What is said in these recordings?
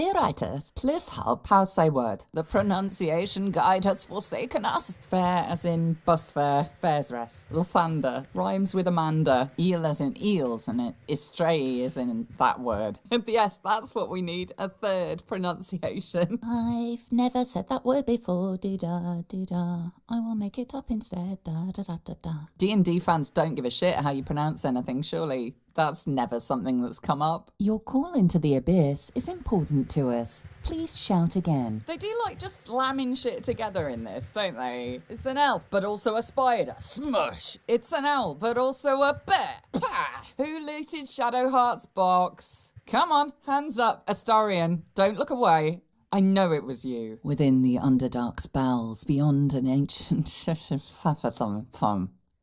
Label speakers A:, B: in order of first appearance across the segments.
A: Dear writers, please help. How say word? The pronunciation guide has forsaken us. Fair as in bus fare, fares rest. Lathander rhymes with Amanda. Eel as in eels, and estray as in that word. Yes, that's what we need, a third pronunciation. I've never said that word before. Do-da, do-da. I will make it up instead. Da-da-da-da-da. D&D fans don't give a shit how you pronounce anything, surely. That's never something that's come up. Your call into the abyss is important to us. Please shout again. They do like just slamming shit together in this, don't they? It's an elf, but also a spider. Smush! It's an owl, but also a bear. Pah! Who looted Shadowheart's box? Come on, hands up. Astarion, don't look away. I know it was you. Within the Underdark's bowels, beyond an ancient...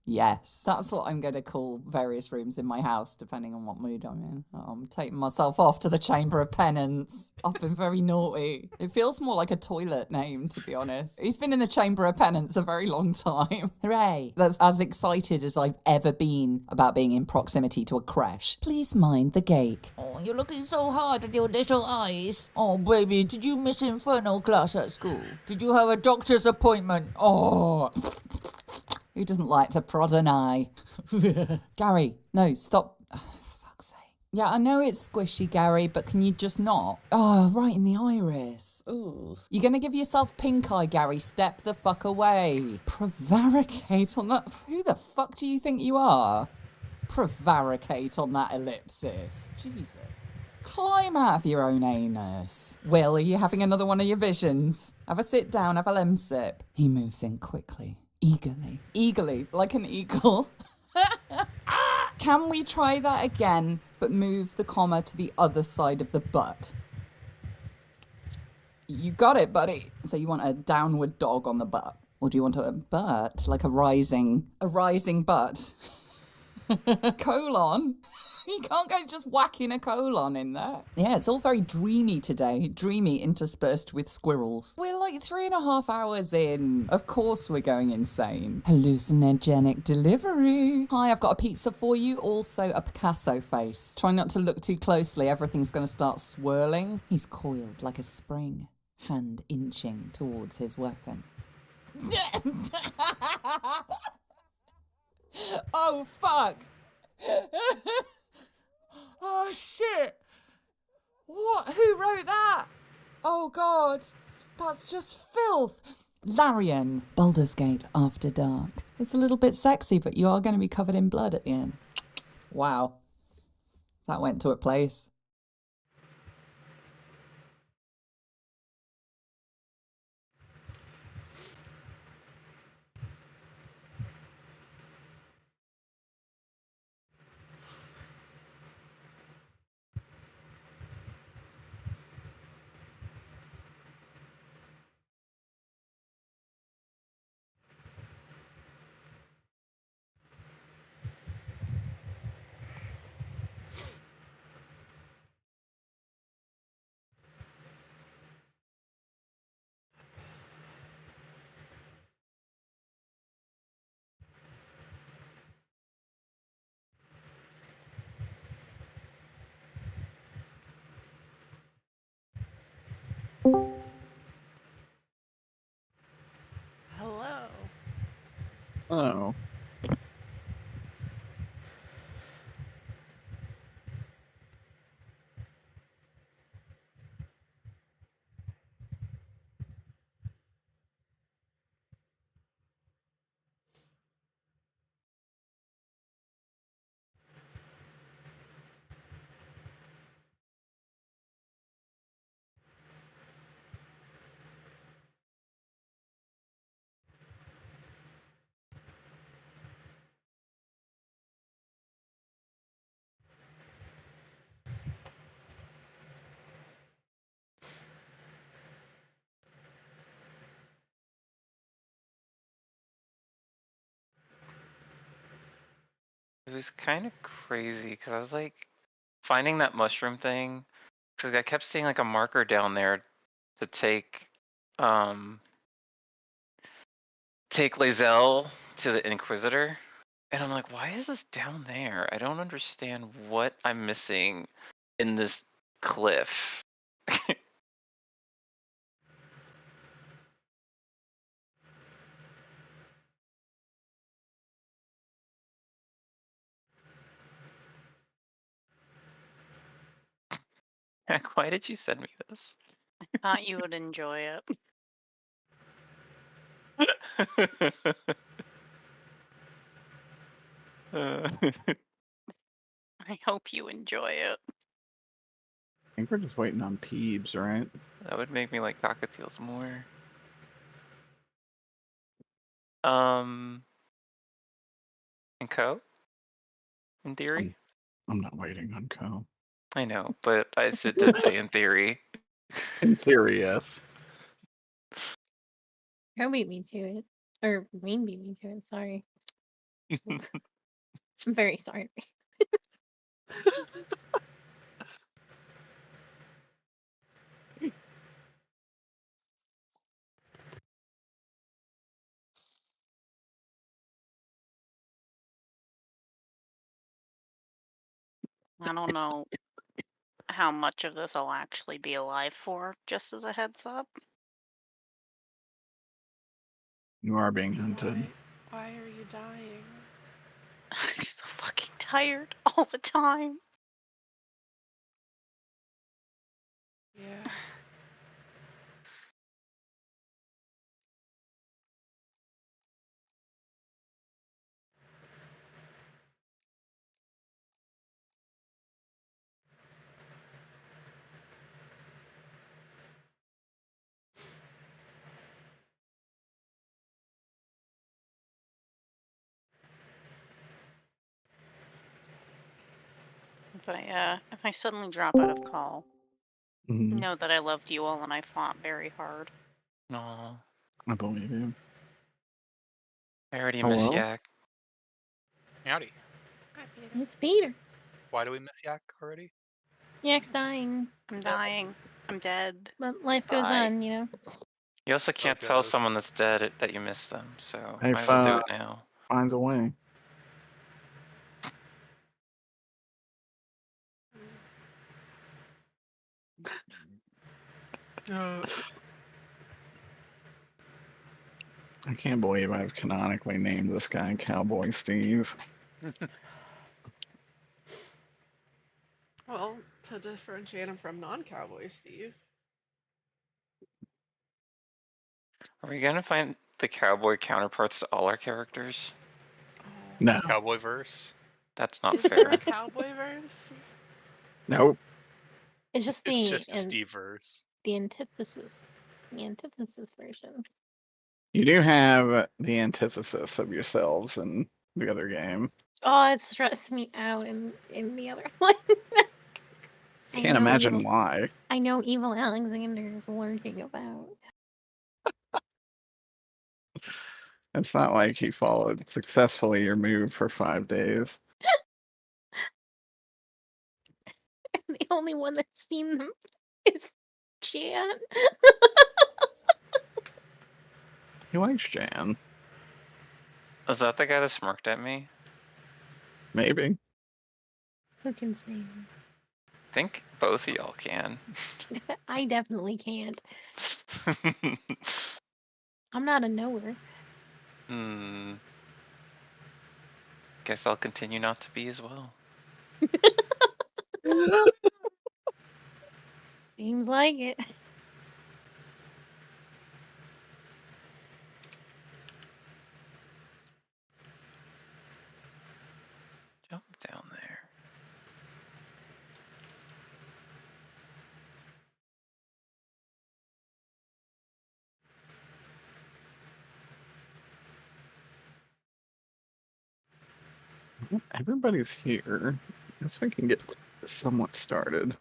A: Yes, that's what I'm going to call various rooms in my house, depending on what mood I'm in. I'm taking myself off to the Chamber of Penance. I've been very naughty. It feels more like a toilet name, to be honest. He's been in the Chamber of Penance a very long time. Hooray. That's as excited as I've ever been about being in proximity to a creche. Please mind the gate. Oh, you're looking so hard with your little eyes. Oh, baby, did you miss Inferno class at school? Did you have a doctor's appointment? Oh... Who doesn't like to prod an eye? Gary, no, stop. Oh, fuck's sake. Yeah, I know it's squishy, Gary, but can you just not? Oh, right in the iris. Ooh. You're going to give yourself pink eye, Gary. Step the fuck away. Prevaricate on that. Who the fuck do you think you are? Prevaricate on that ellipsis. Jesus. Climb out of your own anus. Will, are you having another one of your visions? Have a sit down, have a lemsip. He moves in quickly. Eagerly, like an eagle. Can we try that again, but move the comma to the other side of the butt? You got it, buddy. So you want a downward dog on the butt? Or do you want a butt, like a rising butt? Colon? You can't go just whacking a colon in there. Yeah, it's all very dreamy today. Dreamy interspersed with squirrels. We're like 3.5 hours in. Of course we're going insane. Hallucinogenic delivery. Hi, I've got a pizza for you. Also a Picasso face. Try not to look too closely. Everything's going to start swirling. He's coiled like a spring, hand inching towards his weapon. Oh, fuck. Oh, shit. What? Who wrote that? Oh, God. That's just filth. Larian. Baldur's Gate After Dark. It's a little bit sexy, but you are going to be covered in blood at the end. Wow. That went to a place.
B: Hello.
C: Oh.
B: It was kind of crazy because I was like finding that mushroom thing because I kept seeing like a marker down there to take Lae'zel to the Inquisitor, and I'm like, why is this down there? I don't understand what I'm missing in this cliff. Jack, why did you send me this?
D: Thought you would enjoy it. I hope you enjoy it.
C: I think we're just waiting on Peebs, right?
B: That would make me like cockatiels more. And Co? In theory?
C: I'm not waiting on Co.
B: I know, but I did say in theory.
C: In theory, yes.
E: He'll beat me to it. Or Wayne beat me to it, sorry. I'm very sorry.
D: I don't know how much of this I'll actually be alive for, just as a heads up.
C: You are being hunted.
F: Why are you dying?
D: I'm so fucking tired all the time.
F: Yeah.
D: If I suddenly drop out of call,
C: Mhm.
D: know that I loved you all and I fought very hard.
B: No,
C: I believe you.
B: I already
C: Hello?
B: miss Yak.
G: Howdy.
F: Hi, Peter.
E: It's Peter.
G: Why do we miss Yak already?
E: Yak's dying.
D: I'm dying. I'm dead.
E: But life goes
D: Bye.
E: on, you know?
B: You also
G: So
B: can't tell
G: goes.
B: someone that's dead that you miss them, so
C: Hey,
B: might as well do it now.
C: Finds a way. I can't believe I've canonically named this guy Cowboy Steve.
F: Well, to differentiate him from non-cowboy Steve.
B: Are we gonna find the cowboy counterparts to all our characters?
F: Oh.
C: No.
G: Cowboy verse.
B: That's not
F: Is there
B: fair.
F: a cowboy verse?
C: Nope.
E: It's just
G: It's
E: the
G: just a Steve verse.
E: the antithesis. The antithesis version.
C: You do have the antithesis of yourselves in the other game.
E: Oh, it stressed me out in the other one.
C: Can't imagine why.
E: I know evil Alexander is lurking about.
C: It's not like he followed successfully your move for 5 days.
E: The only one that's seen them is Jan.
C: He likes Jan.
B: Is that the guy that smirked at me?
C: Maybe.
E: Who can say?
B: I think both of y'all can.
E: I definitely can't. I'm not a knower.
B: Guess I'll continue not to be as well.
E: Seems like it.
B: Jump down there.
C: Everybody's here. Guess we can get somewhat started.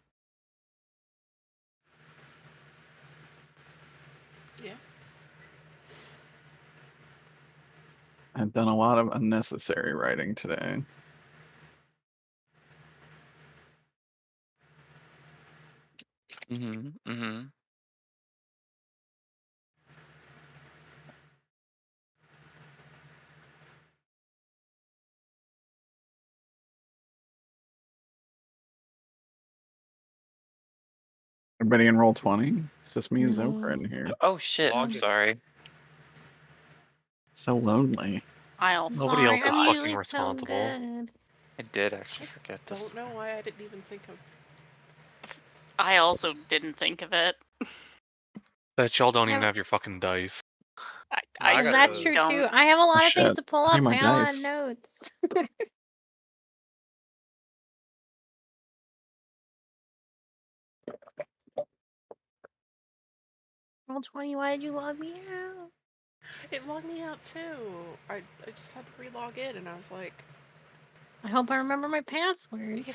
F: Yeah.
C: I've done a lot of unnecessary writing today. Everybody in roll 20? It's just me and Zoker in here.
B: Oh shit, I'm
G: Login.
B: sorry.
C: So lonely.
D: I also
H: Nobody else is
E: I'm
H: fucking
E: usually so
H: responsible.
E: good.
B: I did actually forget this.
F: Don't know why I didn't even think of.
D: I also didn't think of it.
H: Bet y'all don't even
E: Yeah.
H: have your fucking dice.
G: I got
E: That's
G: the-
E: true
D: don't.
E: too. I have a lot of things
C: shit.
E: to pull
C: I need
E: up.
C: my
E: I got a lot of
C: dice.
E: notes. Roll 20, why did you log me out?
F: It logged me out too. I just had to re-log in, and I was like,
E: I hope I remember my password.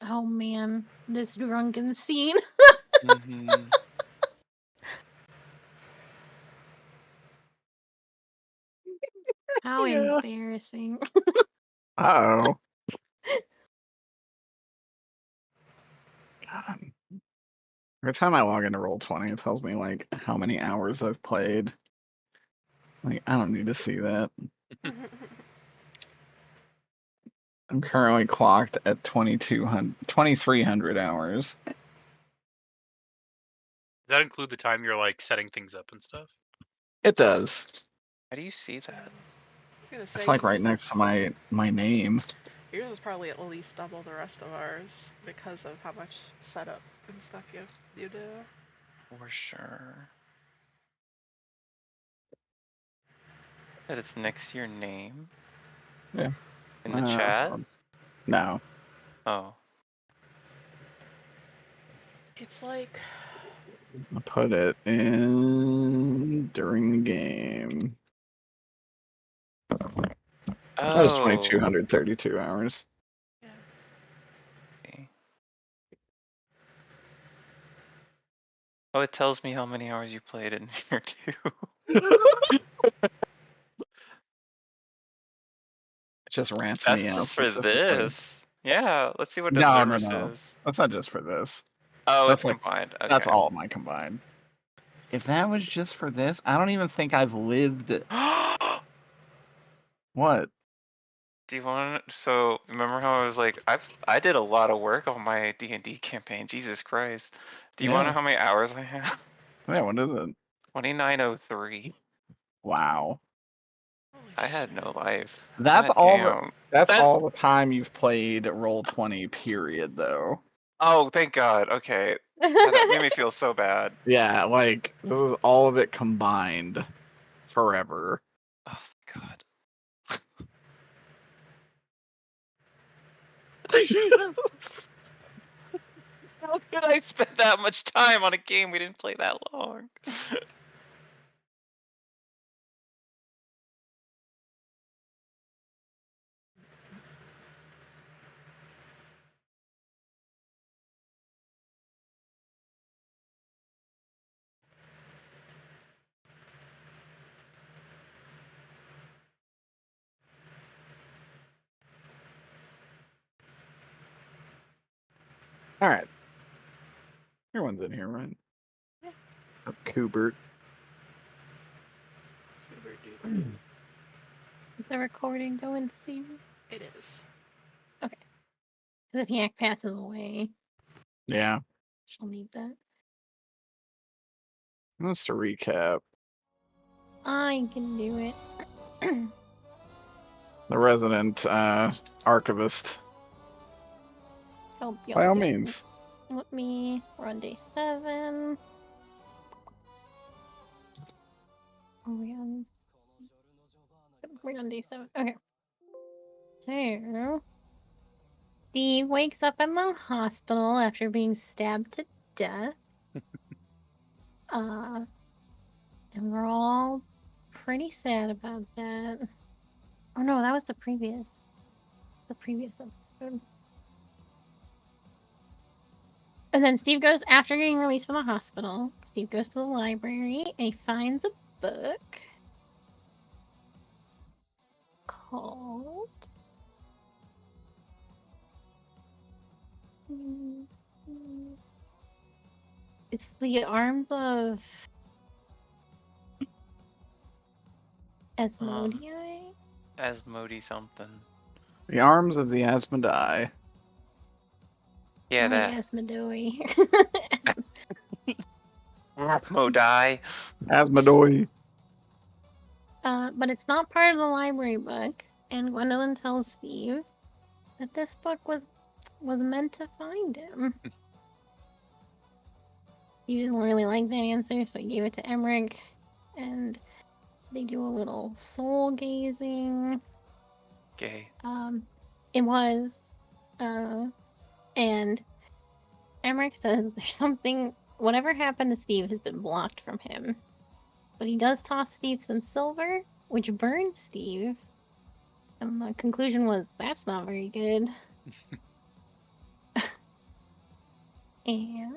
E: Oh man, this drunken scene.
B: Mm-hmm.
E: How
C: Yeah.
E: embarrassing.
C: Uh-oh. God. Every time I log into Roll20, it tells me like how many hours I've played. Like, I don't need to see that. I'm currently clocked at 2,300 hours.
G: Does that include the time you're like setting things up and stuff?
C: It does.
B: How do you see that?
F: I was gonna say
C: It's like right
F: yours
C: next to
F: is-
C: my name.
F: Yours is probably at least double the rest of ours because of how much setup and stuff you do.
B: For sure. That it's next to your name?
C: Yeah.
B: In the chat?
C: No.
B: Oh.
F: It's like
C: I put it in during the game. That was
B: Oh.
C: 2,232 hours.
F: yeah.
B: Okay. Oh, it tells me how many hours you played in here too.
C: It just rants
B: That's
C: me out
B: just for
C: specifically.
B: this. Yeah, let's see what
C: No,
B: Derkleverse
C: no.
B: is.
C: That's not just for this.
B: Oh,
C: That's
B: it's
C: like
B: combined. Okay.
C: that's all of my combined. If that was just for this, I don't even think I've lived. What?
B: Do you want? So remember how I was like, I did a lot of work on my D&D campaign. Jesus Christ. Do you want to
C: Yeah.
B: know how many hours I have?
C: Yeah. What is it?
B: 2903.
C: Wow.
F: Holy
B: I had
F: shit.
B: no life.
C: That's
B: God
C: all.
B: damn.
C: That's
B: That-
C: all the time you've played Roll20. Period. Though.
B: Oh, thank God. Okay. That made me feel so bad.
C: Yeah. Like this is all of it combined. Forever.
B: Oh God. How could I spend that much time on a game we didn't play that long?
C: All right. Everyone's in here, right?
F: Yeah.
C: Coobert.
F: Super duper.
E: Is the recording going soon?
F: It is.
E: Because if Yak passes away,
C: Yeah.
E: she'll need that.
C: Just to recap,
E: I can do it.
C: the resident archivist.
E: Help you.
C: By all means.
E: Let me run day 7. Are we on? We're on day 7. Okay. So, Steve wakes up in the hospital after being stabbed to death. And we're all pretty sad about that. Oh no, that was the previous episode. And then Steve goes, after getting released from the hospital, Steve goes to the library and he finds a book called It's the Arms of Asmodii?
B: Asmodee something.
C: The Arms of the Asmodii.
B: Yeah,
E: I
B: that.
E: like Asmodii.
B: Asmodee.
C: Asmodoi.
E: But it's not part of the library book. And Gwendolyn tells Steve that this book was meant to find him. He didn't really like that answer, so he gave it to Emmerich, and they do a little soul gazing.
B: Gay.
E: It was, and Emmerich says there's something. Whatever happened to Steve has been blocked from him, but he does toss Steve some silver, which burns Steve. And the conclusion was that's not very good. And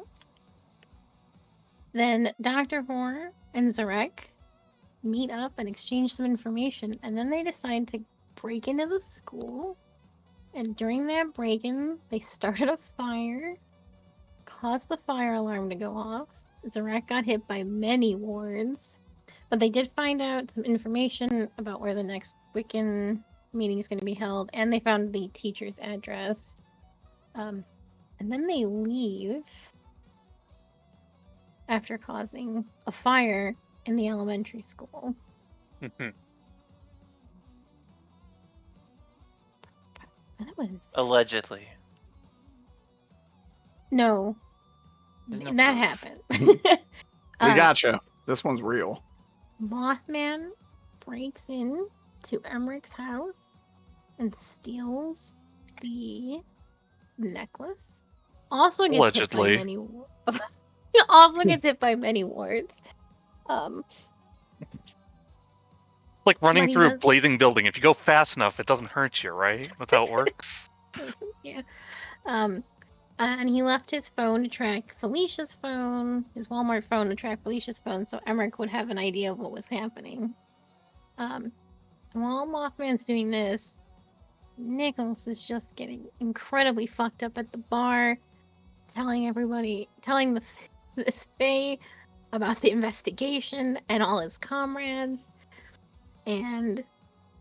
E: then Dr. Hoare and Zarek meet up and exchange some information, and then they decide to break into the school. And during that break-in, they started a fire, caused the fire alarm to go off. Zarek got hit by many wards, but they did find out some information about where the next Wiccan meeting is going to be held, and they found the teacher's address. And then they leave after causing a fire in the elementary school. And that was
B: Allegedly.
E: no,
B: There's no
E: that
B: proof.
E: happened.
C: We gotcha. This one's real.
E: Mothman breaks in to Emmerich's house and steals the necklace. Also gets
H: Allegedly.
E: hit by many. Also gets hit by many wards.
H: Like running
E: But he
H: through a
E: does-
H: blazing building. If you go fast enough, it doesn't hurt you, right? That's how it works.
E: Yeah. And he left his phone to track Felicia's phone, his Walmart phone to track Felicia's phone, so Emmerich would have an idea of what was happening. And while Mothman's doing this, Nicholas is just getting incredibly fucked up at the bar, telling this Fae about the investigation and all his comrades, and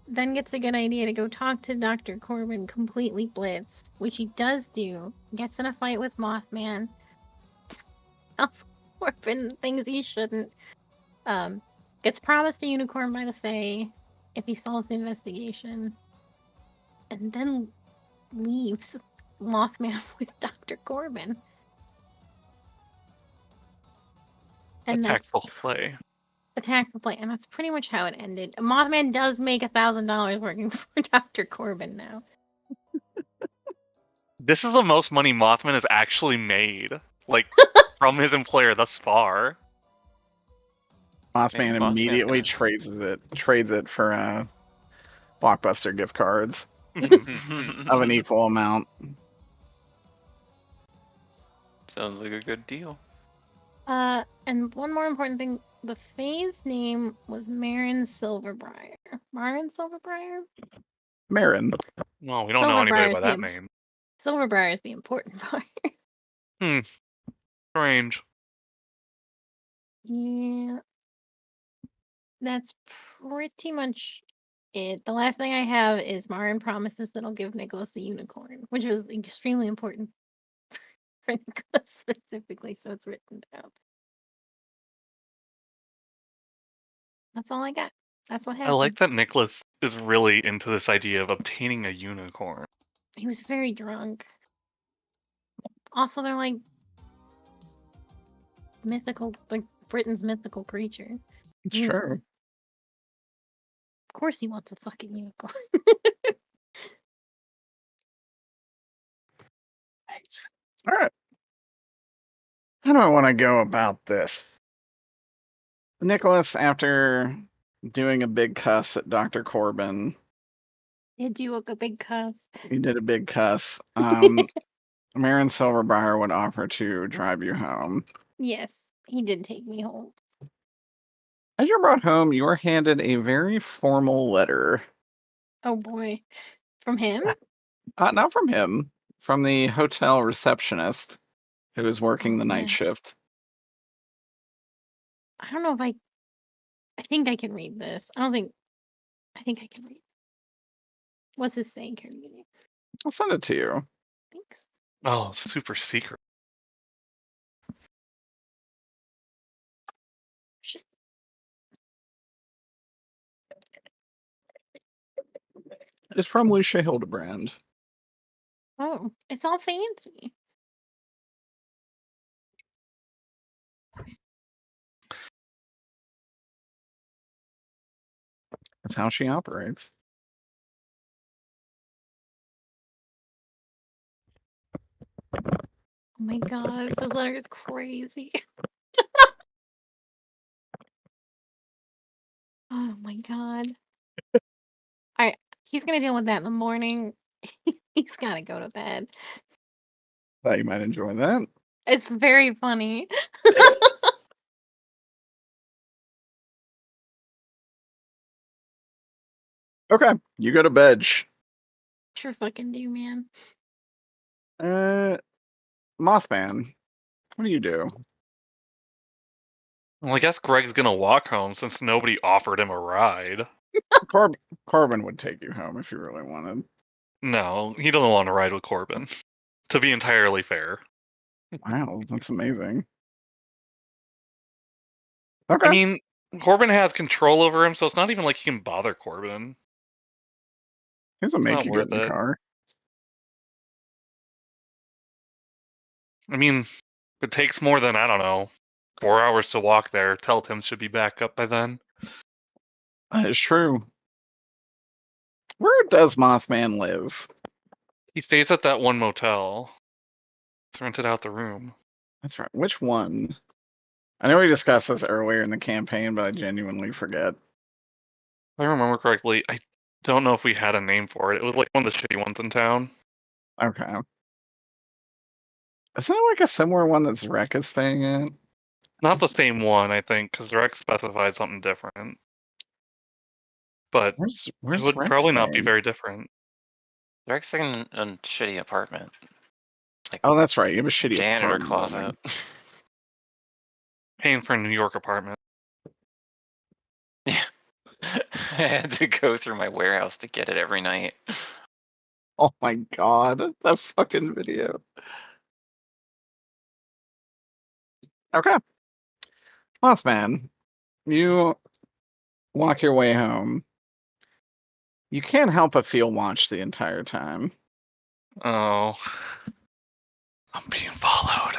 E: then gets a good idea to go talk to Dr. Corbin completely blitzed, which he does do, gets in a fight with Mothman, tells Corbin things he shouldn't, gets promised a unicorn by the Fae if he solves the investigation, and then leaves Mothman with Dr. Corbin. And that's
H: Tactical play.
E: a tactical play, and that's pretty much how it ended. Mothman does make $1,000 working for Dr. Corbin now.
H: This is the most money Mothman has actually made, like from his employer thus far.
C: Mothman
B: Man, Mothman's
C: immediately
B: gonna-
C: trades it for Blockbuster gift cards of
B: Sounds
C: an equal amount.
B: like a good deal.
E: And one more important thing, the Fae's name was Marin Silverbriar. Marin Silverbriar?
C: Marin.
H: Well, we don't know anybody
E: Silverbrier's
H: by that
E: the-
H: name.
E: Silverbriar is the important part.
H: Strange.
E: Yeah. That's pretty much it. The last thing I have is Marin promises that I'll give Nicholas a unicorn, which was extremely important for Nicholas specifically, so it's written down. That's all I got. That's what
H: I
E: happened.
H: like that Nicholas is really into this idea of obtaining a unicorn.
E: He was very drunk. Also, they're like mythical, like Britain's mythical creature.
C: It's
E: Unicorn.
C: true.
E: Of course, he wants a fucking unicorn.
C: All right. How do I want to go about this? Nicholas, after doing a big cuss at Dr. Corbin,
E: Did you look a big cuss?
C: he did a big cuss. Marin Silverbriar would offer to drive you home.
E: Yes, he did take me home.
C: As you're brought home, you are handed a very formal letter.
E: Oh boy. From him?
C: Not from him, from the hotel receptionist who is working the night
E: Yeah.
C: shift.
E: I don't know if I think I can read this. I think I can read. What's this saying, Carnegie?
C: I'll send it to you.
E: Thanks.
H: Oh, super secret.
E: Shit.
C: It's from Lucia Hildebrand.
E: Oh, it's all fancy.
C: That's how she operates.
E: Oh my god, this letter is crazy. Oh my god. Alright, he's gonna deal with that in the morning. He's gotta go to bed.
C: Thought you might enjoy that.
E: It's very funny.
C: Okay, you go to bed.
E: Sure fucking do, man.
C: Mothman, what do you do?
H: Well, I guess Greg's gonna walk home since nobody offered him a ride.
C: Corbin would take you home if you really wanted.
H: No, he doesn't want to ride with Corbin. To be entirely fair.
C: Wow, that's amazing. Okay.
H: I mean, Corbin has control over him, so it's not even like he can bother Corbin.
C: He doesn't make
H: not
C: you get in
H: worth
C: the
H: it.
C: car.
H: I mean, if it takes more than, I don't know, 4 hours to walk there, Tim should be back up by then.
C: That is true. Where does Mothman live?
H: He stays at that one motel. It's rented out the room.
C: That's right. Which one? I know we discussed this earlier in the campaign, but I genuinely forget.
H: If I remember correctly, I don't know if we had a name for it. It was like one of the shitty ones in town.
C: Okay. Isn't it like a similar one that Zrek is staying at?
H: Not the same one, I think, because Rex specified something different. But
C: Where's
H: it would
C: Zrek
H: probably not be
C: staying?
H: very different.
B: They're in a shitty apartment. Like
C: Oh, that's right. You have a shitty
B: janitor
C: apartment
B: closet.
C: building.
H: Paying for a New York apartment.
B: Yeah. I had to go through my warehouse to get it every night.
C: Oh my god, that fucking video. Okay. Mothman, you walk your way home. You can't help but feel watched the entire time.
H: Oh. I'm being followed.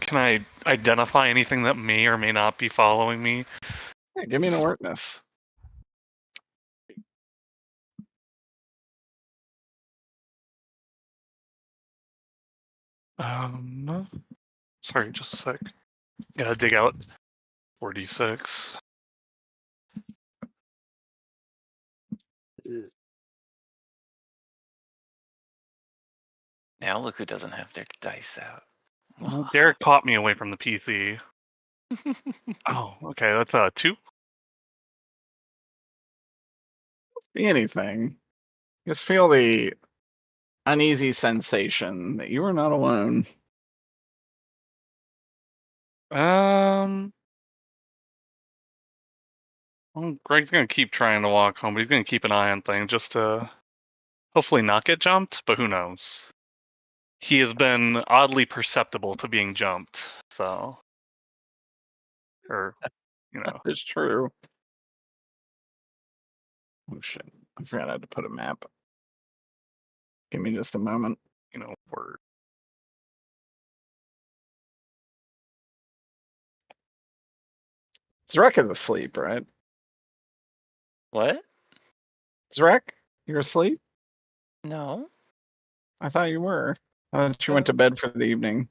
H: Can I identify anything that may or may not be following me?
C: Yeah, give me an alertness.
H: Sorry, just a sec. Gotta dig out 4d6.
B: Now look who doesn't have their dice out.
H: Derek caught me away from the PC. Oh, okay, that's 2.
C: Be anything. Just feel the uneasy sensation that you are not alone.
H: Well, Greg's gonna keep trying to walk home, but he's gonna keep an eye on things just to hopefully not get jumped, but who knows? He has been oddly perceptible to being jumped, so. Or, you know.
C: It's true. Oh shit. I forgot I had to put a map. Give me just a moment.
H: You know, word.
C: Zrek is asleep, right?
B: What?
C: Zrek, you're asleep?
B: No.
C: I thought you were. I thought you went to bed for the evening.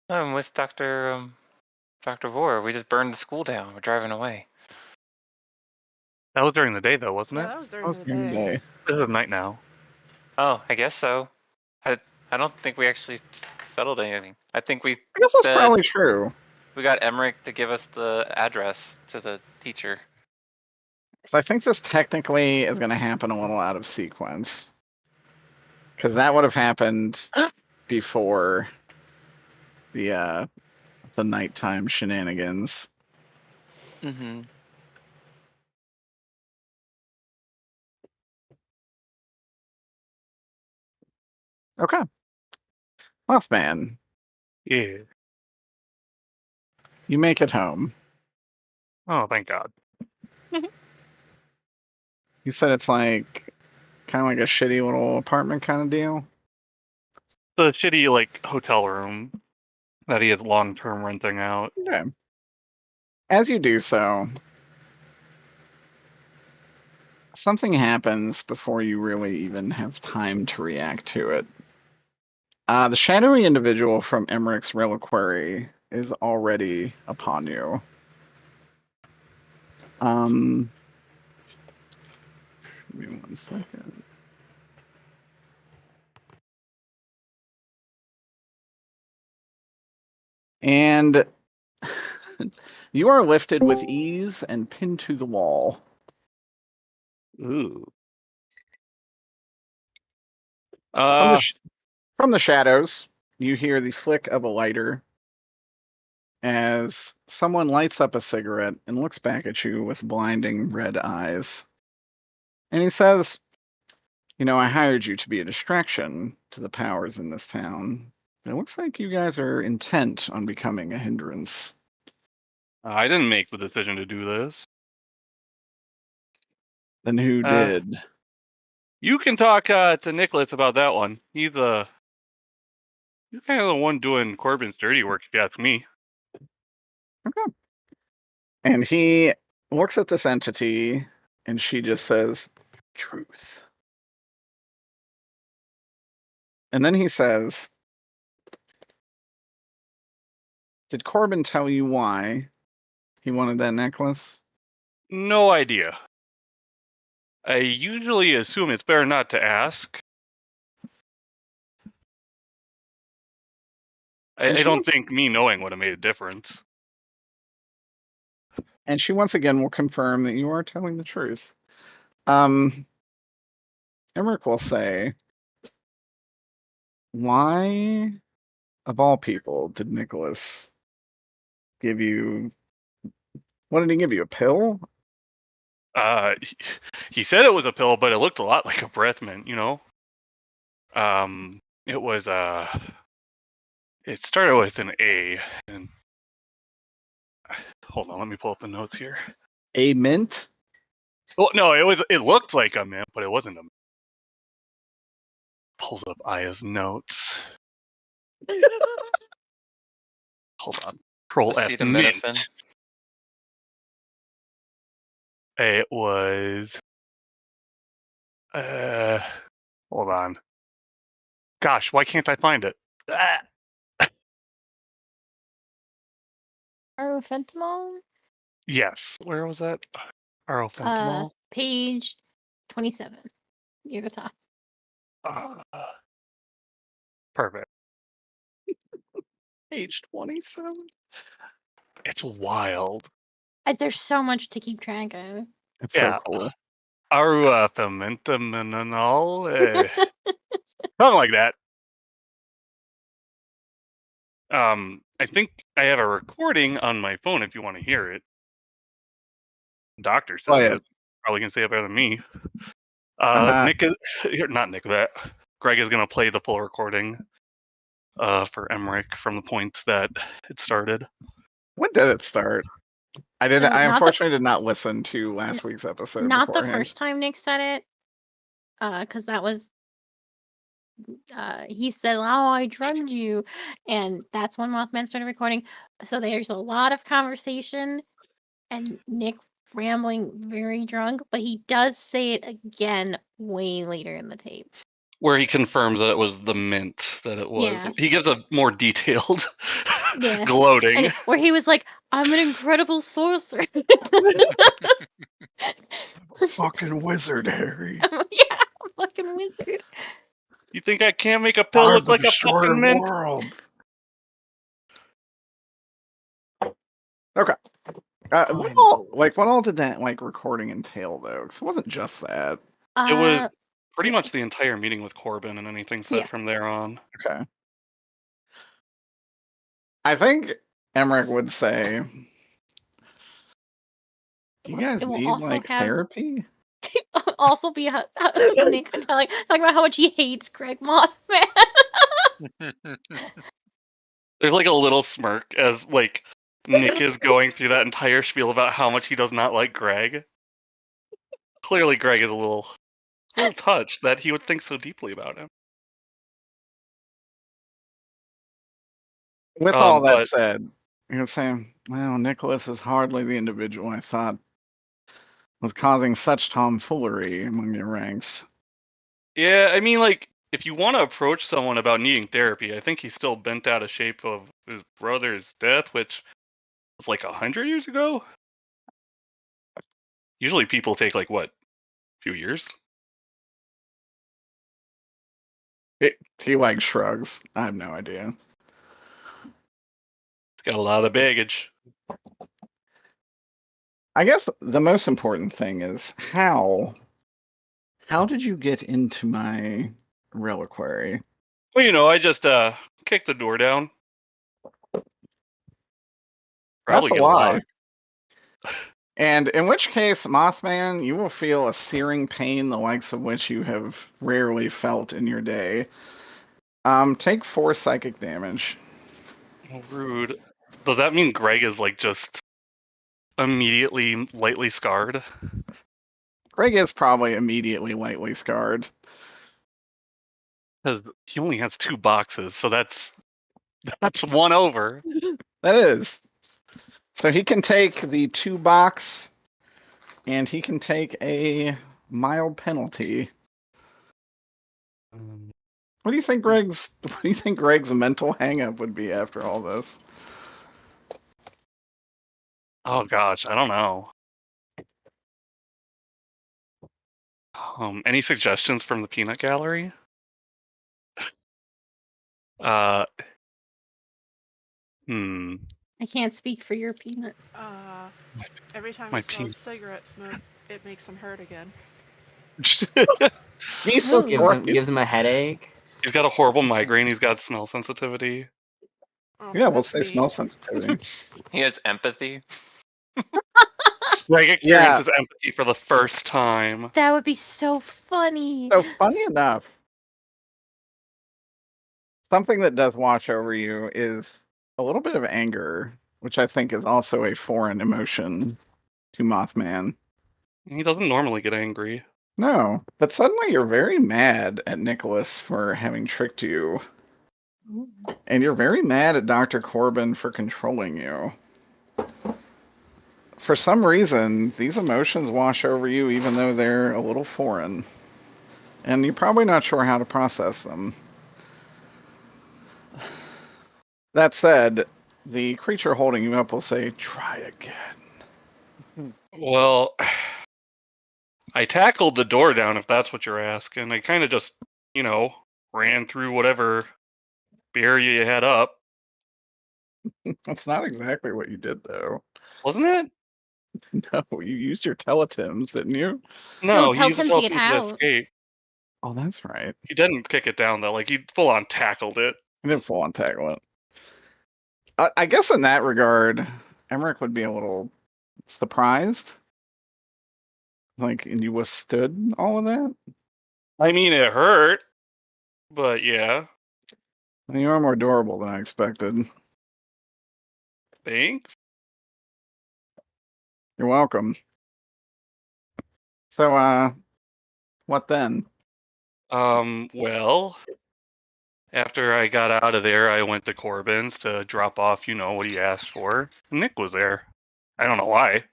B: I'm with Dr. Vore. We just burned the school down. We're driving away.
H: That was during the day, though, wasn't
F: Yeah,
H: it?
F: that was
C: That
F: during
C: was
F: the
C: during the
F: day.
C: day.
H: This is night now.
B: Oh, I guess so. I don't think we actually settled anything. I think we
C: I guess that's
B: said
C: probably true.
B: we got Emmerich to give us the address to the teacher.
C: I think this technically is going to happen a little out of sequence. Because that would have happened before the nighttime shenanigans.
B: Mm-hmm.
C: Okay. Mothman,
H: Yeah.
C: you make it home.
H: Oh, thank God.
C: You said it's like Kind of like a shitty little apartment kind of deal.
H: The shitty like hotel room that he is long-term renting out.
C: Okay. As you do so, something happens before you really even have time to react to it. The shadowy individual from Emmerich's reliquary is already upon you. Give me 1 second. And you are lifted with ease and pinned to the wall.
H: Ooh.
C: From the shadows, you hear the flick of a lighter as someone lights up a cigarette and looks back at you with blinding red eyes. And he says, I hired you to be a distraction to the powers in this town. But it looks like you guys are intent on becoming a hindrance.
H: I didn't make the decision to do this.
C: Then who did?
H: You can talk to Nicholas about that one. He's kind of the one doing Corbin's dirty work, if you ask me.
C: Okay. And he looks at this entity, and she just says, truth. And then he says, did Corbin tell you why he wanted that necklace?
H: No idea. I usually assume it's better not to ask. I don't think me knowing would have made a difference.
C: And she once again will confirm that you are telling the truth. Emmerich will say, why, of all people, did Nicholas give you... What did he give you, a pill?
H: He said it was a pill, but it looked a lot like a breath mint, It was, it started with an A, and... Hold on, let me pull up the notes here.
C: A mint?
H: Well, no, it looked like a mint, but it wasn't a mint. Pulls up Aya's notes. Hold on. Control F mint.
B: Acetaminophen.
H: It was... hold on. Gosh, why can't I find it?
E: Arofentamol?
H: Yes. Where was that? Arofentamol?
E: Page 27. Near the top.
H: Perfect.
C: Page 27?
H: It's wild.
E: There's so much to keep track of.
C: It's
H: Yeah.
C: so cool.
H: Arofentamol? Something like that. I think I have a recording on my phone if you want to hear it. The doctor said it. Probably can say it better than me. Nick is not Nick. Greg is gonna play the full recording for Emmerich from the point that it started.
C: When did it start? I unfortunately did not listen to last week's episode.
E: Not
C: beforehand.
E: the first time Nick said it, because that was. He said, "Oh, I drugged you," and that's when Mothman started recording. So there's a lot of conversation, and Nick rambling, very drunk, but he does say it again way later in the tape.
H: Where he confirms that it was the mint that it was.
E: Yeah.
H: He gives a more detailed gloating.
E: And where he was like, I'm an incredible sorcerer.
C: Fucking wizard, Harry.
E: Yeah, fucking wizard.
H: You think I can't make a pill look like a fucking mint?
C: World. Okay. What all did that recording entail though? Because it wasn't just that.
H: It was pretty much the entire meeting with Corbin and anything said from there on.
C: Okay. I think Emmerich would say, "Do you guys need therapy?"
E: Also be Nick talking about how much he hates Greg Mothman.
H: There's like a little smirk as Nick is going through that entire spiel about how much he does not like Greg. Clearly, Greg is a little little touched that he would think so deeply about him.
C: With all that
H: But
C: said, you're saying, well, Nicholas is hardly the individual I thought was causing such tomfoolery among your ranks.
H: yeah, I mean, like, if you want to approach someone about needing therapy, I think he's still bent out of shape of his brother's death, which was like 100 years ago. Usually people take like what, a few years?
C: He like shrugs. I have no idea.
H: He's got a lot of baggage.
C: I guess the most important thing is how did you get into my reliquary?
H: Well, you know, I just kicked the door down. Probably
C: That's a
H: get a
C: lie.
H: lock.
C: And in which case, Mothman, you will feel a searing pain the likes of which you have rarely felt in your day. Take 4 psychic damage.
H: Oh, rude. Does that mean Greg is like just immediately lightly scarred?
C: Greg is probably immediately lightly scarred.
H: Because he only has 2 boxes, so that's 1 over.
C: That is. So he can take the 2 box, and he can take a mild penalty. What do you think Greg's mental hangup would be after all this?
H: Oh gosh, I don't know. Any suggestions from the peanut gallery? Uh,
E: I can't speak for your peanut.
F: Every time
H: My
F: he smells
H: peanut.
F: cigarette smoke, it makes him hurt again.
C: Jesus
E: Ooh.
I: Gives him a headache.
H: He's got a horrible migraine. He's got smell sensitivity.
F: Oh,
C: Yeah, we'll
F: that's
C: say
F: me.
C: smell sensitivity.
B: He has empathy.
H: Greg experiences empathy for the first time.
E: That would be so funny.
C: So funny enough, something that does wash over you is a little bit of anger, which I think is also a foreign emotion to Mothman.
H: He doesn't normally get angry.
C: No, but suddenly you're very mad at Nicholas for having tricked you. And you're very mad at Dr. Corbin for controlling you. For some reason, these emotions wash over you even though they're a little foreign. And you're probably not sure how to process them. That said, the creature holding you up will say, try again.
H: Well, I tackled the door down, if that's what you're asking. I kind of just, ran through whatever barrier you had up.
C: That's not exactly what you did, though.
H: Wasn't it?
C: No, you used your teletims, didn't you?
H: No,
E: No,
H: he
E: tell
H: used the
E: Tim to get
H: teletims to
E: out.
H: escape.
C: Oh, that's right.
H: He didn't kick it down, though. Like, he full-on tackled it.
C: I didn't full on tackle it. I guess in that regard, Emmerich would be a little surprised. Like, and you withstood all of that?
H: I mean, it hurt, but yeah.
C: You are more adorable than I expected.
H: Thanks.
C: You're welcome. So, what then?
H: Well, after I got out of there, I went to Corbin's to drop off, what he asked for. Nick was there. I don't know why.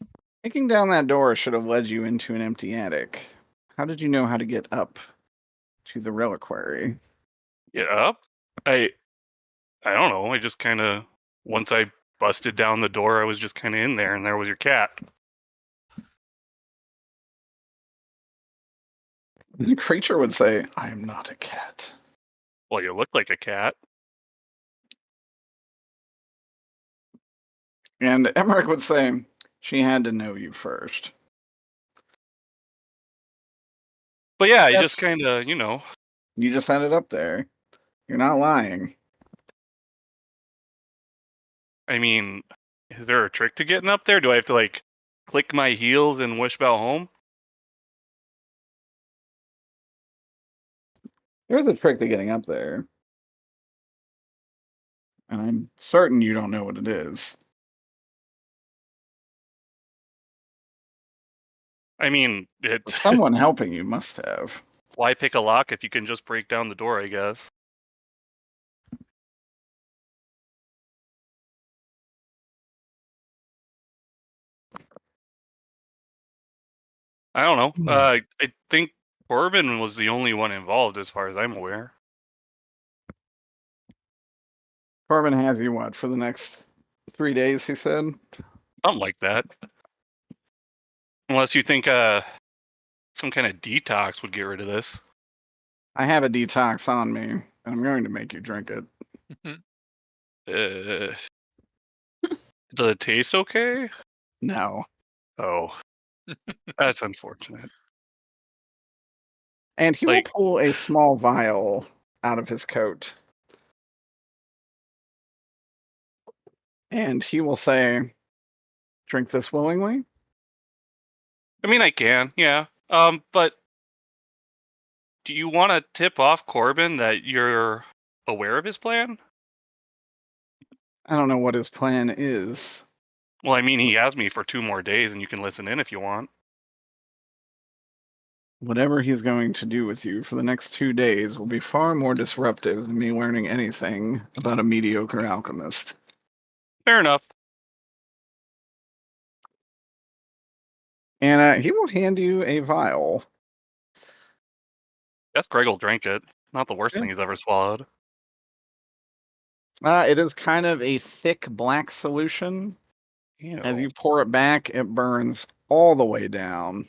C: Taking down that door should have led you into an empty attic. How did you know how to get up to the reliquary?
H: Get up? I don't know. I just kind of, once I busted down the door, I was just kind of in there, and there was your cat.
C: The creature would say, I am not a cat.
H: Well, you look like a cat.
C: And Emmerich would say, she had to know you first.
H: But yeah, you just kind of,
C: You just ended up there. You're not lying.
H: I mean, is there a trick to getting up there? Do I have to, like, click my heels and wish about home?
C: There's a trick to getting up there. And I'm certain you don't know what it is.
H: I mean,
C: Someone helping you must have.
H: Why pick a lock if you can just break down the door, I guess? I don't know. I think Corbin was the only one involved as far as I'm aware.
C: Corbin has you what for the next 3 days? He said.
H: Something like that. Unless you think some kind of detox would get rid of this.
C: I have a detox on me, and I'm going to make you drink it.
H: Does it taste okay?
C: No.
H: Oh. That's unfortunate.
C: And he will pull a small vial out of his coat. And he will say, drink this willingly?
H: I mean, I can, yeah. But do you want to tip off Corbin that you're aware of his plan?
C: I don't know what his plan is.
H: Well, I mean, he has me for 2 more days, and you can listen in if you want.
C: Whatever he's going to do with you for the next 2 days will be far more disruptive than me learning anything about a mediocre alchemist.
H: Fair enough.
C: And he will hand you a vial.
H: Guess Greg will drink it. Not the worst thing he's ever swallowed.
C: It is kind of a thick black solution.
H: Ew.
C: As you pour it back, it burns all the way down.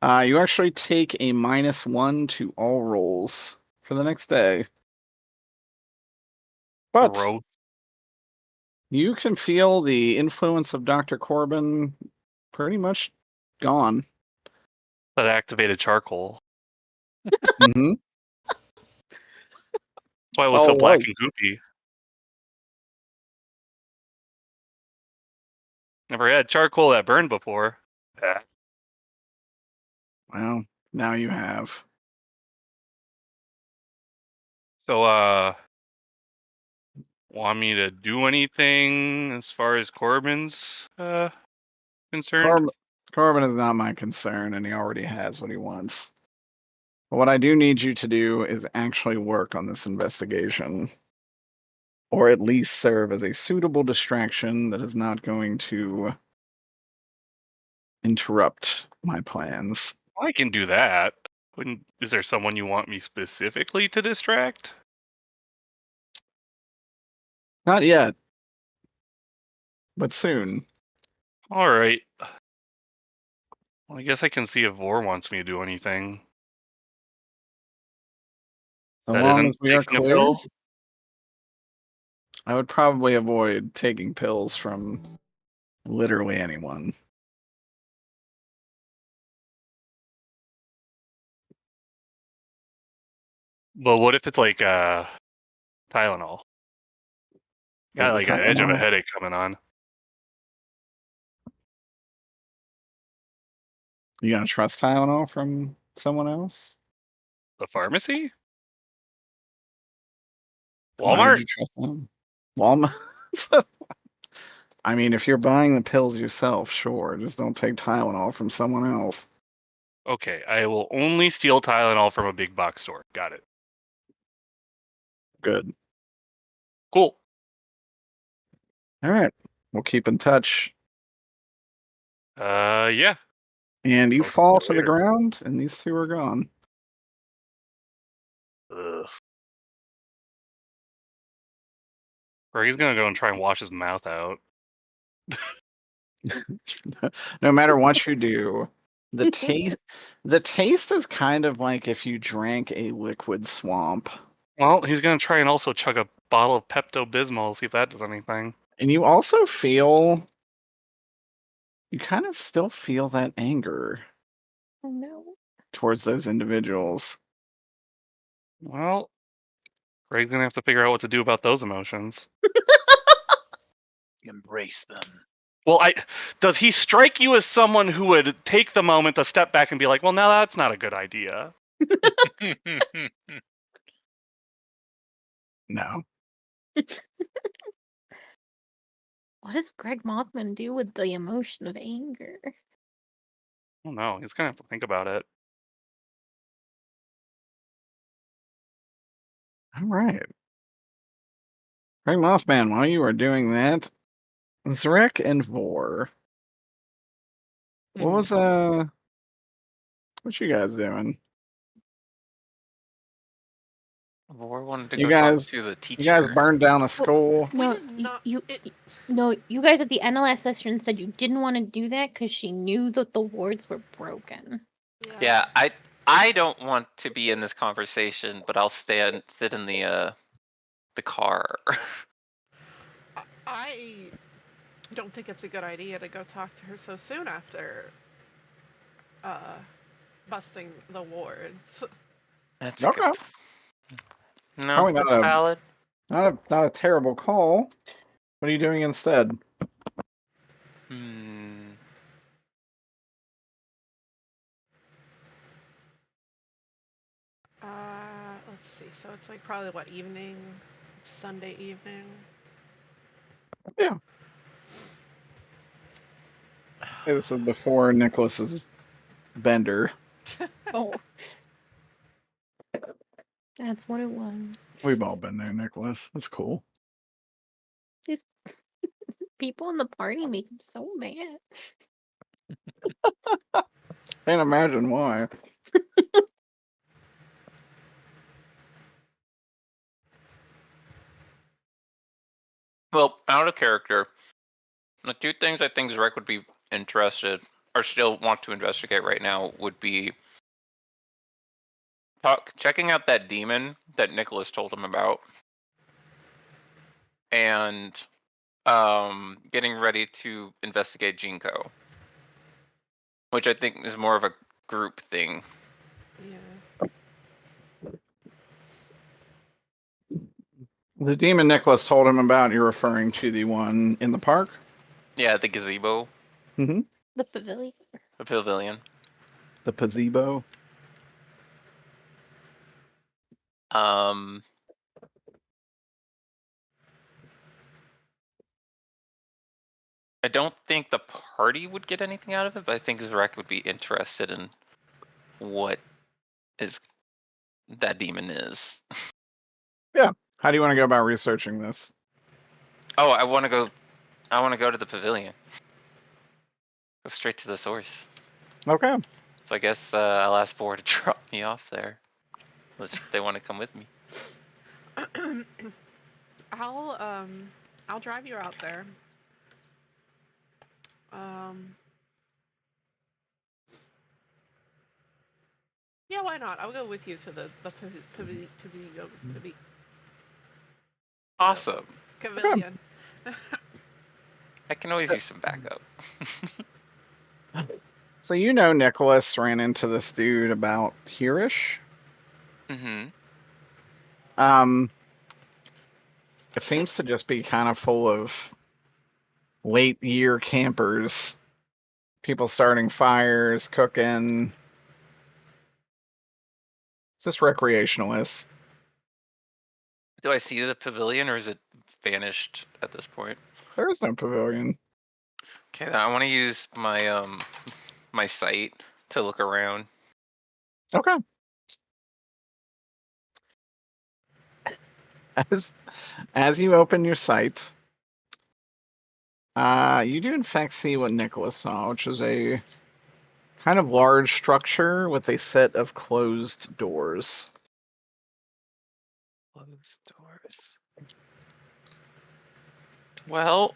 C: You actually take a -1 to all rolls for the next day. But
H: Gross.
C: you can feel the influence of Dr. Corbin pretty much gone.
H: That activated charcoal.
C: Mm-hmm.
H: That's why it was so black and goopy. Never had charcoal that burned before.
C: Well, now you have.
H: So, want me to do anything as far as Corbin's concerned?
C: Corbin is not my concern, and he already has what he wants. But what I do need you to do is actually work on this investigation. Or at least serve as a suitable distraction that is not going to interrupt my plans.
H: I can do that. Is there someone you want me specifically to distract?
C: Not yet. But soon.
H: Alright. Well, I guess I can see if Vor wants me to do anything.
C: As
H: That
C: long
H: isn't
C: as we are
H: taking a
C: clear,
H: pill.
C: I would probably avoid taking pills from literally anyone.
H: But what if it's like Tylenol? Got like an edge of a
C: Tylenol?
H: headache coming on.
C: You gonna trust Tylenol from someone else?
H: The pharmacy?
C: Why would
H: Walmart?
C: you trust them? Walmart? I mean, if you're buying the pills yourself, sure. Just don't take Tylenol from someone else.
H: Okay, I will only steal Tylenol from a big box store. Got it.
C: Good.
H: Cool.
C: All right. We'll keep in touch.
H: Yeah.
C: And you
H: Talk to
C: fall
H: you
C: to the
H: later.
C: ground, and these two are gone.
H: Ugh. Greg's gonna go and try and wash his mouth out.
C: No matter what you do, the taste is kind of like if you drank a liquid swamp.
H: Well, he's gonna try and also chug a bottle of Pepto-Bismol, see if that does anything.
C: And you also feel, you kind of still feel that anger
E: Oh no.
C: towards those individuals.
H: Well, Greg's gonna have to figure out what to do about those emotions.
G: Embrace them.
H: Well, does he strike you as someone who would take the moment to step back and be like, well, now that's not a good idea?
C: No.
E: What does Greg Mothman do with the emotion of anger?
H: Oh no, he's gonna have to think about it.
C: All right. Right, Mothman, while you are doing that, Zrek and Vor. What was what you guys doing?
B: Vor wanted to
C: You
B: go talk
C: guys
B: to the
C: You guys
B: teacher.
C: burned down a school.
F: We
E: No,
F: did not.
E: no, you guys at the end of last session said you didn't want to do that because she knew that the wards were broken.
B: Yeah, I don't want to be in this conversation, but I'll sit in the car.
F: I don't think it's a good idea to go talk to her so soon after busting the wards.
B: That's
C: Okay.
B: good. No,
C: Probably
B: that's
C: not
B: valid.
C: not a terrible call. What are you doing instead?
F: Let's see. So it's like probably what, evening? Sunday evening.
C: Yeah. This was before Nicholas's bender.
E: Oh. That's what it was.
C: We've all been there, Nicholas. That's cool.
E: These people in the party make him so mad.
C: Can't imagine why.
B: Well, out of character, the two things I think Zrek would be interested or still want to investigate right now would be checking out that demon that Nicholas told him about, and getting ready to investigate Jinko, which I think is more of a group thing.
F: Yeah.
C: The demon Nicholas told him about, you're referring to the one in the park?
B: Yeah, the gazebo.
C: Mm-hmm.
E: The pavilion.
B: The pavilion.
C: The gazebo.
B: I don't think the party would get anything out of it, but I think Zrek would be interested in what that demon is.
C: Yeah. How do you want to go about researching this?
B: Oh, I want to go to the pavilion. Go straight to the source.
C: Okay.
B: So I guess I'll ask Vor to drop me off there. Unless they want to come with me.
F: I'll drive you out there. Yeah, why not? I'll go with you to the pavilion.
B: Awesome.
F: Pavilion.
B: I can always use some backup.
C: So you know Nicholas ran into this dude about here-ish?
B: Mm-hmm.
C: It seems to just be kind of full of late year campers. People starting fires, cooking. Just recreationalists.
B: Do I see the pavilion or is it vanished at this point?
C: There is no pavilion.
B: Okay, then I want to use my my sight to look around.
C: Okay. As you open your sight, you do in fact see what Nicholas saw, which is a kind of large structure with a set of closed doors.
B: Closed doors. Well,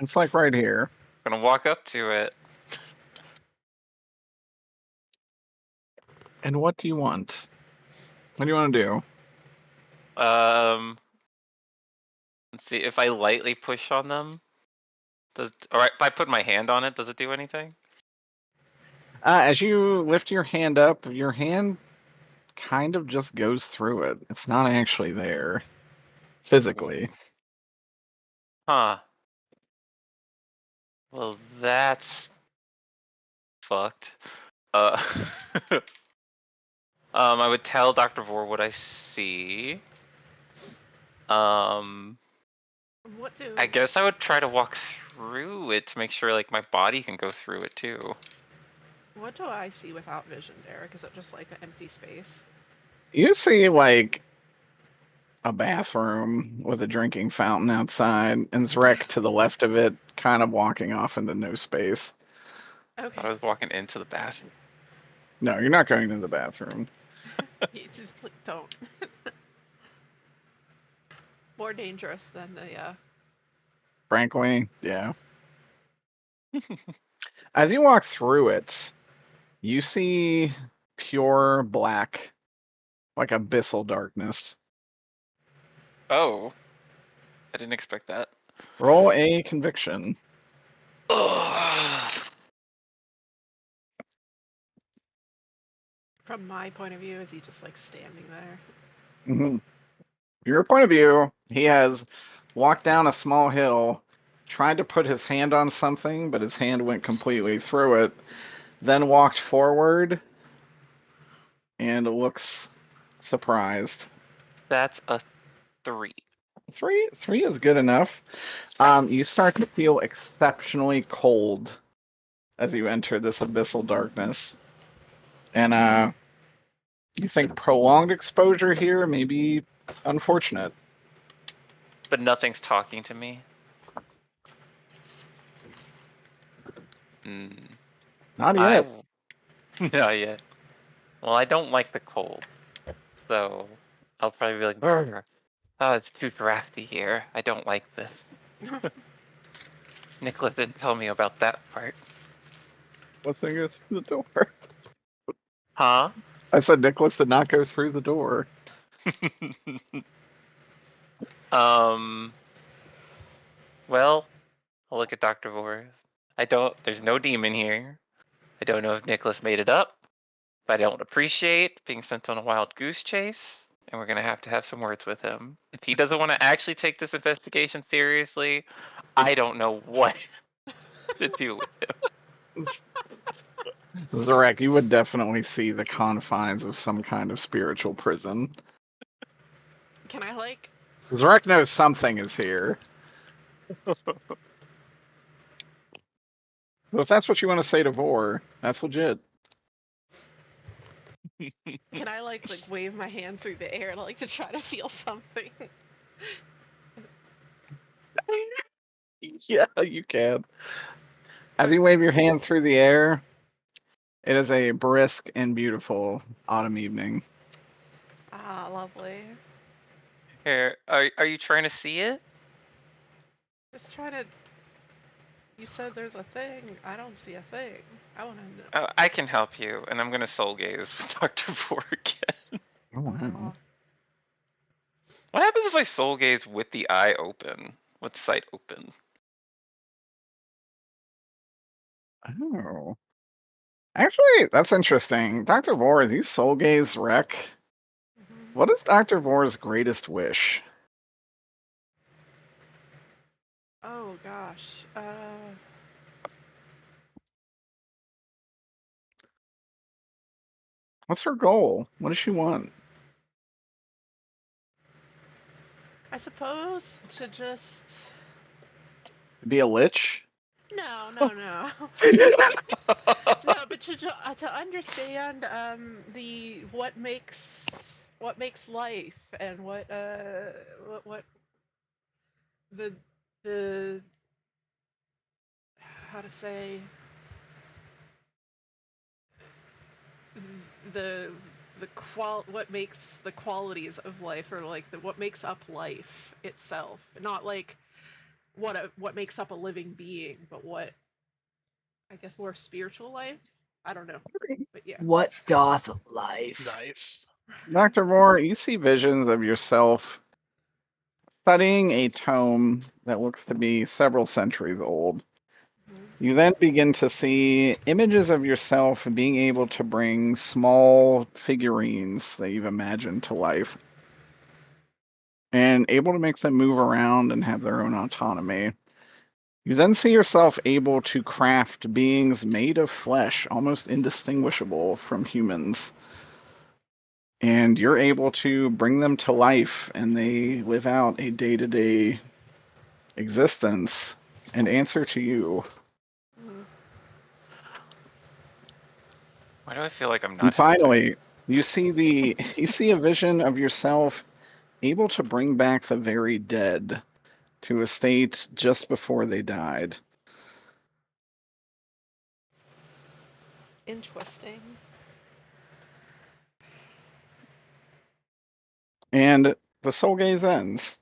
C: It's like right here.
B: I'm gonna walk up to it.
C: And what do you want? What do you want to do?
B: Let's see. If I lightly push on them, if I put my hand on it, does it do anything?
C: As you lift your hand up, your hand kind of just goes through it. It's not actually there physically.
B: Huh. Well, that's fucked. I would tell Dr. Vor what I see. I guess I would try to walk through it to make sure like my body can go through it too.
F: What do I see without vision, Derek? Is it just like an empty space?
C: You see like a bathroom with a drinking fountain outside, and Zrek to the left of it, kind of walking off into no space.
B: I
F: Okay.
B: was walking into the bathroom.
C: No, you're not going to the bathroom.
F: You just don't. More dangerous than the
C: Frankly, yeah. As you walk through it, you see pure black, like abyssal darkness.
B: Oh, I didn't expect that.
C: Roll a conviction.
B: Ugh.
F: From my point of view, is he just like standing there?
C: Mm-hmm. From your point of view, he has walked down a small hill, tried to put his hand on something, but his hand went completely through it, then walked forward and looks surprised.
B: That's a 3.
C: Three is good enough. You start to feel exceptionally cold as you enter this abyssal darkness. And you think prolonged exposure here may be unfortunate.
B: But nothing's talking to me.
C: Not yet.
B: Not yet. Well, I don't like the cold, so I'll probably be like, "Brr, oh, it's too drafty here. I don't like this." Nicholas didn't tell me about that part.
C: What's going to go through the door?
B: Huh?
C: I said Nicholas did not go through the door.
B: Well, I'll look at Dr. Vores. There's no demon here. I don't know if Nicholas made it up, but I don't appreciate being sent on a wild goose chase, and we're gonna have to have some words with him. If he doesn't want to actually take this investigation seriously, I don't know what to do with him.
C: Zarek, you would definitely see the confines of some kind of spiritual prison.
F: Can I like?
C: Zarek knows something is here. But if that's what you want to say to Vor, that's legit.
F: Can I like wave my hand through the air like to try to feel something?
C: Yeah, you can. As you wave your hand through the air, it is a brisk and beautiful autumn evening.
F: Ah, lovely.
B: Here, are you trying to see it?
F: Just trying to. You said there's a thing. I don't see a thing. I want to know.
B: I can help you, and I'm gonna soul gaze with Dr. Vor again.
C: Oh, wow.
B: What happens if I soul gaze with the eye open, with the sight open?
C: Oh. Actually, that's interesting. Dr. Vor, is you soul gaze wreck? What is Dr. Vor's greatest wish?
F: Oh gosh.
C: What's her goal? What does she want?
F: I suppose to just.
C: To be a lich?
F: No. No, but to understand the what makes life and what the how to say what makes the qualities of life, or like what makes up life itself, not like what makes up a living being, but what I guess more spiritual life. I don't know, but yeah.
I: What doth life?
G: Knife.
C: Dr. Vor, you see visions of yourself studying a tome that looks to be several centuries old. You then begin to see images of yourself being able to bring small figurines that you've imagined to life and able to make them move around and have their own autonomy. You then see yourself able to craft beings made of flesh, almost indistinguishable from humans. And you're able to bring them to life, and they live out a day-to-day existence and answer to you.
B: Why do I feel like I'm not
C: And finally, you see a vision of yourself able to bring back the very dead to a state just before they died.
F: Interesting.
C: And the soul gaze ends.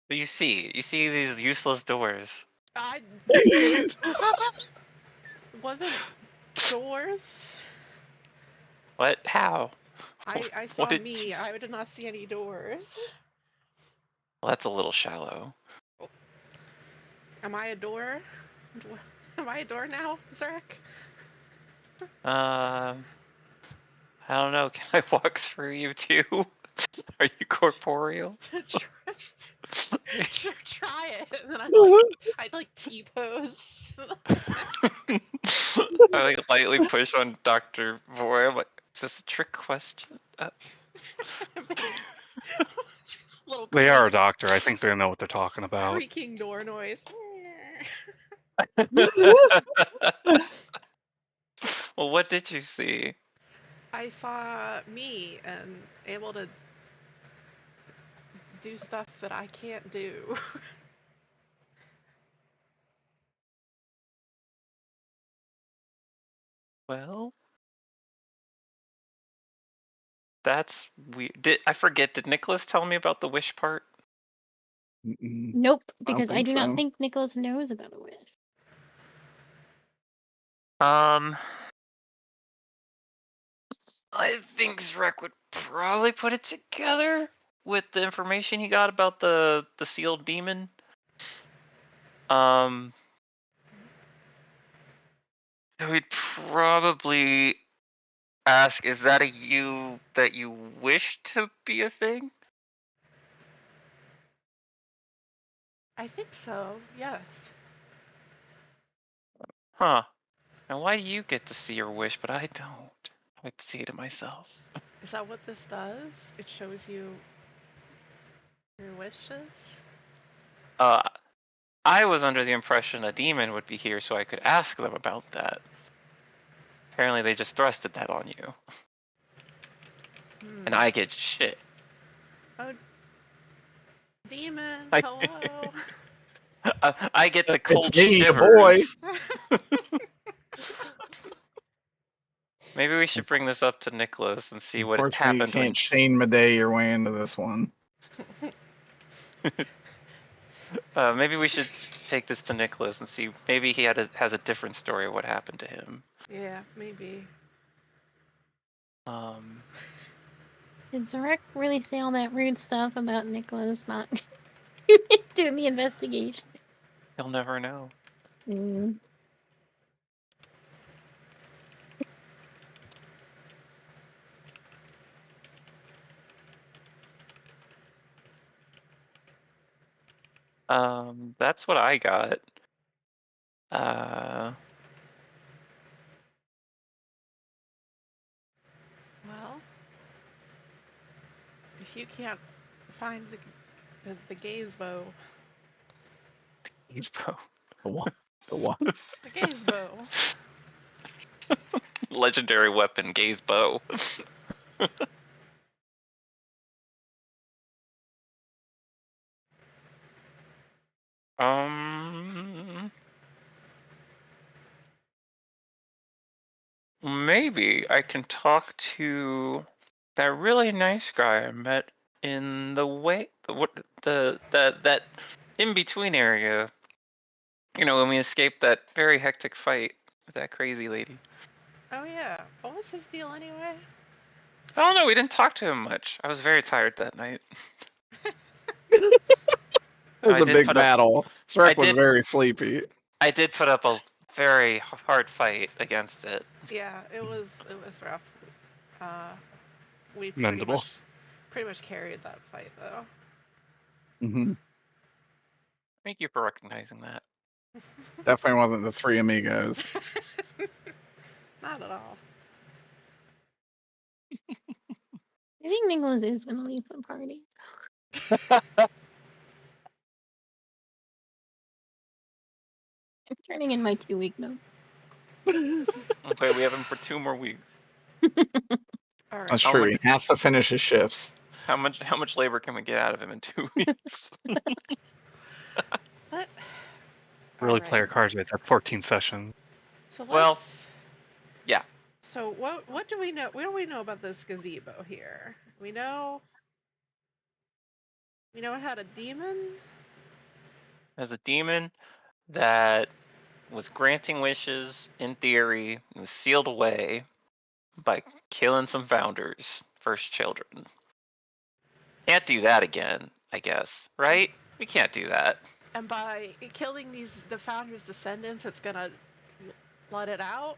B: But you see these useless doors.
F: It wasn't doors.
B: What? How?
F: I
B: What
F: saw
B: did
F: me.
B: you...
F: I did not see any doors.
B: Well, that's a little shallow.
F: Am I a door? Am I a door now, Zarek?
B: I don't know. Can I walk through you too? Are you corporeal?
F: Try it, and then I'd like T-pose.
B: I like lightly push on Dr. Voy. I'm like, is this a trick question?
F: Little
H: They are a doctor. I think they know what they're talking about.
F: creaking door noise.
B: Well, what did you see?
F: I saw me and able to do stuff that I can't do.
B: Well, that's weird. I forget, did Nicholas tell me about the wish part?
C: Mm-mm.
E: Nope,
C: I don't
E: because I
C: think
E: do
C: so.
E: not think Nicholas knows about a wish.
B: I think Zrek would probably put it together with the information he got about the sealed demon. So he'd probably ask, is that a you that you wish to be a thing?
F: I think so, yes.
B: Huh. Now why do you get to see your wish, but I don't? I get to see it in myself.
F: Is that what this does? It shows you your wishes?
B: I was under the impression a demon would be here so I could ask them about that. Apparently they just thrusted that on you. And I get shit.
F: Oh, demon,
B: I-
F: hello.
B: I get the
C: It's
B: cold
C: me, the
B: shivers.
C: boy.
B: Maybe we should bring this up to Nicholas and see what
C: Unfortunately, you
B: happened when
C: can't Shane Madej your way into this one.
B: maybe we should take this to Nicholas and see. Maybe he has a different story of what happened to him.
F: Yeah, maybe.
E: Did Zarek really say all that rude stuff about Nicholas not doing the investigation?
B: He'll never know.
E: Mm.
B: That's what I got.
F: Well, if you can't find the gaze bow.
B: Gaze bow.
C: The what? The what?
F: The gaze bow.
B: Legendary weapon, gaze bow. Maybe I can talk to that really nice guy I met in that in between area. You know, when we escaped that very hectic fight with that crazy lady.
F: Oh yeah, what was his deal anyway?
B: I don't know, we didn't talk to him much. I was very tired that night.
C: It was a big battle. Shrek was very sleepy.
B: I did put up a very hard fight against it.
F: Yeah, it was rough. We
H: Mendable.
F: pretty much carried that fight though.
C: Mm-hmm.
B: Thank you for recognizing that.
C: Definitely wasn't the three amigos.
F: Not at all.
E: I think Nicholas is gonna leave the party. I'm turning in my 2-week notes.
B: Okay, we have him for 2 more weeks.
F: All right.
C: That's
B: How
C: true.
B: much-
C: He has to finish his shifts.
B: How much labor can we get out of him in 2 weeks?
F: Let,
H: Really
F: all
H: play our
F: right.
H: cards right. That's 14 sessions.
F: So
B: Well,
F: let's.
B: yeah.
F: So what do we know? What do we know about this gazebo here? We know it had a demon.
B: As a demon that was granting wishes in theory and was sealed away by killing some founders, first children. Can't do that again, I guess, right? We can't do that.
F: And by killing the founder's descendants, it's gonna let it out.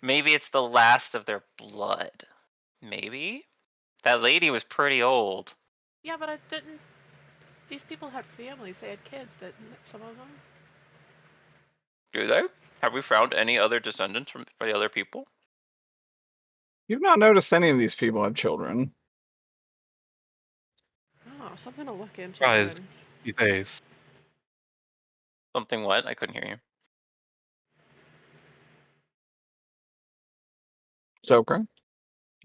B: Maybe it's the last of their blood. Maybe? That lady was pretty old.
F: Yeah, but I didn't. These people had families. They had kids, didn't some of them?
B: Do they? Have we found any other descendants from the other people?
C: You've not noticed any of these people have children.
F: Oh, something to look into.
H: Surprised.
F: Then.
H: These days.
B: Something what? I couldn't hear you.
C: Zokra?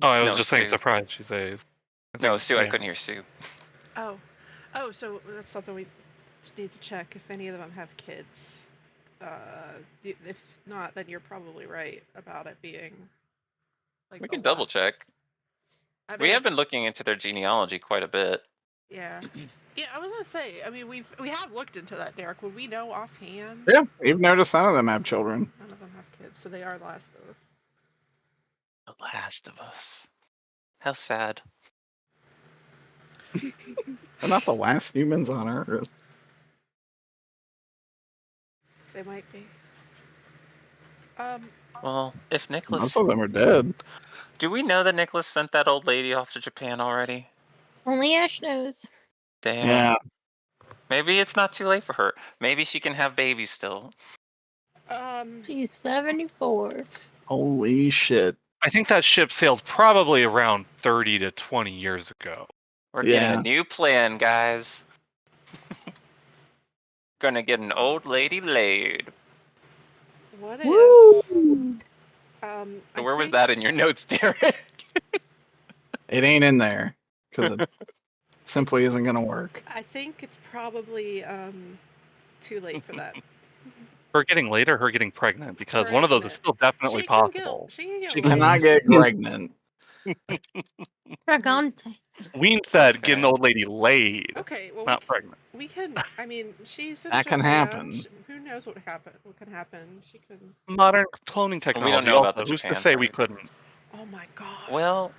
H: Oh, I was
B: No,
H: just saying
B: Sue.
H: surprised. She says.
B: No, Sue, I
H: yeah.
B: couldn't hear Sue.
F: Oh, so that's something we need to check if any of them have kids. If not, then you're probably right about it being. Like
B: We
F: the
B: can double
F: last-
B: check.
F: I mean,
B: We have
F: if-
B: been looking into their genealogy quite a bit.
F: Yeah. Yeah, I was gonna say. I mean, we have looked into that, Derek. Would we know offhand?
C: Yeah, you've noticed none of them have children.
F: None of them have kids, so they are last of.
B: The Last of Us. How sad.
C: They're not the last humans on Earth.
F: They might be.
B: Well, if Nicholas...
C: Most of them are dead.
B: Do we know that Nicholas sent that old lady off to Japan already?
E: Only Ash knows.
B: Damn.
C: Yeah.
B: Maybe it's not too late for her. Maybe she can have babies still.
E: She's 74.
C: Holy shit.
H: I think that ship sailed probably around 30 to 20 years ago.
B: We're getting
C: Yeah.
B: a new plan, guys. Gonna get an old lady laid.
F: What if?
A: Woo!
F: I
B: Where was
F: think-
B: that in your notes, Derek?
C: It ain't in there. Because it simply isn't going to work.
F: I think it's probably too late for that.
H: Her getting laid or her getting pregnant? Because one of those is
F: Pregnant.
H: still definitely
F: She can
H: possible.
F: She can get
C: She
F: laid.
C: cannot get pregnant.
E: Dragante.
H: Ween said
B: Okay.
H: get an old lady laid,
F: Okay, well
H: not pregnant.
F: we can. I mean, she's in
C: That can
F: Japan.
C: happen.
F: Who knows what can happen? She can.
H: Modern cloning technology.
B: don't know about
H: also.
B: the
H: Who's to
B: Japan
H: say we
B: part.
H: couldn't?
F: Oh my god.
B: Well...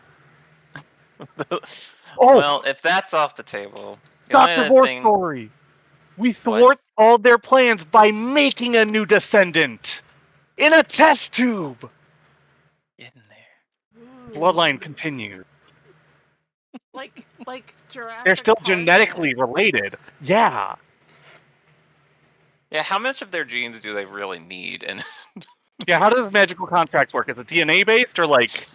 H: Oh!
B: Well, if that's off the table... The only
H: Dr.
B: other
H: Vor's
B: thing...
H: story. We
B: What?
H: thwart all their plans by making a new descendant in a test tube.
B: Get in there.
F: Ooh.
H: Bloodline continues.
F: Like Jurassic
H: They're still
F: Park
H: genetically
F: did.
H: related. Yeah.
B: Yeah, how much of their genes do they really need? And
H: Yeah, how does magical contract work? Is it DNA based or like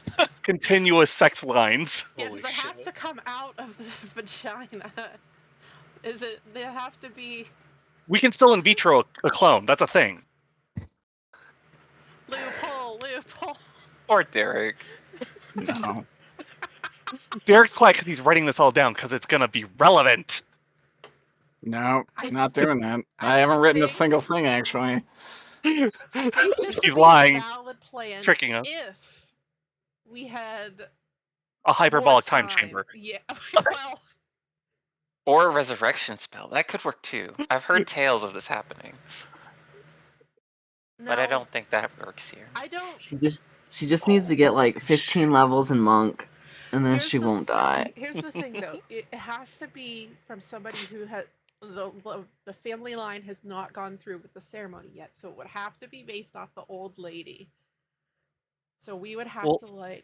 H: continuous sex lines?
F: Yeah,
G: Holy
F: does it have
G: shit.
F: to come out of the vagina? Is it? They have to be
H: We can still in vitro a clone. That's a thing.
F: loophole.
B: poor Derek.
C: No.
H: Derek's quiet because he's writing this all down because it's gonna be relevant.
C: No,
F: I-
C: not doing that.
F: I
C: I haven't written a
F: think-
C: single thing, actually.
F: I think this would
H: He's
F: be
H: lying,
F: a valid plan
H: tricking us.
F: if we had
H: A hyperbolic
F: more
H: time chamber.
F: Yeah. Well,
B: Or a resurrection spell. That could work too. I've heard tales of this happening. But I
F: no,
B: don't think that works here.
F: I don't.
I: She just needs to get like 15 levels in monk, and then
F: Here's
I: she
F: the
I: won't die.
F: Here's the thing, though. It has to be from somebody who has the family line has not gone through with the ceremony yet, so it would have to be based off the old lady. So we would have
H: Well-
F: to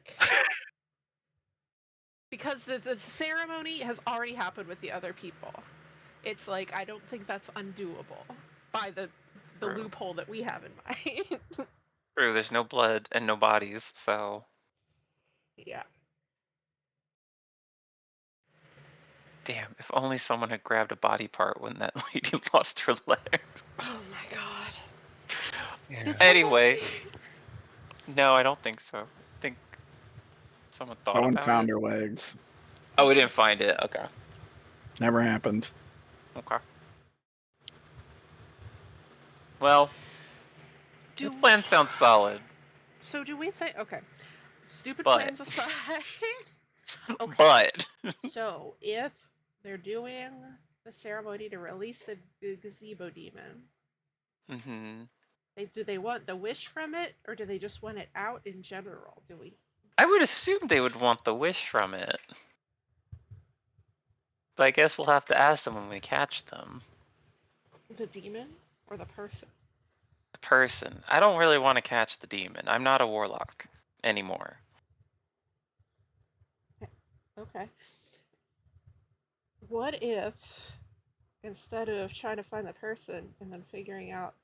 F: because the ceremony has already happened with the other people. It's like I don't think that's undoable by the
B: True.
F: loophole that we have in mind.
B: True, there's no blood and no bodies, so...
F: Yeah.
B: Damn, if only someone had grabbed a body part when that lady lost her leg.
F: Oh my god.
H: Yeah.
F: Did
B: Anyway.
F: somebody-
B: No, I don't think so. I Someone thought
C: No one
B: about
C: found
B: it.
C: her legs.
B: Oh, we didn't find it. Okay.
C: Never happened.
B: Okay. Well,
F: Do
B: this plan sounds solid,
F: so? Do we think? Okay. Stupid
B: But-
F: plans aside. Okay.
B: but
F: So if they're doing the ceremony to release the gazebo demon,
B: hmm
F: do they want the wish from it, or do they just want it out in general? Do we?
B: I would assume they would want the wish from it. But I guess we'll have to ask them when we catch them.
F: The demon or the person?
B: The person. I don't really want to catch the demon. I'm not a warlock anymore.
F: Okay. What if instead of trying to find the person and then figuring out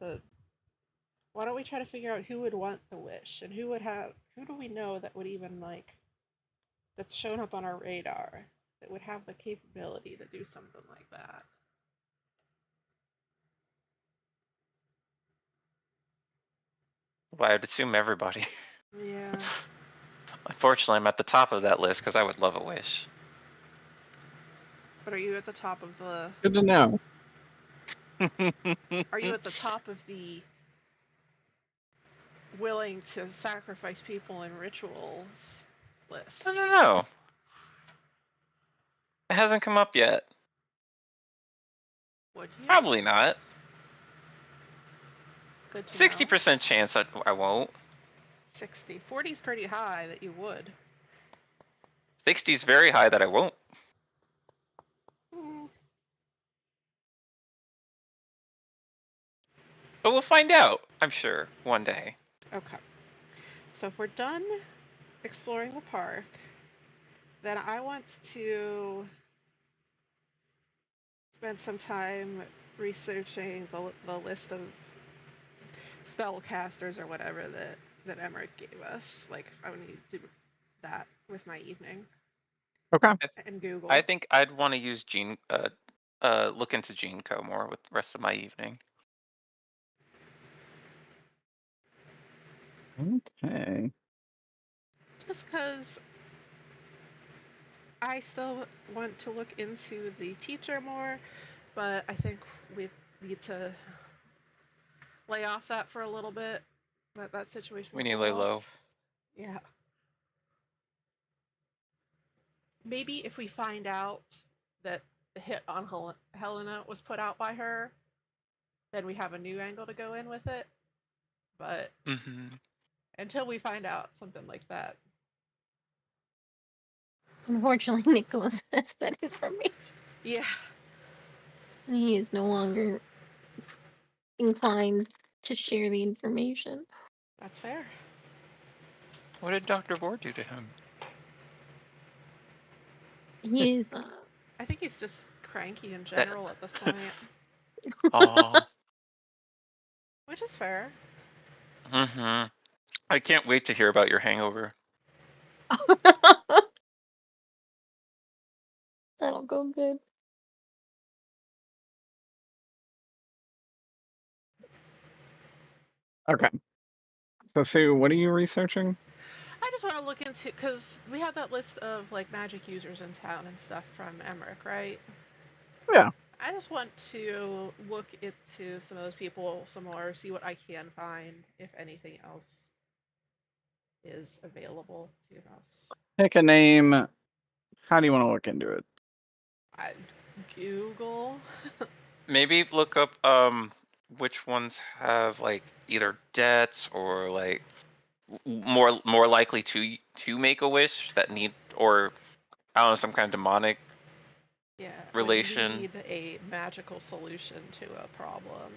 F: why don't we try to figure out who would want the wish and who do we know that would even that's shown up on our radar that would have the capability to do something like that?
B: Well, I would assume everybody.
F: Yeah.
B: Unfortunately, I'm at the top of that list because I would love a wish.
F: But are you at the top of the
C: Good to know.
F: are you at the top of the willing to sacrifice people in rituals list?
B: No. It hasn't come up yet.
F: Would you?
B: Probably not.
F: Good to know.
B: 60% chance I won't.
F: 60. 40 is pretty high that you would.
B: 60 is very high that I won't.
F: Hmm.
B: But we'll find out, I'm sure, one day.
F: Okay. So if we're done exploring the park, then I want to spend some time researching the list of spellcasters or whatever that Emmerich gave us. Like, I would need to do that with my evening.
C: Okay.
F: And Google.
B: I think I'd want to use look into GeneCo more with the rest of my evening.
C: Okay.
F: Just because I still want to look into the teacher more, but I think we need to lay off that for a little bit. Let that situation
B: We need to
F: cool
B: lay
F: off.
B: low.
F: Yeah. Maybe if we find out that the hit on Helena was put out by her, then we have a new angle to go in with it. But until we find out something like that.
E: Unfortunately, Nicholas has that information.
F: Yeah.
E: And he is no longer inclined to share the information.
F: That's fair.
B: What did Dr. Vore do to him?
E: He is,
F: I think he's just cranky in general at this point.
B: Aw.
F: Which is fair.
B: I can't wait to hear about your hangover.
E: That'll go good.
C: Okay. So, Sue, what are you researching?
F: I just want to look into, because we have that list of like magic users in town and stuff from Emmerich, right?
C: Yeah.
F: I just want to look into some of those people some more, see what I can find, if anything else is available to us.
C: Pick a name. How do you want to look into it?
F: Google.
B: Maybe look up which ones have like either debts or like more likely to make a wish that need, or I don't know, some kind of demonic relation.
F: We need a magical solution to a problem.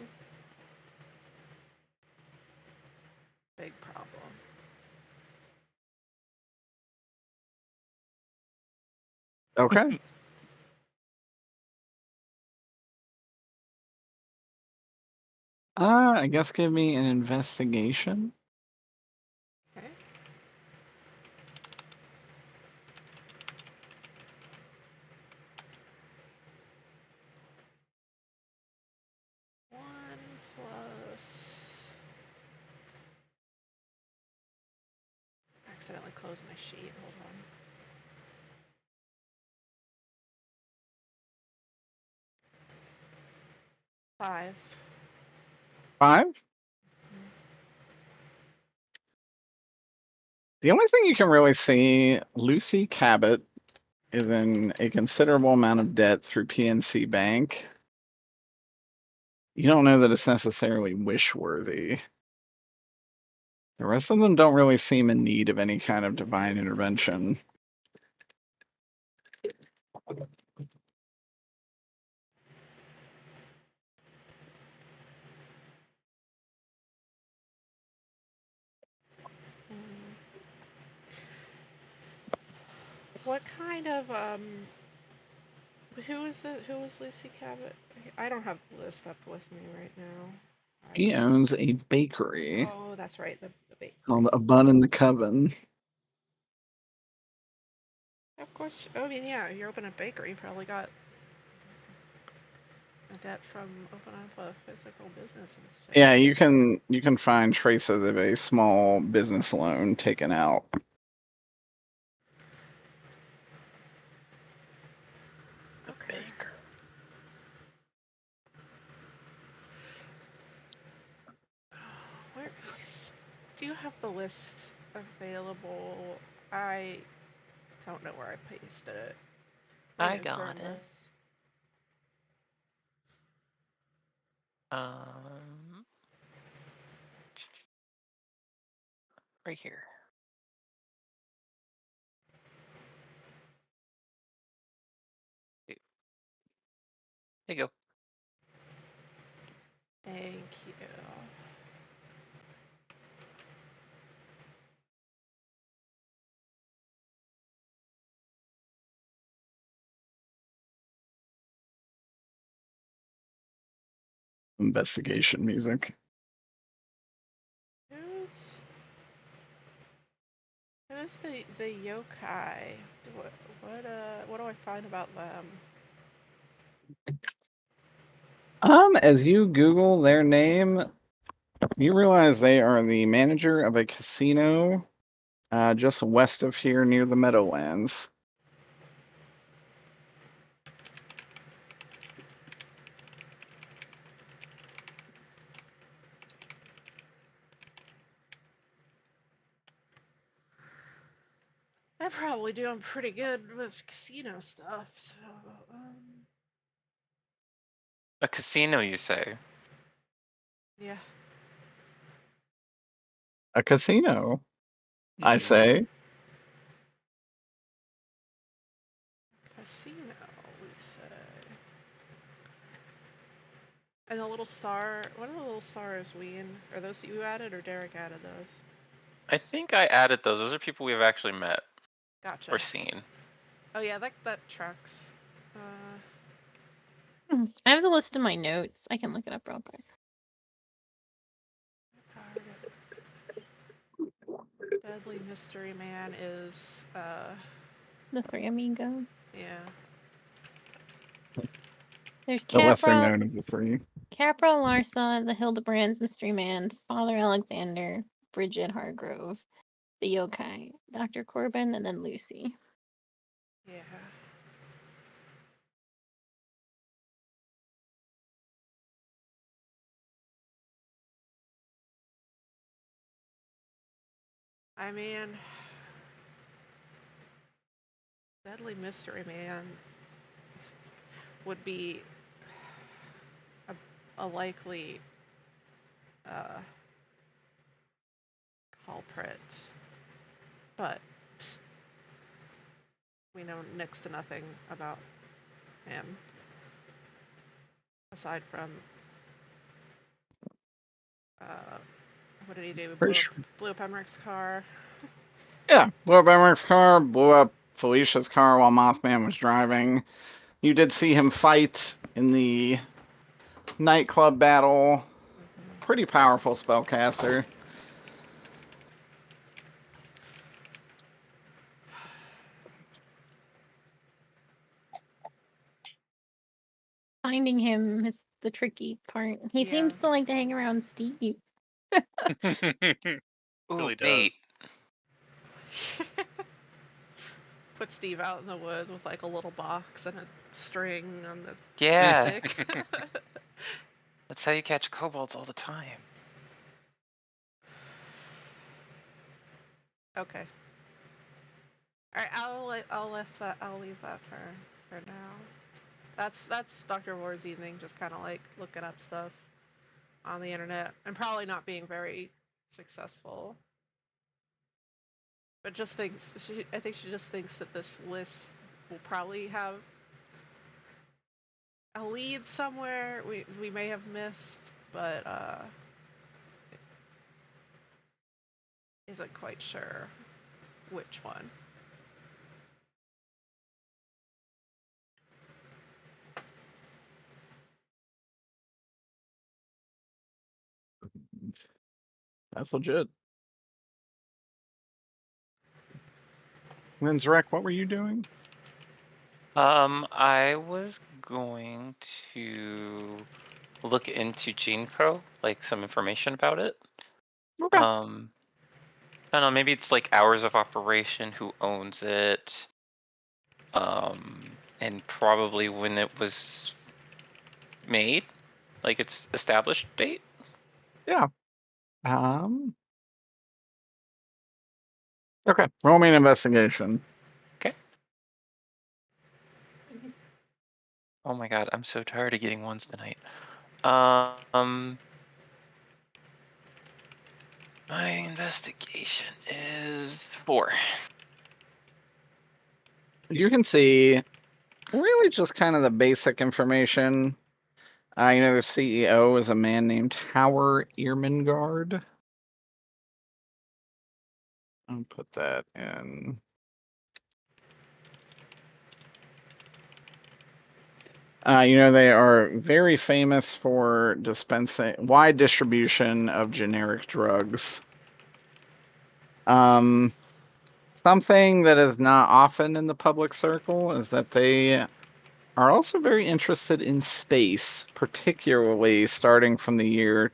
F: Big problem.
C: Okay. I guess give me an investigation.
F: Okay. One plus accidentally closed my sheet. Hold on. 5.
C: 5? The only thing you can really see, Lucy Cabot is in a considerable amount of debt through PNC Bank. You don't know that it's necessarily wish-worthy. The rest of them don't really seem in need of any kind of divine intervention.
F: What kind of who was Lucy Cabot? I don't have the list up with me right now.
C: He owns a bakery
F: Oh, that's right, the bakery.
C: called A Bun in the Coven.
F: Of course. I mean, yeah, you open a bakery, you probably got a debt from opening up a physical business and stuff.
C: Yeah, you can find traces of a small business loan taken out.
F: Okay. Where is? Do you have the list available? I don't know where I pasted it. My
B: I
F: notes are
B: got
F: in
B: it.
F: this.
B: Right here. There you go.
F: Thank you.
C: Investigation music.
F: Who's the yokai? What do I find about them?
C: As you Google their name, you realize they are the manager of a casino just west of here near the Meadowlands.
F: I'm probably doing pretty good with casino stuff, so
B: A casino, you say?
F: yeah.
C: A casino, I say.
F: Casino, we say. And the little star, what are the little stars, Ween? Are those you added or Derek added those?
B: I think I added those. Those are people we've actually met
F: Gotcha.
B: or seen.
F: Oh yeah, that tracks.
E: I have the list in my notes. I can look it up real quick.
F: Deadly Mystery Man is
E: The Three Amigos.
F: yeah.
E: There's
C: The lesser
E: Capra,
C: known of the three.
E: Capra Larsa, the Hildebrands Mystery Man, Father Alexander, Bridget Hargrove, the Yokai, Dr. Corbin, and then Lucy.
F: Yeah. I mean, Deadly Mystery Man would be a likely culprit, but we know next to nothing about him aside from what did he do? Blew up Emmerich's car.
C: Yeah, blew up Emmerich's car, blew up Felicia's car while Mothman was driving. You did see him fight in the nightclub battle. Pretty powerful spellcaster.
E: Finding him is the tricky part. He seems to like to hang around Steve.
B: Ooh,
G: Really
B: bait.
G: does.
F: Put Steve out in the woods with like a little box and a string on the
B: Yeah,
F: stick.
B: that's how you catch kobolds all the time.
F: Okay. All right, I'll leave that for now. That's Dr. Vor's evening, just kind of like looking up stuff on the internet and probably not being very successful. But just thinks I think she just thinks that this list will probably have a lead somewhere we may have missed, but isn't quite sure which one.
C: That's legit. Then Zarek, what were you doing?
B: I was going to look into GeneCo, like some information about it.
C: Okay.
B: I don't know, maybe it's like hours of operation, who owns it, and probably when it was made, like its established date.
C: Yeah. Okay. Roll me an investigation.
B: Okay. Oh my god, I'm so tired of getting ones tonight. My investigation is 4.
C: You can see really just kind of the basic information. The CEO is a man named Howard Ehrmangard. I'll put that in. They are very famous for dispensing wide distribution of generic drugs. Something that is not often in the public circle is that they are also very interested in space, particularly starting from the year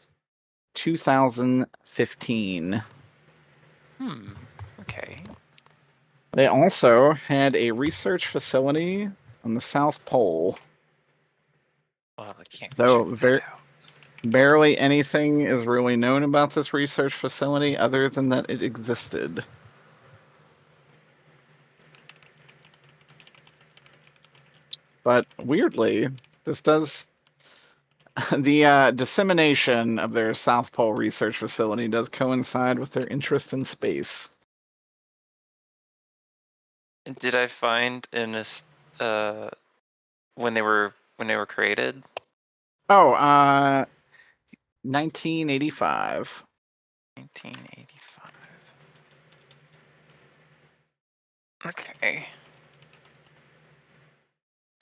C: 2015.
B: Okay.
C: They also had a research facility on the South Pole.
B: Well, I can't
C: Though
B: check that out.
C: barely anything is really known about this research facility other than that it existed. But weirdly, this does the dissemination of their South Pole research facility does coincide with their interest in space.
B: And did I find in this when they were created?
C: Oh, 1985.
B: 1985. Okay.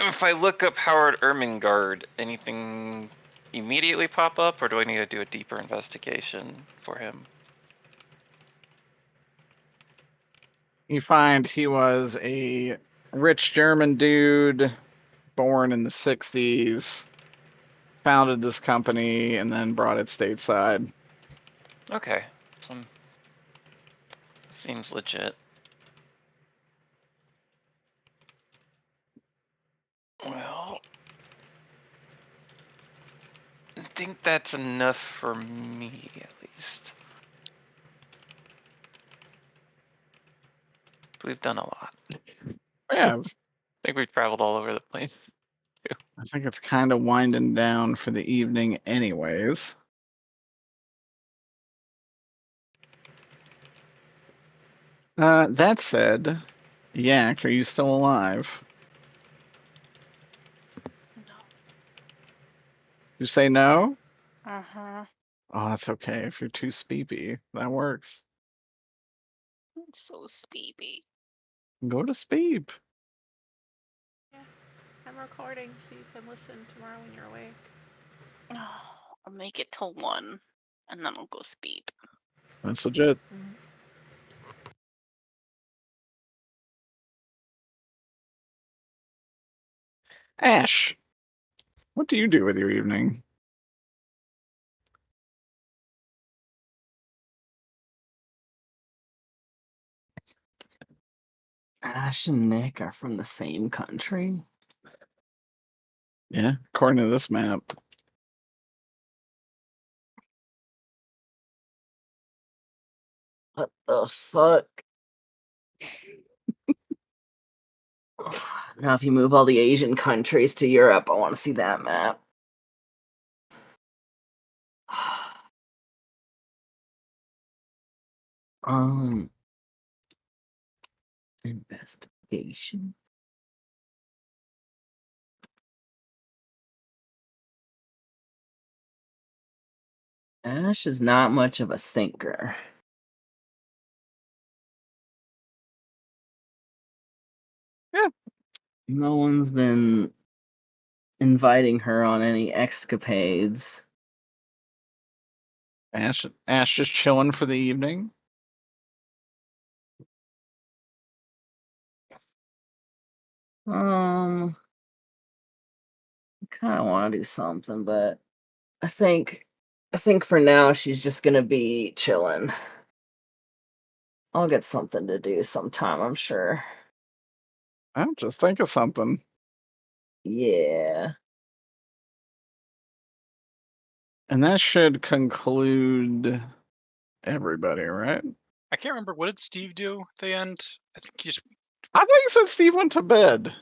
B: If I look up Howard Ermengarde, anything immediately pop up, or do I need to do a deeper investigation for him?
C: You find he was a rich German dude, born in the 60s, founded this company, and then brought it stateside.
B: Okay. Seems legit. Well, I think that's enough for me, at least. We've done a lot.
C: Yeah,
B: I think we've traveled all over the place.
C: I think it's kind of winding down for the evening anyways. That said, Yak, are you still alive?
D: No.
C: You say no?
D: Uh-huh.
C: Oh, that's okay. If you're too speepy, that works.
D: I'm so sleepy.
C: Go to sleep.
F: Yeah, I'm recording so you can listen tomorrow when you're awake.
D: I'll make it till 1, and then I'll go sleep.
C: That's legit. Ash, what do you do with your evening?
I: Ash and Nick are from the same country.
C: Yeah, according to this map.
I: What the fuck? Now, if you move all the Asian countries to Europe, I want to see that map. Investigation. Ash is not much of a thinker.
C: Yeah.
I: No one's been inviting her on any escapades.
C: Ash just chilling for the evening.
I: I kind of want to do something, but I think for now she's just gonna be chilling. I'll get something to do sometime, I'm sure.
C: I'll just think of something.
I: Yeah.
C: And that should conclude everybody, right?
G: I can't remember, what did Steve do at the end? I think
C: I thought you said Steve went to bed.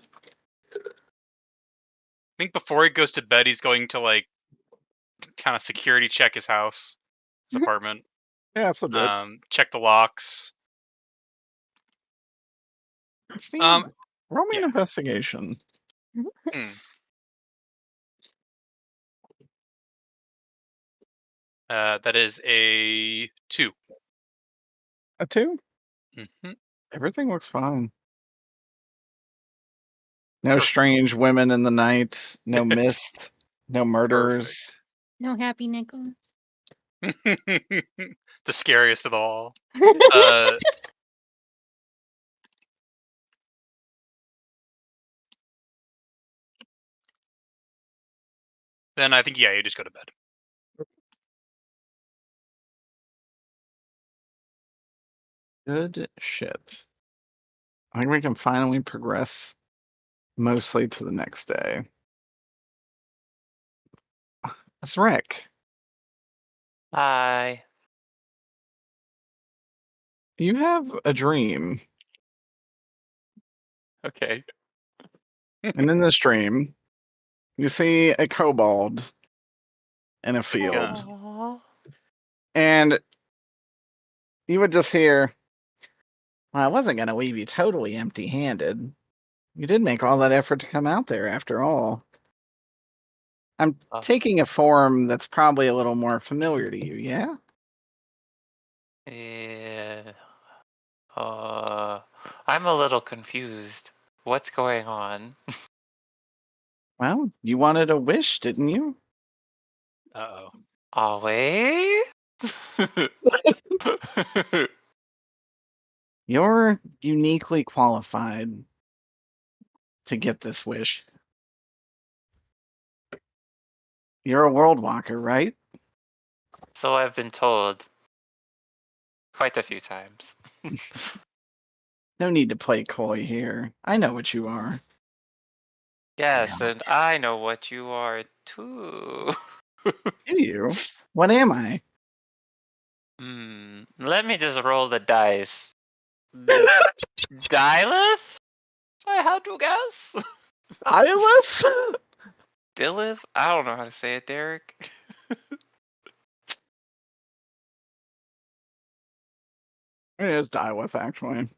G: I think before he goes to bed, he's going to like kind of security check his house, his apartment.
C: Yeah, that's legit.
G: Check the locks.
C: Steve, roll me an
G: yeah.
C: investigation.
G: That is a 2.
C: A 2?
G: Mm-hmm.
C: Everything looks fine. No strange women in the night. No mist. No murders.
E: No happy Nicholas.
G: The scariest of all. Then I think, yeah, you just go to bed.
C: Good shit. I think we can finally progress mostly to the next day. That's Rick.
B: Hi.
C: You have a dream.
B: Okay.
C: And in this dream, you see a kobold in a field.
B: Aw.
C: And you would just hear, well, I wasn't going to leave you totally empty handed. You did make all that effort to come out there after all. I'm taking a form that's probably a little more familiar to you, yeah?
B: Yeah. I'm a little confused. What's going on?
C: Well, you wanted a wish, didn't you?
G: Uh-oh.
B: Always?
C: You're uniquely qualified to get this wish. You're a world walker, right?
B: So I've been told quite a few times.
C: No need to play coy here. I know what you are.
B: Yes, and I know what you are too.
C: Do you? What am I?
B: Let me just roll the dice. Dilith? I had to guess.
C: Dilith?
B: Dilith? I don't know how to say it, Derek.
C: It is Dilith, actually.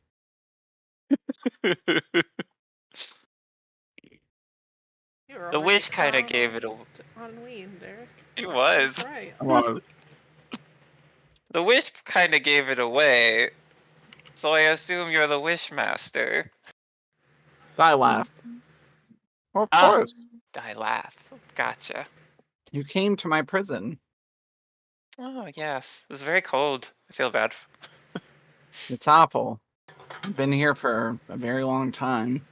B: The wish kind of gave it a.
F: On Ween, Derek.
B: It was.
F: That's right.
B: The wish kind of gave it away, so I assume you're the wish master.
C: Dilith. Of course.
B: Dilith. Gotcha.
C: You came to my prison.
B: Oh yes, it was very cold. I feel bad.
C: It's awful. I've been here for a very long time.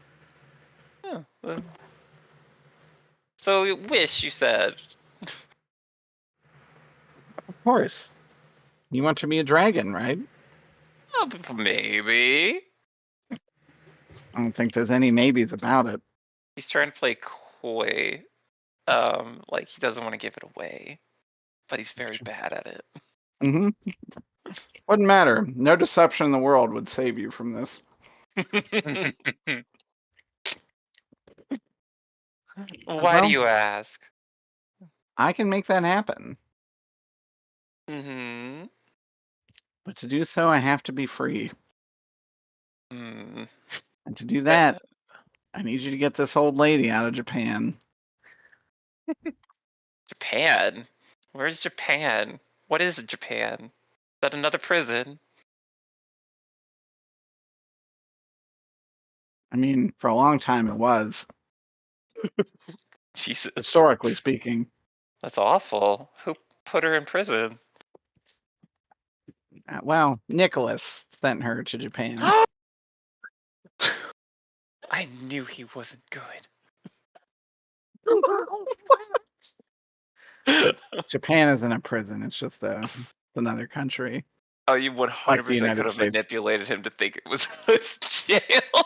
B: Oh, so wish, you said.
C: Of course. You want to be a dragon, right?
B: Maybe.
C: I don't think there's any maybes about it.
B: He's trying to play coy. Like he doesn't want to give it away, but he's very bad at it.
C: Mm-hmm. Wouldn't matter. No deception in the world would save you from this.
B: Why do you ask?
C: I can make that happen.
B: Mm-hmm.
C: But to do so, I have to be free.
B: Mm.
C: And to do that, I need you to get this old lady out of Japan.
B: Japan? Where's Japan? What is Japan? Is that another prison?
C: I mean, for a long time it was,
B: Jesus.
C: historically speaking.
B: That's awful. Who put her in prison?
C: Well, Nicholas sent her to Japan.
B: I knew he wasn't good.
C: Japan isn't a prison. It's just another country.
B: Oh, you 100% could
C: United
B: have
C: States.
B: manipulated him to think it was a jail.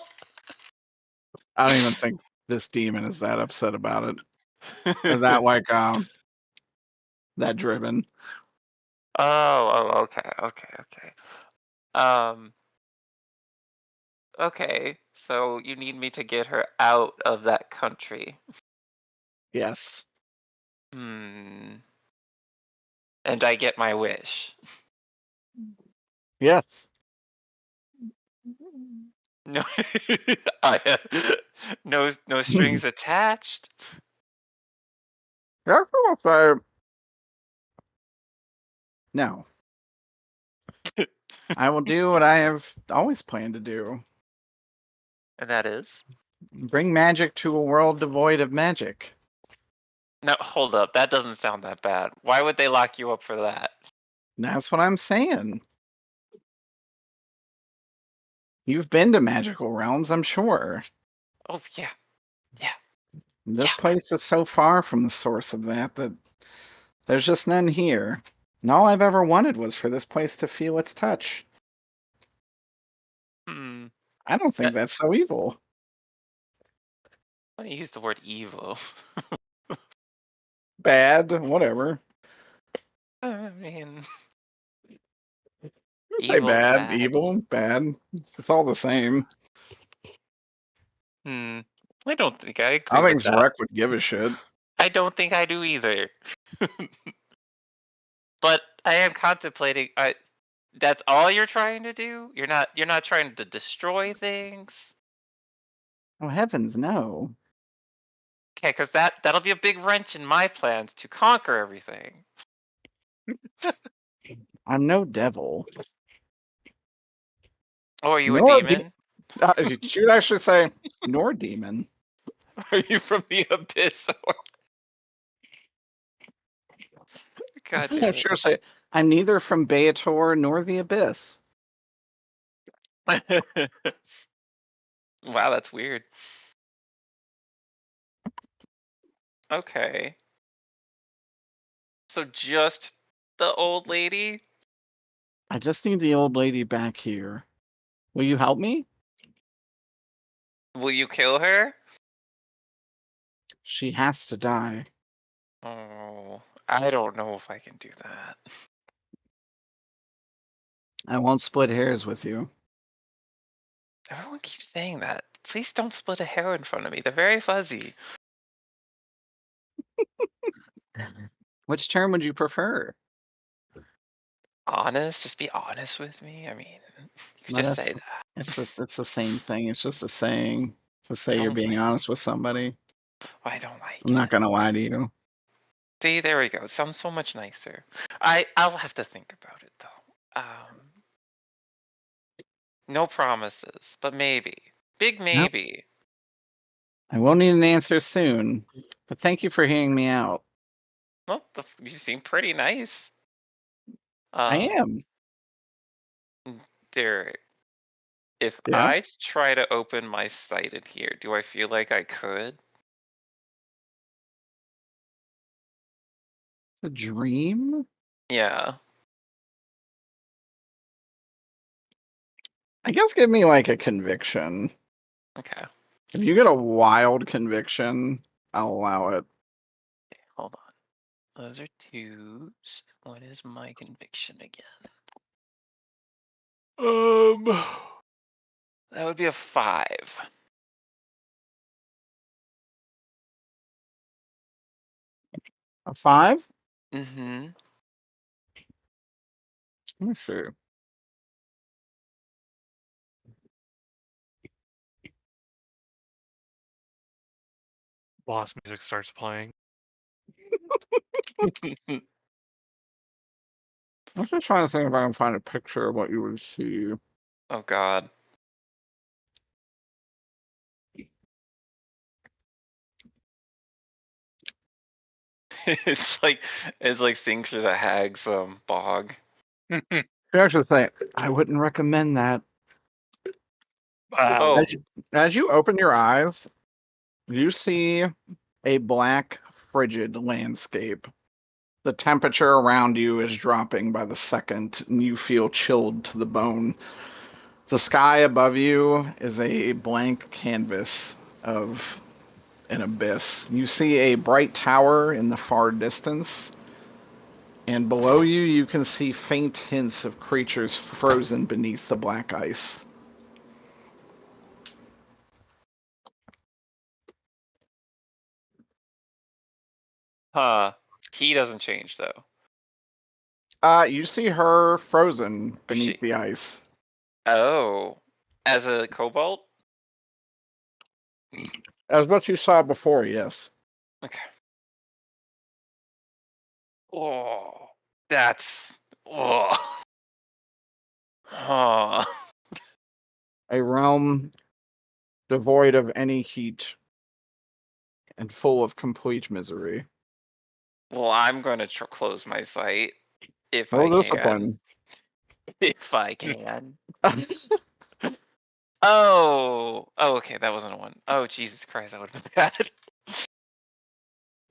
C: I don't even think this demon is that upset about it. Or that like that driven.
B: Oh, okay. Okay, so you need me to get her out of that country.
C: Yes.
B: And I get my wish.
C: Yes.
B: No, no strings attached.
C: That's also no. I will do what I have always planned to do.
B: And that is?
C: Bring magic to a world devoid of magic.
B: No, hold up. That doesn't sound that bad. Why would they lock you up for that?
C: That's what I'm saying. You've been to magical realms, I'm sure.
B: Oh, yeah.
C: This place is so far from the source of that there's just none here. And all I've ever wanted was for this place to feel its touch. I don't think that's so evil.
B: Why do you use the word evil?
C: Bad, whatever.
B: I mean,
C: Say bad, evil, bad. It's all the same.
B: I don't think I agree
C: I think
B: with that.
C: Zarek would give a shit.
B: I don't think I do either. But I am contemplating. That's all you're trying to do? You're not trying to destroy things?
C: Oh heavens, no.
B: Okay, because that'll be a big wrench in my plans to conquer everything.
C: I'm no devil.
B: Oh, are you
C: Nor
B: a demon?
C: You should actually say, nor demon.
B: Are you from the abyss? God damn
C: I
B: it.
C: should say, I'm neither from Beator nor the abyss.
B: Wow, that's weird. Okay. So just the old lady?
C: I just need the old lady back here. Will you help me?
B: Will you kill her?
C: She has to die.
B: Oh, I don't know if I can do that.
C: I won't split hairs with you.
B: Everyone keeps saying that. Please don't split a hair in front of me. They're very fuzzy.
C: Which term would you prefer?
B: Honest? Just be honest with me. I mean, you could just say that.
C: It's the same thing. It's just a saying to say you're
B: Don't
C: being
B: like
C: honest with somebody.
B: I don't like
C: I'm not gonna lie to you.
B: See, there we go. It sounds so much nicer. I'll have to think about it though. No promises, but maybe. Big maybe.
C: I won't need an answer soon, but thank you for hearing me out.
B: Well, you seem pretty nice.
C: I am.
B: Derek, if
C: Yeah?
B: I try to open my site in here, do I feel like I could?
C: A dream?
B: Yeah.
C: I guess give me like a conviction.
B: Okay.
C: If you get a wild conviction, I'll allow it.
B: Hold on. Those are 2s. What is my conviction again? That would be a 5.
C: A 5?
B: Mm-hmm.
C: Let me see.
H: Boss music starts playing.
C: I'm just trying to think if I can find a picture of what you would see.
B: Oh God. it's like seeing through the hag's bog.
C: You actually say, I wouldn't recommend that.
B: Oh.
C: As you open your eyes, you see a black, frigid landscape. The temperature around you is dropping by the second, and you feel chilled to the bone. The sky above you is a blank canvas of an abyss. You see a bright tower in the far distance, and below you, you can see faint hints of creatures frozen beneath the black ice.
B: Huh. He doesn't change though.
C: You see her frozen
B: Where's
C: beneath
B: she?
C: the ice.
B: Oh. As a kobold?
C: As what you saw before, yes.
B: Okay. Oh. That's. Oh. Huh.
C: A realm devoid of any heat and full of complete misery.
B: Well, I'm going to close my sight if I
C: Roll
B: can.
C: discipline.
B: If I can. Oh. Oh, okay. That wasn't a 1. Oh, Jesus Christ. That would have been bad.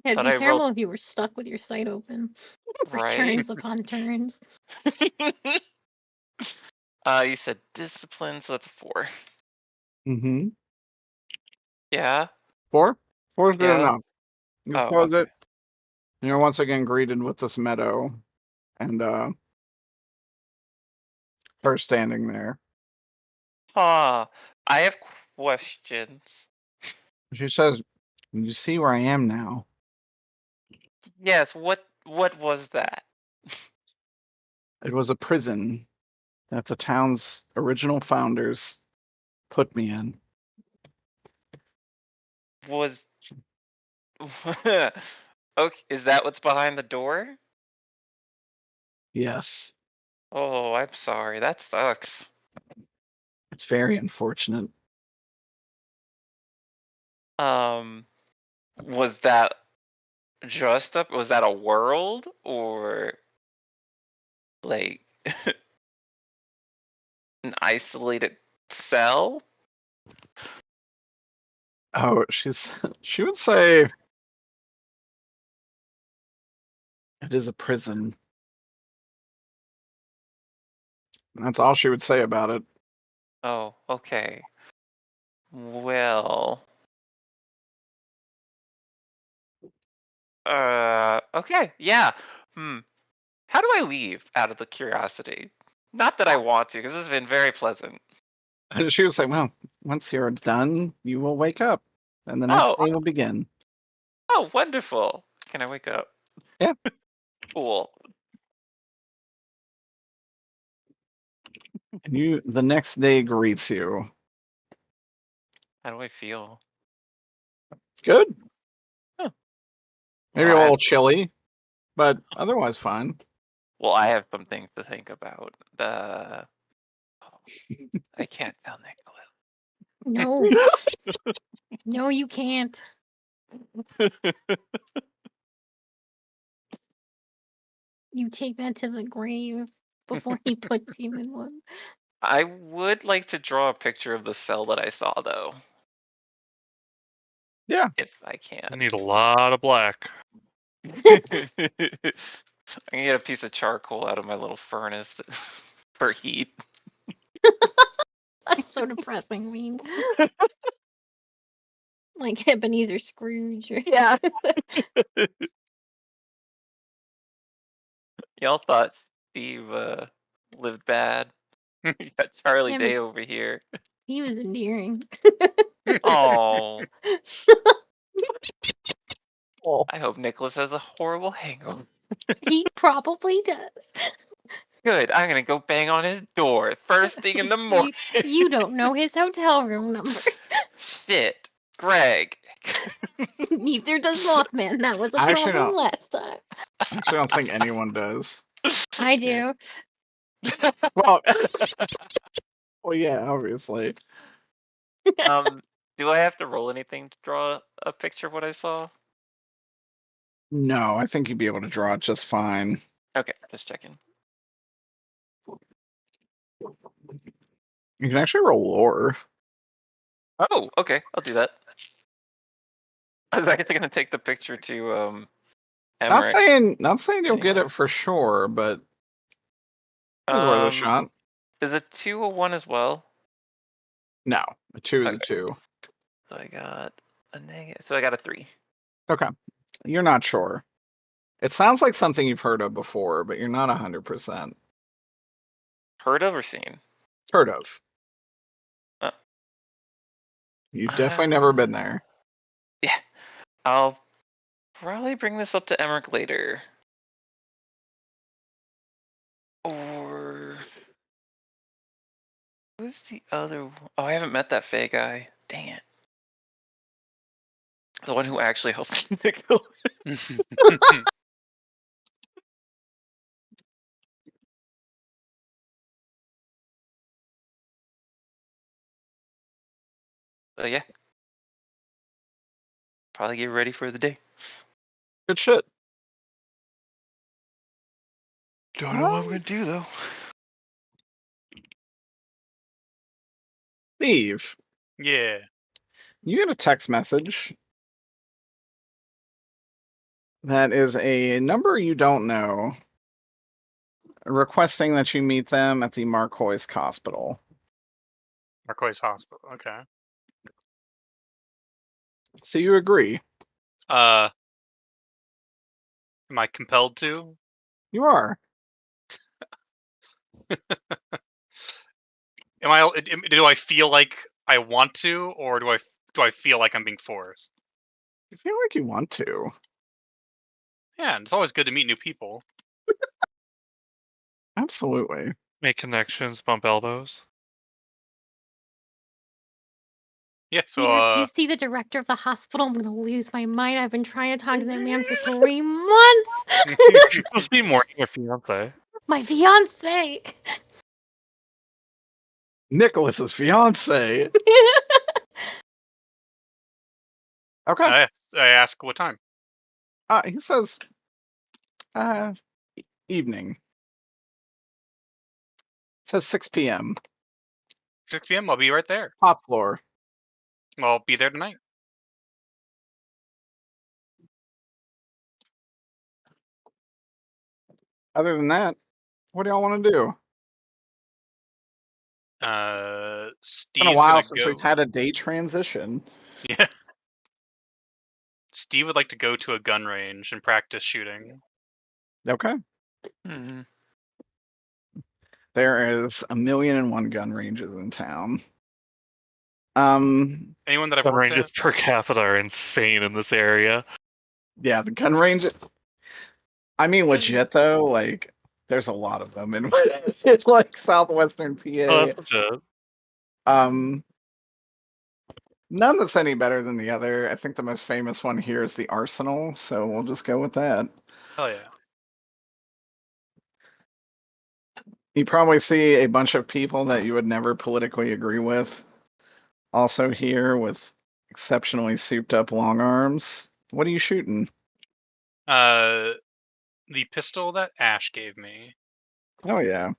E: It'd
B: Thought
E: be
B: I
E: terrible
B: rolled
E: if you were stuck with your sight open for
B: right.
E: turns upon turns.
B: You said discipline, so that's a 4.
C: Mm-hmm.
B: Yeah.
C: 4? 4 is good
B: Yeah.
C: enough. You
B: Oh,
C: close
B: okay.
C: it. You're once again greeted with this meadow, and her standing there.
B: Huh. I have questions.
C: She says, "You see where I am now."
B: Yes. What was that?
C: It was a prison that the town's original founders put me in.
B: Was okay? Is that what's behind the door?
C: Yes,
B: Oh, I'm sorry. That sucks.
C: it's very unfortunate.
B: Was that was that a world or like an isolated cell?
C: Oh, she would say it is a prison. That's all she would say about it.
B: Oh, okay. Well, okay, yeah. How do I leave out of the curiosity? Not that I want to, because this has been very pleasant.
C: And she would say, "Well, once you're done, you will wake up, and the next day will begin."
B: Oh, wonderful. Can I wake up?
C: Yeah.
B: Cool.
C: And the next day greets you.
B: How do I feel?
C: Good.
B: Huh.
C: Maybe
B: Well,
C: a little chilly, but otherwise fine.
B: Well, I have some things to think about. I can't tell Nicholas.
E: No. No, you can't. You take that to the grave before he puts you in one.
B: I would like to draw a picture of the cell that I saw, though.
C: Yeah.
B: If I
H: I
B: can.
H: need a lot of black.
B: I can get a piece of charcoal out of my little furnace for heat.
E: That's so depressing, mean. Like Ebenezer Scrooge. Or...
I: Yeah.
B: Y'all thought Steve lived bad. You got Charlie
E: Yeah, but
B: Day over here.
E: he was endearing.
B: Oh,
C: Oh,
B: I hope Nicholas has a horrible hangover.
E: He probably does.
B: Good. I'm gonna go bang on his door first thing in the morning.
E: You don't know his hotel room number.
B: Shit, Greg.
E: Neither does Mothman. That was a
C: I actually
E: problem
C: don't.
E: last time.
C: I actually don't think anyone does.
E: I do.
C: Well, well, yeah, obviously.
B: Do I have to roll anything to draw a picture of what I saw?
C: No, I think you'd be able to draw it just fine.
B: Okay, just checking.
C: You can actually roll lore.
B: Oh, okay, I'll do that. I was actually gonna take the picture to
C: Not
B: Emmerich.
C: saying you'll get it for sure, but it was worth a shot.
B: Is a 2 a 1 as well?
C: No, a 2 is a
B: Okay.
C: 2.
B: So I got a negative. So I got a 3.
C: Okay, you're not sure. It sounds like something you've heard of before, but you're not 100%
B: Heard of or seen?
C: heard of.
B: Uh,
C: You've definitely never been there.
B: Yeah, I'll probably bring this up to Emmerich later. Or who's the other? Oh, I haven't met that Fae guy. Dang it. The one who actually helped Nicholas. Yeah. Probably get ready for the day.
C: Good shit.
B: Don't know what I'm gonna do though.
C: Steve,
G: Yeah.
C: you get a text message that is a number you don't know requesting that you meet them at the Marcois Hospital.
G: Marcois Hospital. Okay.
C: So you agree?
G: Am I compelled to?
C: You are.
G: Do I feel like I want to, or do I feel like I'm being forced?
C: You feel like you want to.
G: Yeah, and it's always good to meet new people.
C: Absolutely.
H: Make connections, bump elbows.
G: Yeah, so
E: Peter, you see the director of the hospital? I'm gonna lose my mind. I've been trying to talk to that man for 3 months.
H: You're supposed to be mourning your fiance.
E: My fiance.
C: Nicholas's fiance. Okay.
G: I ask what time.
C: He says, evening. It says 6 p.m.
G: 6 p.m. I'll be right there.
C: Top floor.
G: I'll be there tonight.
C: Other than that, what do y'all want to do? It's been a
G: Steve's
C: while
G: gonna
C: since
G: go.
C: we've had a day transition.
G: Yeah. Steve would like to go to a gun range and practice shooting.
C: Okay.
B: Mm-hmm.
C: There is 1,000,001 gun ranges in town.
G: Anyone that I've
H: Gun
G: worked
H: ranges
G: at?
H: per capita are insane in this area.
C: Yeah, the gun range. I mean, legit though, like there's a lot of them in it's like southwestern PA.
H: Oh, that's legit.
C: None that's any better than the other. I think the most famous one here is the Arsenal, so we'll just go with that.
G: Hell yeah.
C: You probably see a bunch of people that you would never politically agree with. Also here with exceptionally souped up long arms. What are you shooting?
G: The pistol that Ash gave me.
C: Oh yeah.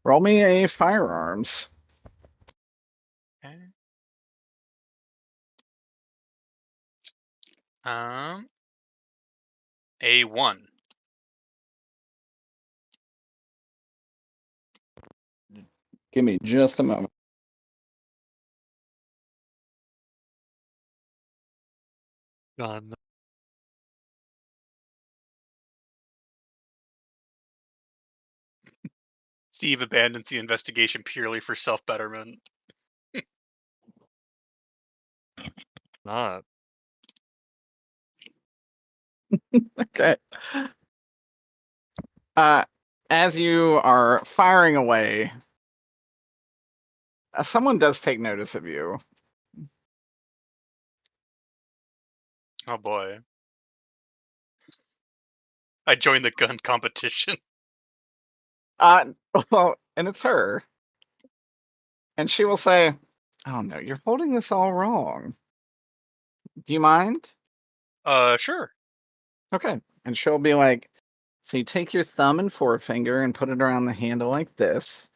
C: Roll me a firearms.
G: Okay. A1.
C: Give me just a moment.
H: God, no.
G: Steve abandons the investigation purely for self-betterment.
H: Not.
C: Okay. As you are firing away, someone does take notice of you.
G: Oh boy. I joined the gun competition.
C: Well, and it's her. And she will say, "Oh no, you're holding this all wrong. Do you mind?"
G: Sure.
C: Okay. And she'll be like, "So you take your thumb and forefinger and put it around the handle like this.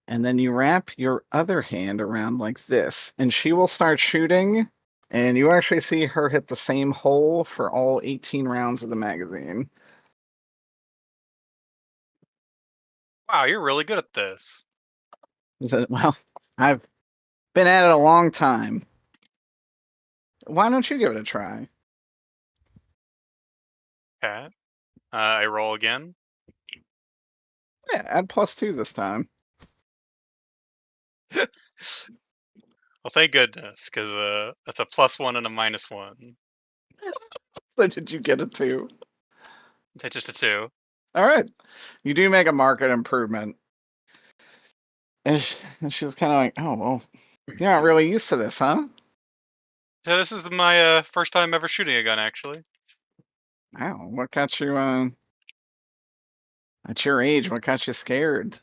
C: And then you wrap your other hand around like this." And she will start shooting. And you actually see her hit the same hole for all 18 rounds of the magazine.
G: Wow, you're really good at this.
C: He said, "Well, I've been at it a long time. Why don't you give it a try?"
G: Okay. I roll again.
C: Yeah, add +2 this time.
G: Well, thank goodness, because that's a +1 and a -1.
C: So did you get a 2?
G: That's just a 2.
C: All right. You do make a market improvement. And she was kind of like, "Oh, well, you're not really used to this, huh?"
G: So this is my first time ever shooting a gun, actually.
C: Wow, what got you, at your age, what got you scared?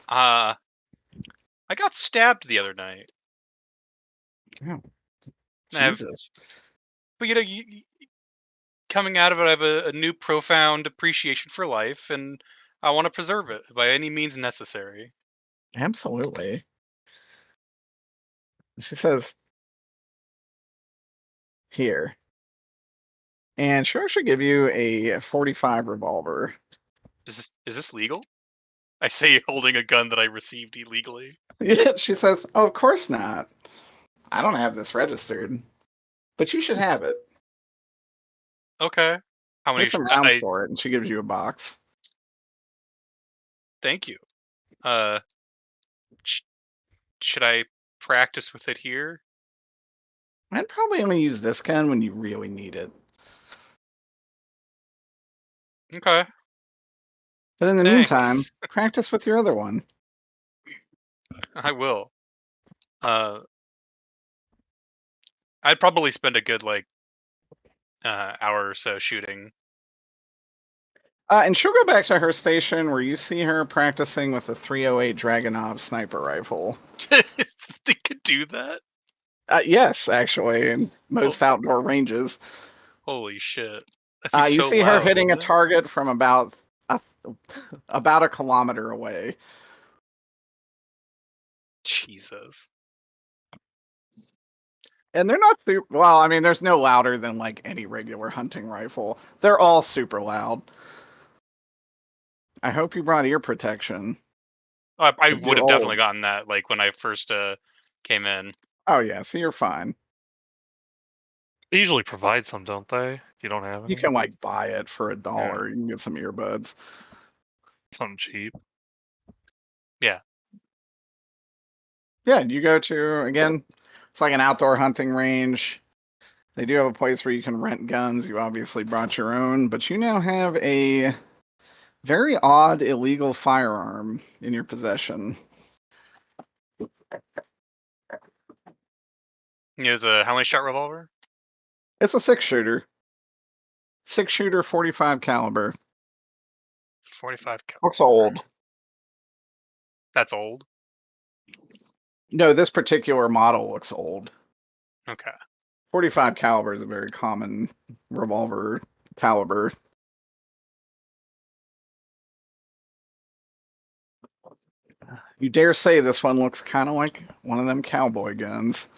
G: I got stabbed the other night.
C: Oh,
G: Uh,
C: Jesus.
G: but coming out of it, I have a new profound appreciation for life, and I want to preserve it by any means necessary.
C: Absolutely. She says, "Here." And she'll actually give you a 45 revolver.
G: Is this legal? I say holding a gun that I received illegally.
C: Yeah, she says, "Oh, of course not. I don't have this registered. But you should have it.
G: Okay. How many?
C: Here's some rounds for it." And she gives you a box.
G: Thank you. Uh, should I practice with it here?
C: I'd probably only use this gun when you really need it.
G: Okay.
C: But in the meantime,
G: Thanks.
C: practice with your other one.
G: I will. Uh, I'd probably spend a good hour or so shooting.
C: And she'll go back to her station where you see her practicing with a 308 Dragunov sniper rifle.
G: They could do that.
C: Yes, actually, in most outdoor ranges.
G: Holy shit! That'd be
C: You
G: so
C: see her
G: loud,
C: hitting a
G: wouldn't it?
C: target from about a kilometer away.
G: Jesus.
C: And they're not super well. I mean, there's no louder than like any regular hunting rifle. They're all super loud. I hope you brought ear protection.
G: I
C: 'Cause
G: would
C: you're
G: have definitely
C: old.
G: gotten that when I first came in.
C: Oh yeah, so you're fine.
H: They usually provide some, don't they? If you don't have any.
C: You can like buy it for $1.
H: Yeah.
C: You can get some earbuds.
H: Something cheap.
G: Yeah.
C: Yeah, you go to again. It's like an outdoor hunting range. They do have a place where you can rent guns. You obviously brought your own, but you now have a very odd illegal firearm in your possession.
G: It was a how many shot revolver?
C: It's a 6-shooter. 6-shooter, 45 caliber.
G: 45 cal.
C: Looks old.
G: That's old.
C: No, this particular model looks old.
G: Okay.
C: 45 caliber is a very common revolver caliber. You dare say this one looks kind of like one of them cowboy guns.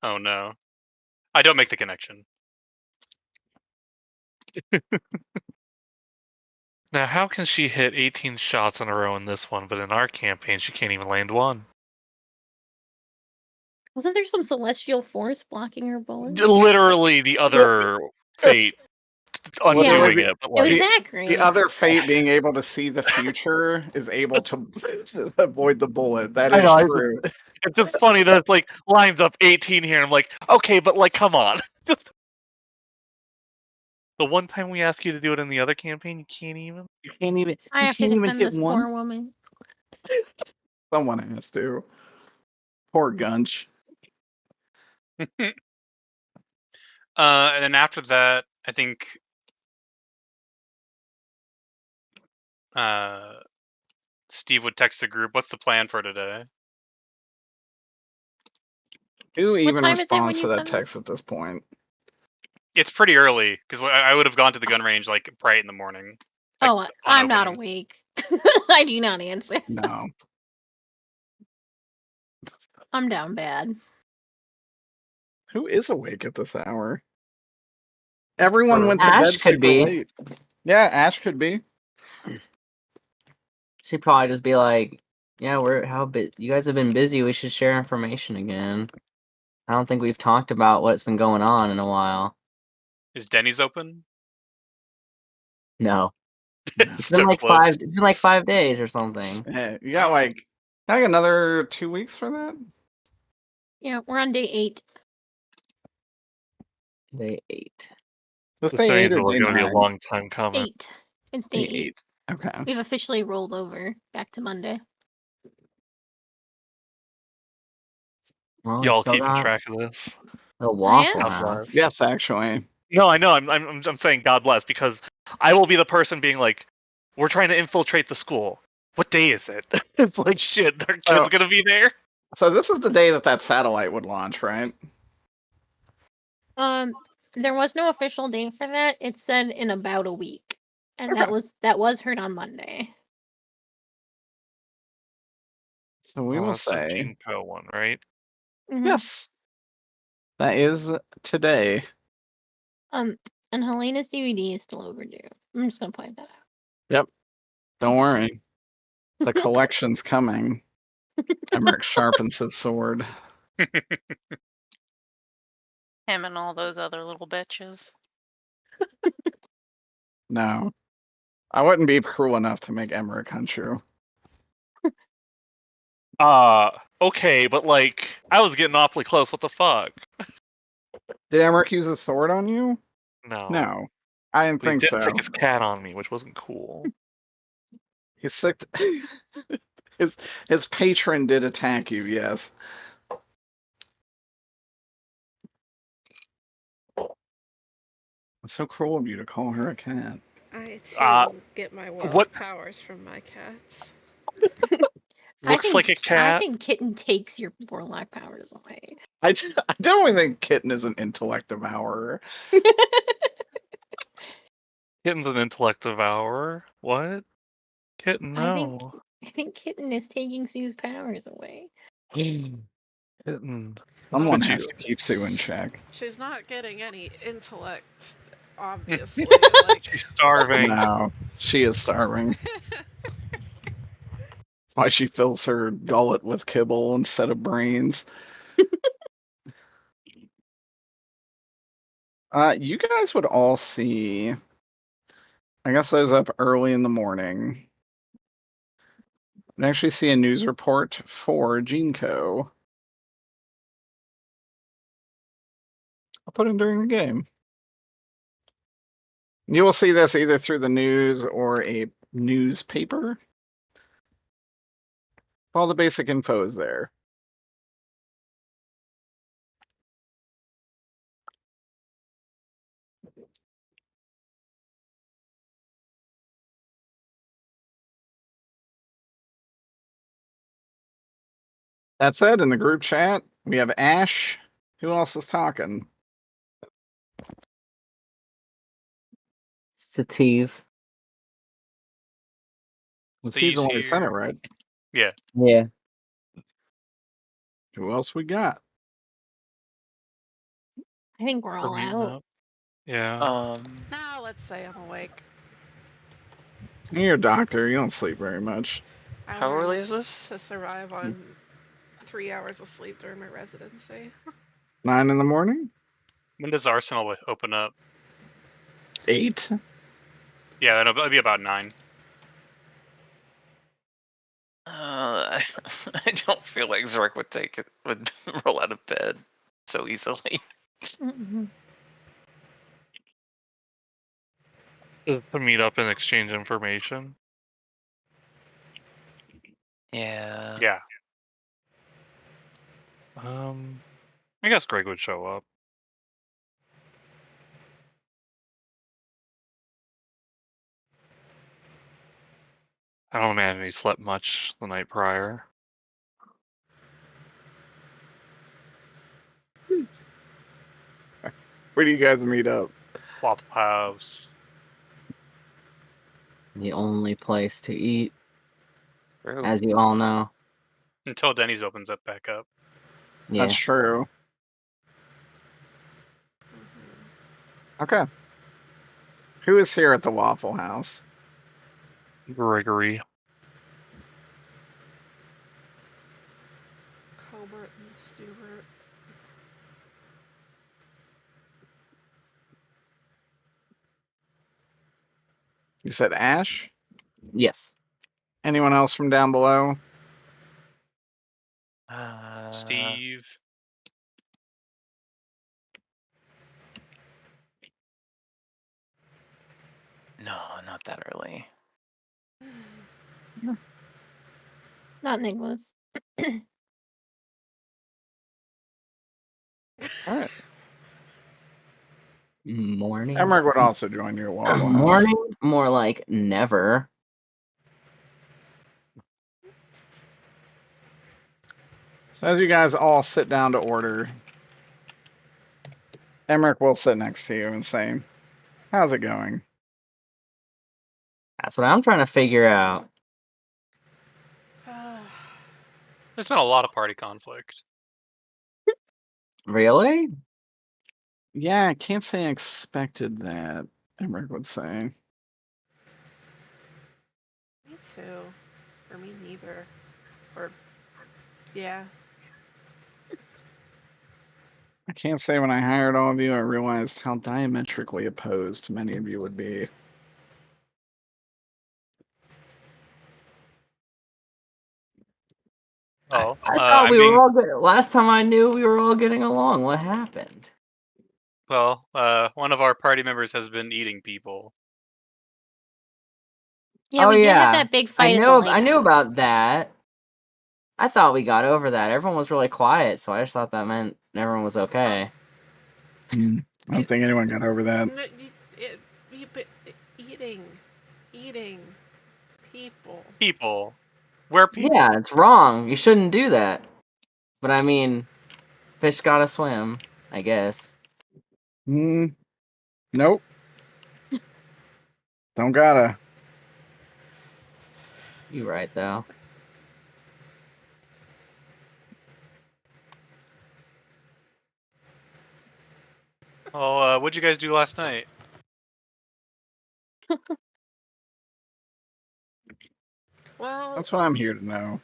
G: Oh no. I don't make the connection.
H: Now, how can she hit 18 shots in a row in this one, but in our campaign she can't even land one?
E: Wasn't there some celestial force blocking her bullets?
H: Literally the other fate undoing
C: Yeah.
H: it, but
E: It was
H: like
E: Zachary.
C: The other fate, being able to see the future, is able to avoid the bullet. That
H: I
C: is
H: know,
C: true.
H: it's just funny that it's like lines up 18 here. And I'm like, okay, but like, come on. The one time we ask you to do it in the other campaign, you can't even.
C: You can't even.
E: I
C: you
E: have to
C: can't even
E: defend
C: hit
E: this
C: one.
E: poor woman.
C: Someone has to. Poor Gunch.
G: And then after that, I think Steve would text the group, "What's the plan for today?"
C: Who even
E: time is it when
C: responds
E: you
C: to that
E: send this?
C: text at this point?
G: It's pretty early because I would have gone to the gun range like bright in the morning. Like,
E: Oh,
G: on
E: I'm not
G: opening.
E: awake. I do not answer.
C: No.
E: I'm down bad.
C: Who is awake at this hour? Everyone
I: Or
C: went to
I: Ash
C: bed
I: could
C: super
I: be.
C: late. Yeah, Ash could be.
I: She'd probably just be like, "Yeah, you guys have been busy. We should share information again." I don't think we've talked about what's been going on in a while.
G: Is Denny's open?
I: No,
G: It's still
I: It's
G: closed.
I: been like 5 days or something.
C: You got like another 2 weeks for that?
E: Yeah, we're on day 8.
I: Day 8.
C: Let's
H: This
C: say 8 or
H: angel is
C: day
H: going to be a
C: 9.
H: long time coming.
E: 8. It's day
C: Day
E: 8.
C: 8. Okay.
E: We've officially rolled over back to Monday.
I: Well, we
H: Y'all
I: still
H: keeping
I: got
H: track of this?
I: the Waffle
E: am.
H: God bless.
I: House.
C: Yes, actually.
H: No, I know. I'm saying God bless because I will be the person being like, we're trying to infiltrate the school. What day is it? It's like shit. Their kid's
C: Oh.
H: gonna be there.
C: So this is the day that satellite would launch, right?
E: There was no official date for that. It said in about a week, and
C: Okay.
E: that was heard on Monday.
C: So we will
H: That's the
C: say
H: Jinko one, right?
E: Mhm.
C: yes. That is today.
E: And Helena's DVD is still overdue. I'm just gonna point that out.
C: Yep. Don't worry. The collection's coming. Emmerich sharpens his sword.
D: Him and all those other little bitches.
C: No. I wouldn't be cruel enough to make Emmerich Honshu.
H: Okay, but like, I was getting awfully close. What the fuck?
C: Did Emmerich use a sword on you?
H: No.
C: No. I didn't
H: But he
C: think
H: did
C: so.
H: stick his cat on me, which wasn't cool.
C: He sicked his patron did attack you, yes. It's so cruel of you to call her a cat.
F: I too get my wild
H: what-
F: powers from my cats.
H: Looks like a
E: I
H: cat.
E: think Kitten takes your warlock powers away.
C: I don't think Kitten is an intellect devourer.
H: Kitten's an intellect devourer. What? Kitten, no.
E: I think Kitten is taking Sue's powers away.
H: Kitten.
C: Someone
H: Look at
C: has
H: you.
C: to keep Sue in check.
F: She's not getting any intellect, obviously. Like,
H: She's starving.
C: No, she is starving. Why she fills her gullet with kibble instead of brains. You guys would all see. I guess I was up early in the morning. And actually see a news report for Genco. I'll put it during the game. You will see this either through the news or a newspaper. All the basic info is there. That said, in the group chat, we have Ash. Who else is talking?
I: Sativ.
C: Steve's the one who sent it,
G: here.
C: right?
G: Yeah.
I: Yeah.
C: Who else we got?
E: I think we're all
H: meeting
E: out.
H: up. Yeah.
F: now let's say I'm awake.
C: You're a doctor. You don't sleep very much.
F: I
B: How early is
F: learned
B: this?
F: to survive on 3 hours of sleep during my residency.
C: 9 in the morning?
G: When does Arsenal open up?
C: 8?
G: Yeah, it'll be about 9.
B: I don't feel like Zork would roll out of bed so easily.
E: Mm-mm.
H: Just to meet up and exchange information.
B: Yeah.
G: Yeah.
H: I guess Greg would show up. I don't imagine he slept much the night prior.
C: Where do you guys meet up?
G: Waffle House.
I: The only place to eat,
B: True.
I: as you all know.
G: Until Denny's opens up back up.
I: Yeah.
C: That's true.
F: Mhm.
C: Okay. Who is here at the Waffle House?
H: Gregory.
F: Colbert and Stewart.
C: You said Ash?
I: Yes.
C: Anyone else from down below?
G: Steve.
B: No, not that early.
E: Not Nicholas.
C: Alright.
I: Morning.
C: Emmerich would also join you at Waffle House.
I: Morning, more like never.
C: So as you guys all sit down to order, Emmerich will sit next to you and say, "How's it going?"
I: That's what I'm trying to figure out.
G: There's been a lot of party conflict.
I: Really?
C: Yeah, I can't say I expected that, Emmerich would say.
F: Me too. Or me neither. Or, yeah.
C: I can't say when I hired all of you, I realized how diametrically opposed many of you would be.
G: Oh,
I: I thought
G: I'm
I: we
G: being
I: were all good. Last time I knew we were all getting along. What happened?
G: well. One of our party members has been eating people.
E: Yeah,
I: Oh,
E: we did have
I: yeah.
E: that big
I: I
E: fight at the
I: knew
E: lighthouse.
I: about that. I thought we got over that. Everyone was really quiet, so I just thought that meant everyone was okay.
C: I don't think anyone got over that.
F: Eating people.
G: People. We're people.
I: Yeah, it's wrong. You shouldn't do that. But I mean, fish gotta swim, I guess.
C: Nope. Don't gotta.
I: You right though.
G: Well, what'd you guys do last night?
F: Well,
C: That's what I'm here to know.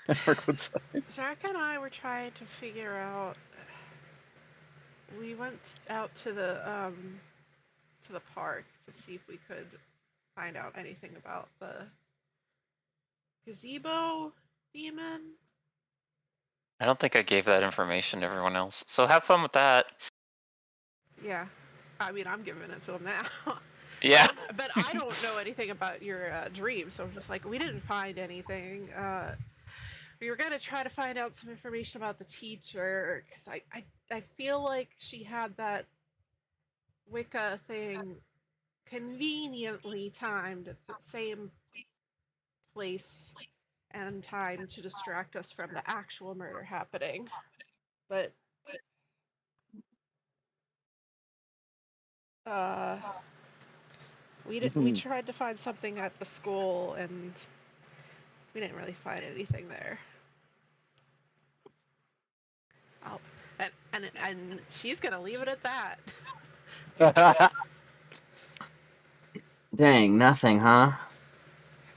C: Emmerich would say.
F: Jack and I were trying to figure out. We went out to the park to see if we could find out anything about the gazebo demon.
B: I don't think I gave that information to everyone else. So have fun with that.
F: Yeah, I mean I'm giving it to him now.
B: Yeah.
F: But I don't know anything about your dream, so I'm just like, we didn't find anything. We were gonna try to find out some information about the teacher, because I feel like she had that Wicca thing conveniently timed at the same place and time to distract us from the actual murder happening. But we tried to find something at the school, and we didn't really find anything there. Oh, and she's gonna leave it at that.
I: Dang, nothing, huh?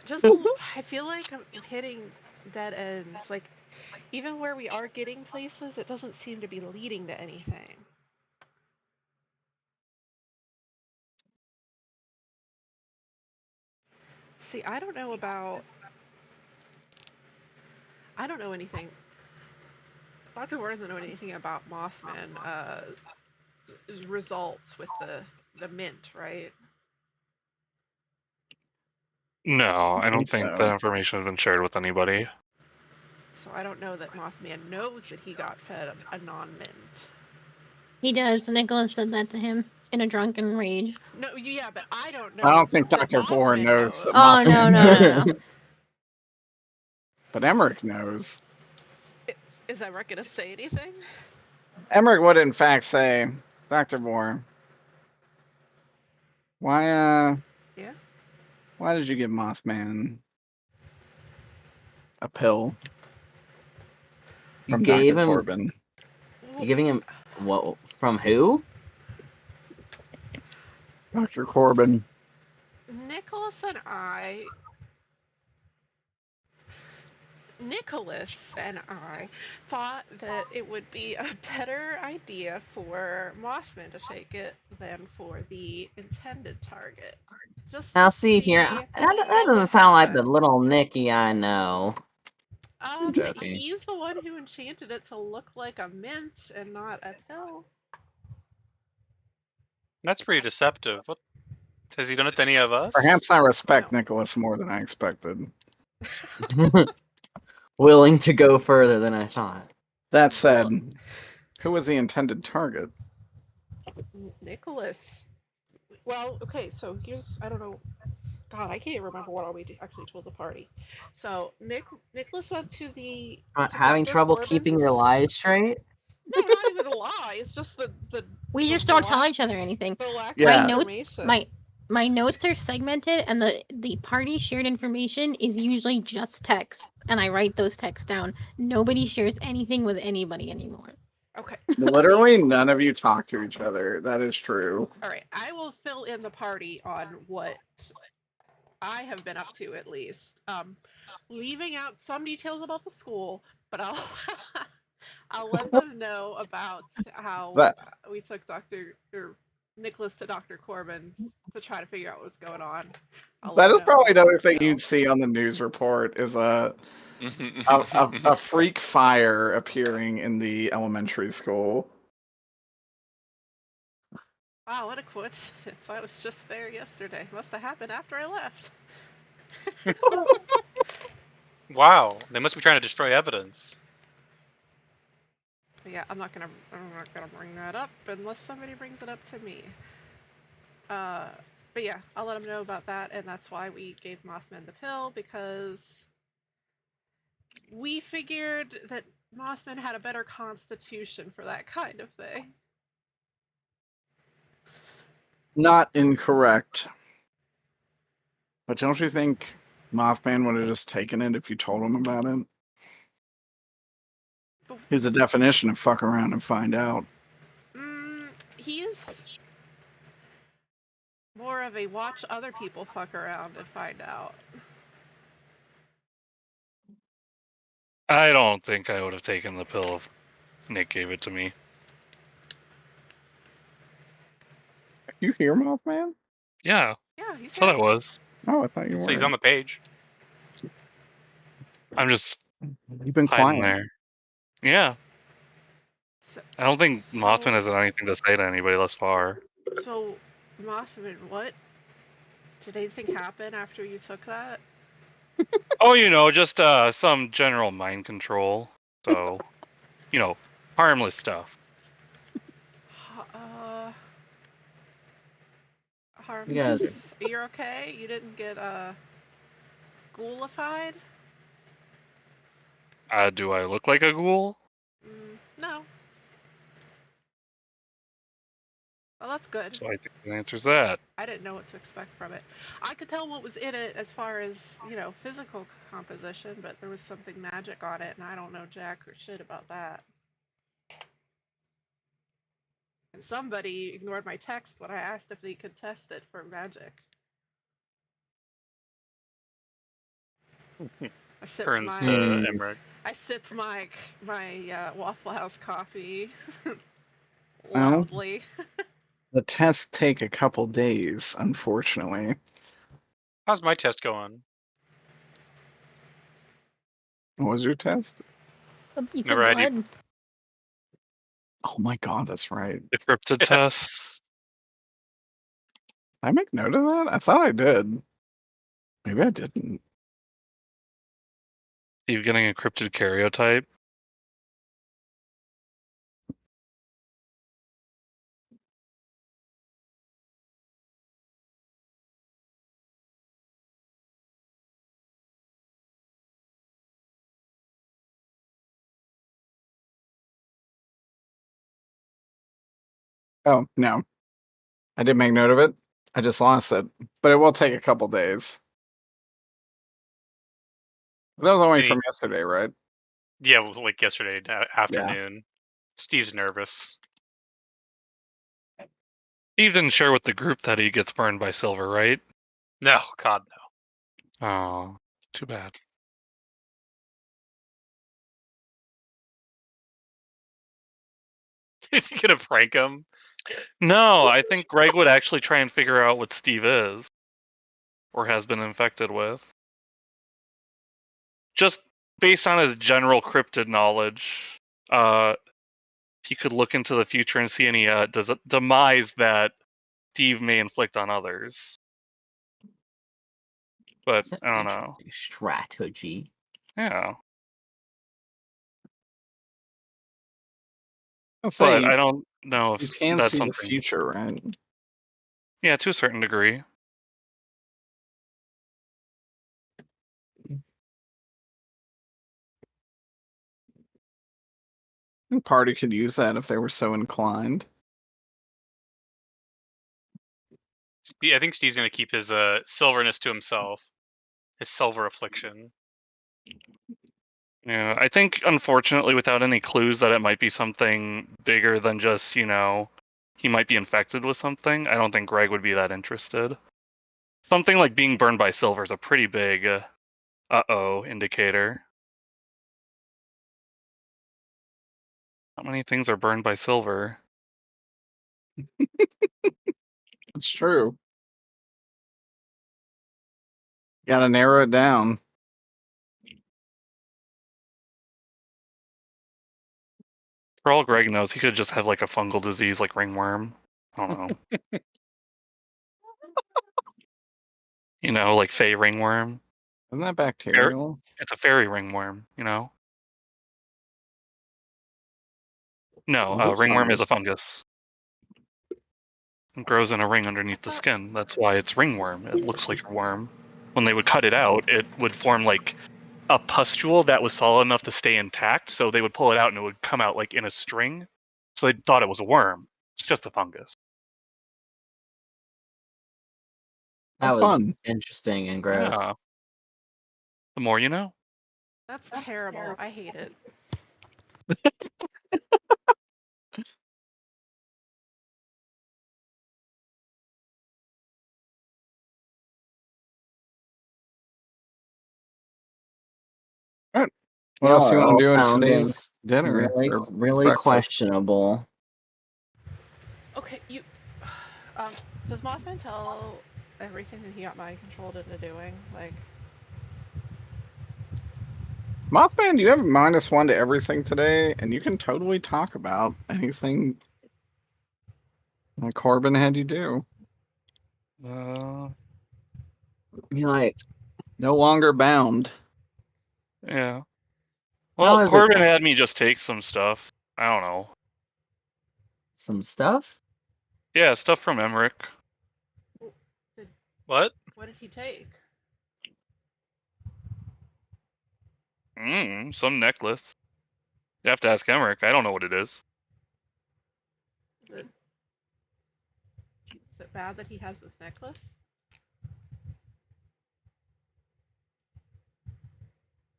F: Just I feel like I'm hitting dead ends. Like even where we are getting places, it doesn't seem to be leading to anything. See, I don't know anything. Dr. War doesn't know anything about Mothman results with the mint, right?
H: No, I don't think
C: So
H: that information has been shared with anybody.
F: So I don't know that Mothman knows that he got fed a non-mint.
E: He does. Nicholas said that to him in a drunken rage.
F: No, yeah, but I don't know.
C: I don't think
F: that
C: Dr. Bohr
F: Mothman
C: knows that
E: Oh, no,
C: Mothman
E: no,
C: knows.
E: no, no.
C: But Emmerich knows.
F: Is Emmerich gonna say anything?
C: Emmerich would in fact say, Dr. Bohr, why
F: Yeah.
C: why did you give Mothman a pill
I: You
C: from
I: gave
C: Dr.
I: him.
C: Corbin?
I: You giving him what? From who?
C: Dr. Corbin.
F: Nicholas and I thought that it would be a better idea for Mothman to take it than for the intended target. Just
I: Now
F: to
I: see here,
F: see
I: that
F: what
I: doesn't
F: would
I: sound like the
F: happen.
I: little Nicky I know. I'm joking.
F: He's the one who enchanted it to look like a mint and not a pill.
G: That's pretty deceptive. What has he done it to any of us?
C: Perhaps I respect
F: No.
C: Nicholas more than I expected.
I: Willing to go further than I thought.
C: That said, who was the intended target?
F: Nicholas. Well, okay, so here's, I don't know, God, I can't even remember what all we actually told the party. So Nicholas went to
I: Having
F: Dr.
I: trouble
F: Corbin's.
I: keeping your lies straight?
F: No, not even a lie. It's just
E: We
F: the
E: just don't tell
F: lack-
E: each other anything.
F: the lack
C: Yeah.
F: of
E: My notes,
F: information.
E: my notes are segmented, and the party shared information is usually just text, and I write those texts down. Nobody shares anything with anybody anymore.
F: Okay.
C: Literally none of you talk to each other. That is true.
F: All right. I will fill in the party on what I have been up to, at least. Leaving out some details about the school, but I'll I'll let them know about how
C: That
F: we took Nicholas to Dr. Corbin's to try to figure out what's going on.
C: that is probably another thing
F: Bill.
C: you'd see on the news report is a freak fire appearing in the elementary school.
F: Wow, what a coincidence. I was just there yesterday. Must have happened after I left.
G: Wow, they must be trying to destroy evidence.
F: Yeah, I'm not gonna bring that up unless somebody brings it up to me. But yeah, I'll let them know about that, and that's why we gave Mothman the pill, because we figured that Mothman had a better constitution for that kind of thing.
C: Not incorrect. But don't you think Mothman would have just taken it if you told him about it? Here's the definition of fuck around and find out.
F: He's more of a watch other people fuck around and find out.
H: I don't think I would have taken the pill if Nick gave it to me.
C: You hear Mothman?
H: Yeah,
F: Yeah, he's
H: that's what I was.
C: Oh, I thought you
G: So he's
C: were.
G: on the page.
H: I'm just
C: You've been
H: hiding
C: quiet.
H: there. Yeah.
F: So,
H: I don't think Mothman has anything to say to anybody thus far.
F: So, Mothman, what did anything happen after you took that?
H: Oh, just some general mind control. So, harmless stuff.
F: Harmless. You're okay? You didn't get ghoulified?
H: Do I look like a ghoul?
F: No. Well, that's good.
H: So I think the answer's that.
F: I didn't know what to expect from it. I could tell what was in it as far as, physical composition, but there was something magic on it, and I don't know jack or shit about that. And somebody ignored my text when I asked if they could test it for magic.
G: Turns to Emmerich.
F: I sip my Waffle House coffee
C: Well,
F: loudly.
C: the tests take a couple days, unfortunately.
G: How's my test going?
C: What was your test?
E: You took
G: Remember I did-
E: blood.
C: Oh my god, that's right.
H: The cryptid test.
C: Did I make note of that? I thought I did. Maybe I didn't.
H: You getting a cryptid karyotype?
C: Oh, no. I did make note of it. I just lost it. But it will take a couple days. That was only
G: Any-
C: from yesterday, right?
G: Yeah, like yesterday afternoon. Steve's nervous.
H: Steve didn't share with the group that he gets burned by silver, right?
G: No, God no.
H: Oh, too bad.
G: Is he gonna prank him?
H: No, I think Greg would actually try and figure out what Steve is. Or has been infected with. Just based on his general cryptid knowledge, he could look into the future and see any demise that Steve may inflict on others. But
I: That's an
H: I don't know.
I: interesting strategy.
H: Yeah.
C: I'll say
H: But I don't know if
C: you can
H: that's
C: see the
H: something.
C: future, right?
H: Yeah, to a certain degree.
C: The party could use that if they were so inclined.
G: I think Steve's gonna keep his silverness to himself. His silver affliction.
H: Yeah, I think unfortunately without any clues that it might be something bigger than just, he might be infected with something, I don't think Greg would be that interested. Something like being burned by silver is a pretty big uh-oh indicator. How many things are burned by silver?
C: It's true. Gotta narrow it down.
H: For all Greg knows, he could just have like a fungal disease like ringworm. I don't know. Like fey ringworm.
C: Isn't that bacterial?
H: It's a fairy ringworm, No,
C: Well, it's
H: ringworm is a
C: fungus.
H: fungus. It grows in a ring underneath the skin. That's why it's ringworm. It looks like a worm. When they would cut it out, it would form like a pustule that was solid enough to stay intact. So they would pull it out and it would come out like in a string. So they thought it was a worm. It's just a fungus.
I: That was
C: Fun.
I: interesting and gross.
H: Yeah. The more you know.
F: That's terrible. I hate it.
C: Alright. What else you want to do in today's dinner?
I: Really,
C: or
I: really
C: breakfast?
I: questionable.
F: Okay, you. Does Mothman tell everything that he got mind controlled into doing? Like,
C: Mothman, you have -1 to everything today, and you can totally talk about anything that Corbin had you do.
I: Like,
C: no longer bound.
H: Yeah.
I: How
H: Well,
I: is it-
H: Corbin had me just take some stuff. I don't know.
I: some stuff?
H: Yeah, stuff from Emmerich.
G: What?
F: what did he take?
H: Some necklace. You have to ask Emmerich. I don't know what it is.
F: Is it bad that he has this necklace?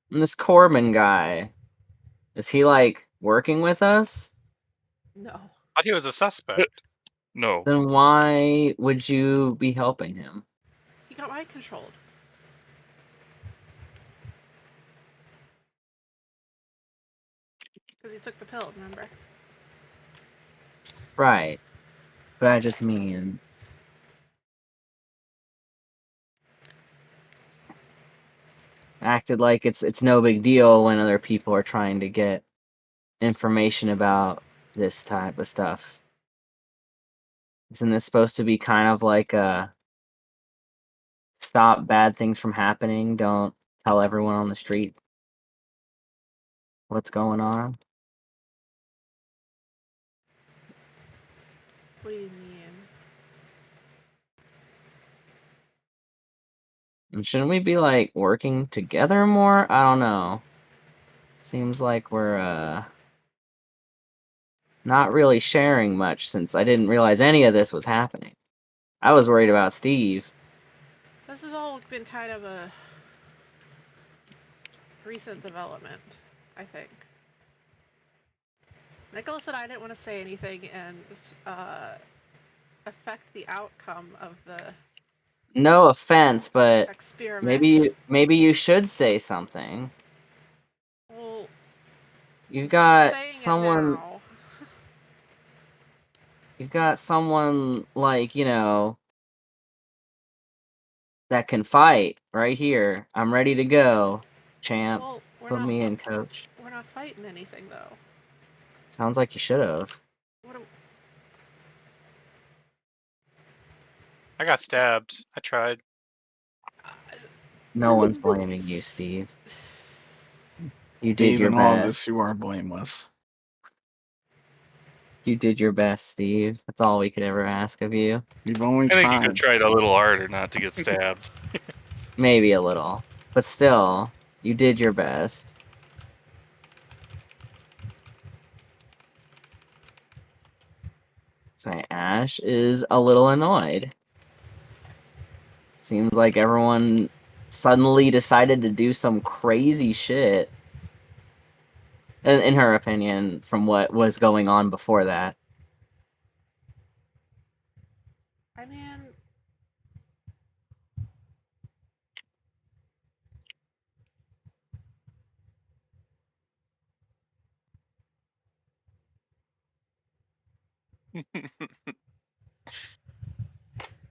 I: And this Corbin guy, is he like working with us?
F: No.
G: I thought he was a suspect.
H: No.
I: Then why would you be helping him?
F: He got mind controlled. took the pill, remember?
I: Right. But I just mean, acted like it's no big deal when other people are trying to get information about this type of stuff. Isn't this supposed to be kind of like a stop bad things from happening? Don't tell everyone on the street what's going on?
F: What do you mean?
I: And shouldn't we be like working together more? I don't know. Seems like we're not really sharing much since I didn't realize any of this was happening. I was worried about Steve.
F: This has all been kind of a recent development, I think. Nicholas and I didn't want to say anything and affect the outcome of the
I: No offense, but
F: experiment.
I: maybe you should say something.
F: Well,
I: You've got
F: saying
I: someone
F: it now.
I: you've got someone like, that can fight right here. I'm ready to go, champ.
F: Well, we're
I: Put
F: not
I: me in, coach.
F: we're not fighting anything though.
I: Sounds like you should have.
F: What do,
G: I got stabbed. I tried.
I: No one's blaming you, Steve. You did
C: Steve,
I: your
C: in all of
I: best.
C: this, you are blameless.
I: You did your best, Steve. That's all we could ever ask of you.
C: You've only
H: I think you
C: tried.
H: could try it a little harder not to get stabbed.
I: Maybe a little. But still, you did your best. So Ash is a little annoyed. Seems like everyone suddenly decided to do some crazy shit. In her opinion, from what was going on before that.
F: I mean,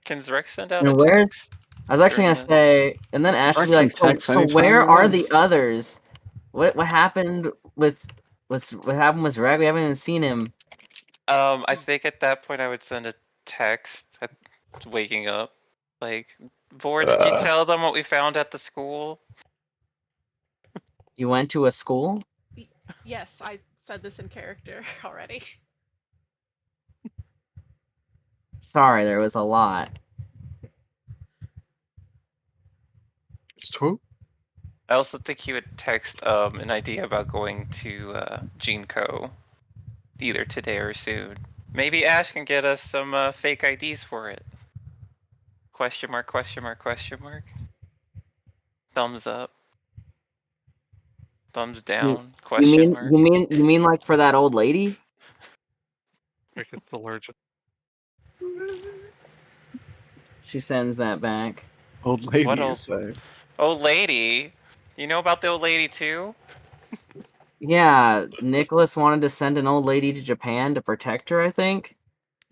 B: Can Zrex send out a
I: And where's
B: text?
I: I was actually
B: during
I: gonna
B: this?
I: say, and then Ash
C: I
I: would be like,
C: can
I: so,
C: text
I: so
C: anytime
I: where
C: he
I: are the
C: wants.
I: others? What happened with what happened with Zrag? We haven't even seen him.
B: I think at that point I would send a text at waking up. Like, Vor, did you tell them what we found at the school?
I: You went to a school?
F: yes, I said this in character already.
I: Sorry, there was a lot.
C: It's true.
B: I also think he would text an idea about going to Gene Co. either today or soon. Maybe Ash can get us some fake IDs for it. Question mark, question mark, question mark. Thumbs up. Thumbs down,
I: You
B: question mark.
I: you mean like for that old lady?
H: Rick is allergic.
I: She sends that back.
C: Old lady,
B: What
C: you
B: old
C: say.
B: old lady? You know about the old lady too?
I: Yeah, Nicholas wanted to send an old lady to Japan to protect her, I think.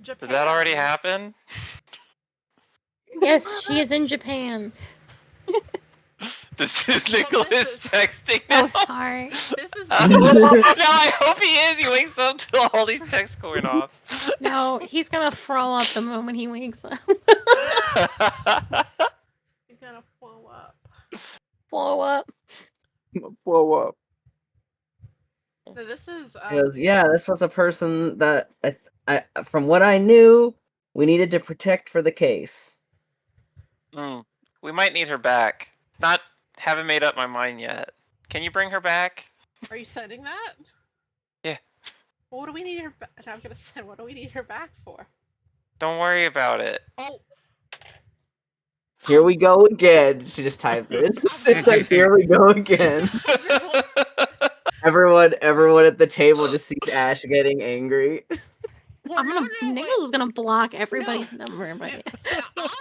F: Japan.
B: Did that already happen?
E: Yes, she is in Japan.
B: This is Nicholas texting
E: Oh,
B: now.
E: sorry.
F: This is
B: No, I hope he is. He wakes up to all these texts going off.
E: No, he's gonna throw up the moment he wakes up.
F: You're gonna blow up.
E: Blow up.
C: Blow up.
F: No, this is
I: He goes, yeah, this was a person that I from what I knew, we needed to protect for the case.
B: We might need her back. Haven't made up my mind yet. Can you bring her back?
F: Are you sending that?
B: Yeah.
F: Well, what do we need her back? I'm gonna send. What do we need her back for?
B: Don't worry about it.
F: Oh,
I: Here we go again. She just typed it. It's like, here we go again. Everyone at the table just sees Ash getting angry.
F: well,
E: Nicholas is gonna block everybody's number. But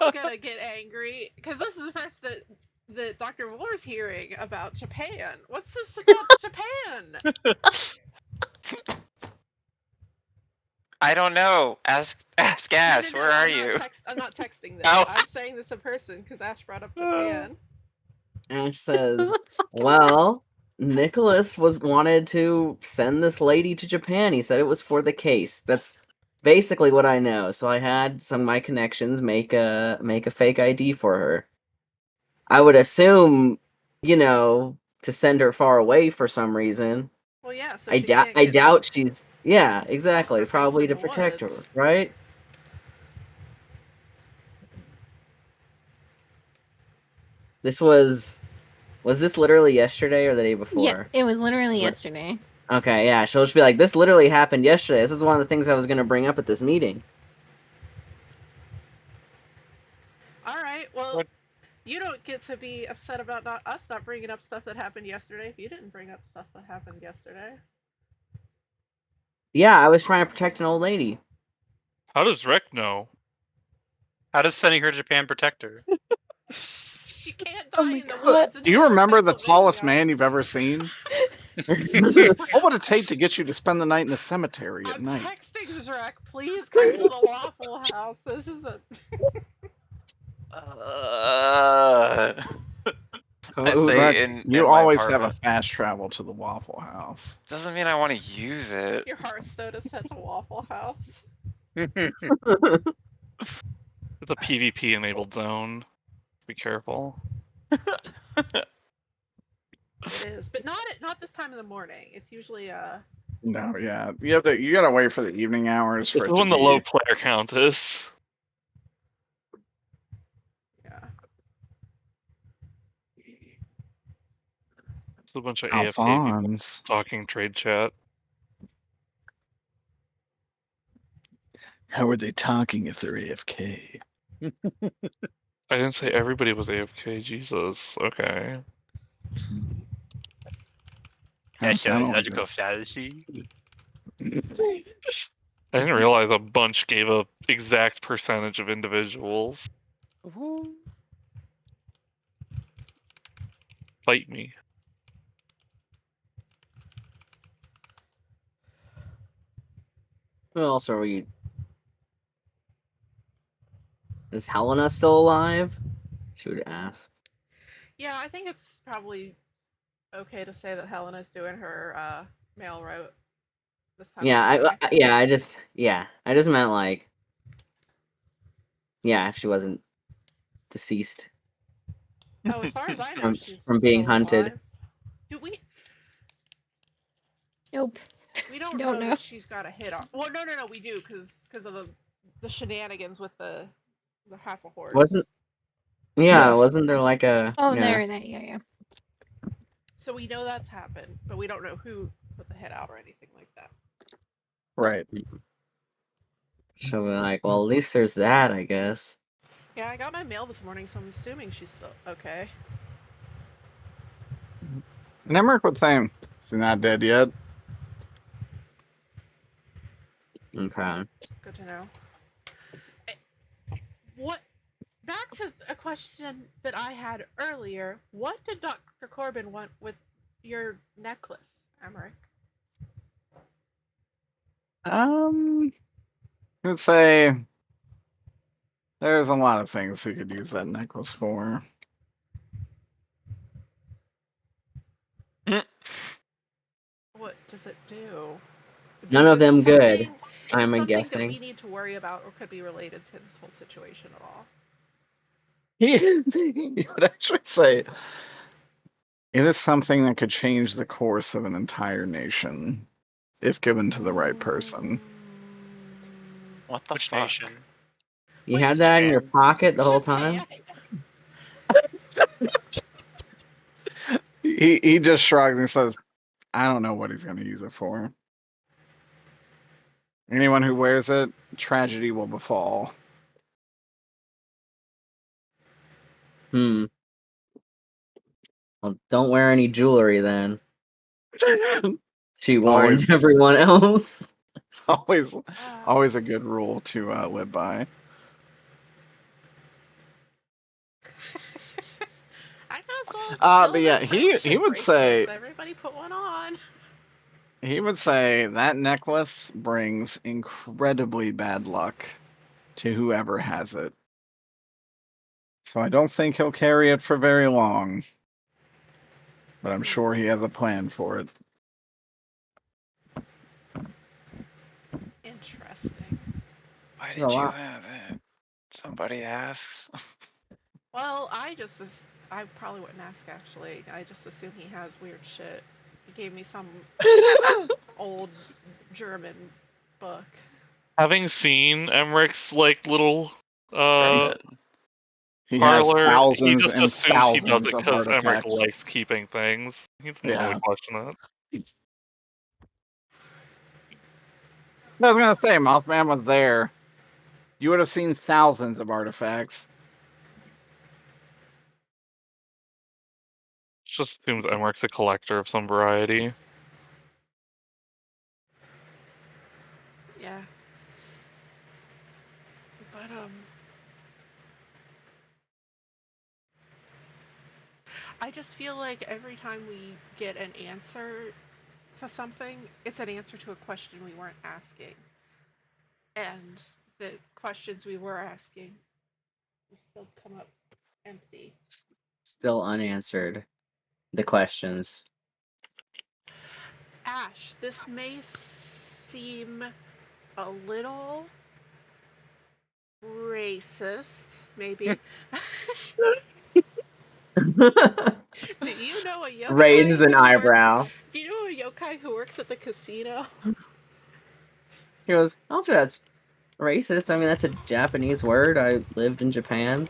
F: I'm gonna get angry because this is the first that Dr. Moore's hearing about Japan. What's this about Japan?
B: I don't know. Ask Ash.
F: No,
B: Where are
F: I'm
B: you?
F: I'm not texting this.
B: Oh.
F: I'm saying this in person because Ash brought up Japan.
I: Ash says, well, Nicholas wanted to send this lady to Japan. He said it was for the case. That's basically what I know. So I had some of my connections make a fake ID for her. I would assume, to send her far away for some reason.
F: Well, yeah. So
I: I
F: she can't
I: I
F: get
I: doubt she's exactly,
F: sacrificed
I: probably
F: in
I: to
F: the
I: protect her,
F: woods.
I: right? This was this literally yesterday or the day before?
E: Yeah, it was literally
I: It's like-
E: yesterday.
I: Okay, yeah, she'll just be like, this literally happened yesterday. This is one of the things I was going to bring up at this meeting.
F: All right. Well,
G: What?
F: you don't get to be upset about us not bringing up stuff that happened yesterday if you didn't bring up stuff that happened yesterday.
I: Yeah, I was trying to protect an old lady.
H: How does Rick know?
G: How does sending her to Japan protect her?
F: She can't
A: Oh
F: die
A: my
F: in the
A: God.
F: woods. in
C: Do you
F: New York,
C: remember the tallest
F: Pennsylvania.
C: man you've ever seen? What would it take to get you to spend the night in a cemetery at
F: I'm
C: night?
F: texting Zrek. Please come to the Waffle House. This is a.
B: I
I: Oh,
B: say
C: Zach,
B: in
C: you
B: my
C: always have a
B: apartment.
C: fast travel to the Waffle House.
B: Doesn't mean I want to use it.
F: Your Hearthstone is set to Waffle House.
H: It's a PvP enabled zone. Be careful.
F: It is, but not this time of the morning. It's usually
C: No, yeah, you gotta wait for the evening hours
H: This
C: for
H: is
C: it to
H: when the
C: be.
H: low player count is.
F: yeah.
H: It's a bunch of AFK people
C: Alphonse.
H: talking trade chat.
C: How are they talking if they're AFK?
H: I didn't say everybody was AFK. Jesus. Okay.
G: That's a
C: sound like
G: logical fallacy.
H: I didn't realize a bunch gave a exact percentage of individuals. Fight me.
I: Who else are we? Is Helena still alive? She would ask.
F: Yeah, I think it's probably okay to say that Helena's doing her mail route this time.
I: Yeah,
F: of the day.
I: I just meant like, yeah, if she wasn't deceased
F: Oh, as far as I know,
I: from
F: she's
I: being
F: still
I: hunted.
F: alive. Do we?
E: Nope.
F: We don't
E: Don't
F: know
E: know.
F: that she's got a hit on. Well, no, we do because of the shenanigans with the half a horse.
I: Wasn't
C: Yes.
I: there like a
E: Oh,
I: yeah.
E: there, that, yeah.
F: So we know that's happened, but we don't know who put the hit out or anything like that.
C: Right.
I: So we're like, well, at least there's that, I guess.
F: Yeah, I got my mail this morning, so I'm assuming she's still okay.
C: And Emmerich would say she's not dead yet.
I: Okay.
F: Good to know. What? Back to a question that I had earlier. What did Dr. Corbin want with your necklace, Emmerich?
C: I would say there's a lot of things he could use that necklace for.
F: What does it do?
I: None of
F: Is it
I: them good.
F: something-
I: I'm
F: Is it something
I: guessing.
F: that we need to worry about or could be related to this whole situation at all?
C: He would actually say it is something that could change the course of an entire nation if given to the right person.
B: What the
G: Which
B: fuck?
G: nation?
I: You
F: Wait,
I: had that in your
G: Japan.
I: pocket the whole time?
F: Japan.
C: He just shrugs and says, I don't know what he's going to use it for. Anyone who wears it, tragedy will befall.
I: Well, don't wear any jewelry then. She warns
C: Always.
I: everyone else.
C: Always a good rule to live by.
F: I got some
C: But yeah,
F: silver
C: he
F: friendship
C: would say
F: bracelets. Everybody put one on.
C: He would say that necklace brings incredibly bad luck to whoever has it. So I don't think he'll carry it for very long. But I'm sure he has a plan for it.
F: Interesting.
B: Why
I: There's a
B: did you
I: lot.
B: have it? Somebody asks.
F: Well, I probably wouldn't ask actually. I just assume he has weird shit. He gave me some old German book.
H: Having seen Emmerich's like little
B: German.
C: He has
H: parlor, he
C: thousands
H: just
C: and
H: assumes he does
C: thousands
H: it
C: of
H: because Emmerich
C: artifacts.
H: likes keeping things. He doesn't really
C: Yeah.
H: question it.
C: I was gonna say, Mothman was there. You would have seen thousands of artifacts.
H: Just assumes Emmerich's a collector of some variety.
F: Yeah. But I just feel like every time we get an answer to something, it's an answer to a question we weren't asking. And the questions we were asking still come up empty.
I: Still unanswered. The questions.
F: Ash, this may seem a little racist, maybe. Do you know a yokai?
I: Raises an
F: who works-
I: eyebrow.
F: Do you know a yokai who works at the casino?
I: He goes, "I'll say that's racist. I mean, that's a Japanese word. I lived in Japan."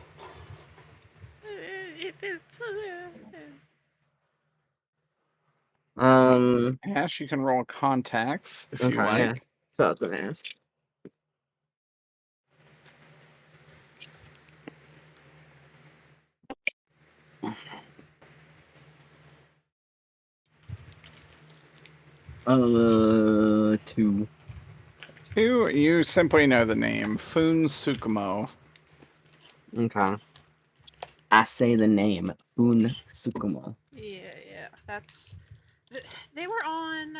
C: Ash, you can roll contacts if you
I: Okay,
C: like.
I: yeah. That's what I was gonna ask. Two.
C: You simply know the name Fun Tsukumo.
I: Okay. I say the name Un Tsukumo.
F: Yeah. They were on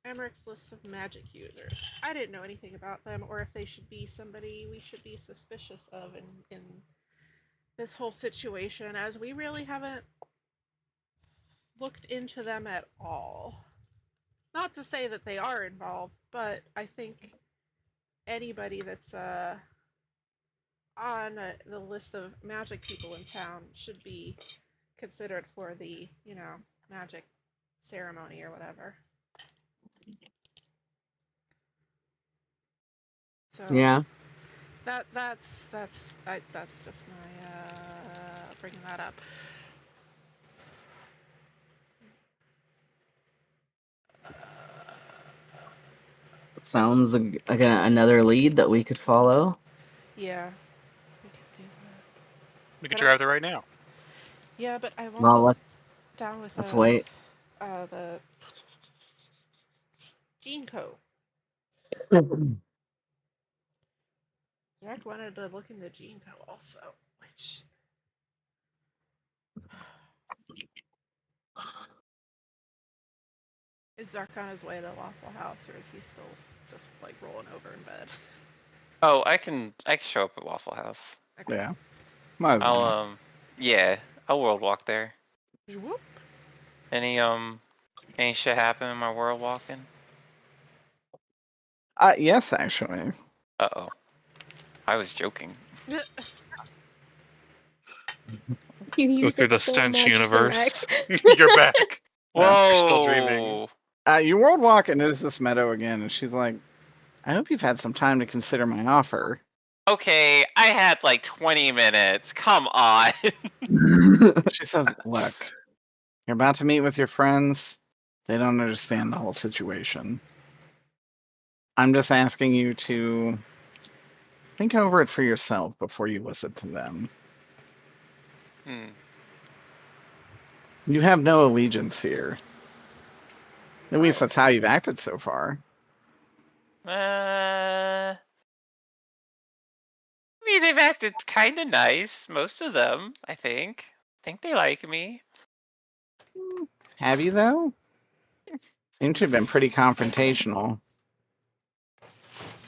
F: Emmerich's list of magic users. I didn't know anything about them, or if they should be somebody we should be suspicious of in this whole situation, as we really haven't looked into them at all. Not to say that they are involved, but I think anybody that's on the list of magic people in town should be considered for the, magic ceremony or whatever. So
I: Yeah.
F: that's just my bringing that up.
I: Sounds like another lead that we could follow.
F: Yeah, we could do that.
G: We could
F: But
G: drive there right now.
F: Yeah, but I'm
I: Well,
F: also
I: let's
F: down with
I: wait.
F: the gene code. Jack wanted to look in the gene code also, which is Zark on his way to the Waffle House, or is he still just like rolling over in bed?
B: Oh, I can show up at Waffle House.
F: Okay.
C: Yeah. Might as well.
B: I'll world walk there.
F: Whoop.
B: Any shit happen in my world walking?
C: Yes, actually.
B: Uh-oh. I was joking.
E: You
H: Go
E: use
H: through
E: it
H: the
E: so
H: stench
E: much,
H: universe.
G: You're back.
B: Whoa!
G: You're still dreaming.
C: You world walk and notice this meadow again, and she's like, I hope you've had some time to consider my offer.
B: Okay, I had like 20 minutes. Come on.
C: She says, look, you're about to meet with your friends. They don't understand the whole situation. I'm just asking you to think over it for yourself before you listen to them. You have no allegiance here. At least that's how you've acted so far.
B: I mean, they've acted kind of nice, most of them, I think. I think they like me.
C: Have you, though? Seem to have been pretty confrontational.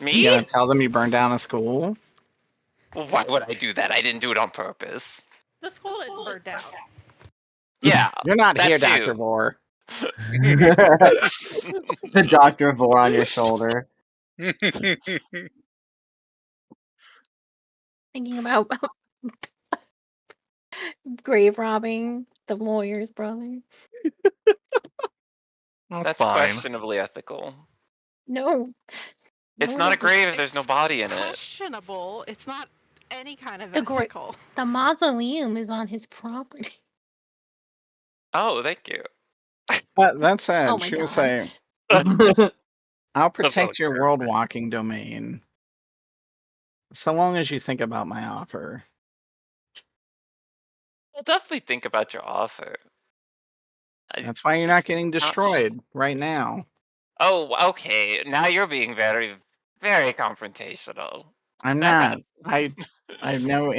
B: Me?
C: You gonna tell them you burned down a school?
B: Well, why would I do that? I didn't do it on purpose.
F: The school didn't burn down.
B: Yeah,
C: You're not
B: that
C: here,
B: too.
C: Dr. Vor.
I: The Dr. Vor on your shoulder.
E: Thinking about grave robbing the lawyer's brother.
B: That's
H: fine.
B: questionably ethical.
E: No.
B: It's
E: No,
B: not a
E: it
B: grave if there's no
F: It's
B: body in it.
F: questionable. It's not any kind of
E: The gra-
F: ethical.
E: The mausoleum is on his property.
B: Oh, thank you.
C: That said,
E: Oh my
C: she was
E: God.
C: saying, I'll protect your world walking domain. So long as you think about my offer.
B: I'll definitely think about your offer.
C: That's why you're not getting destroyed right now.
B: Oh, okay. Now you're being very, very confrontational.
C: I'm
B: That-
C: not. I have no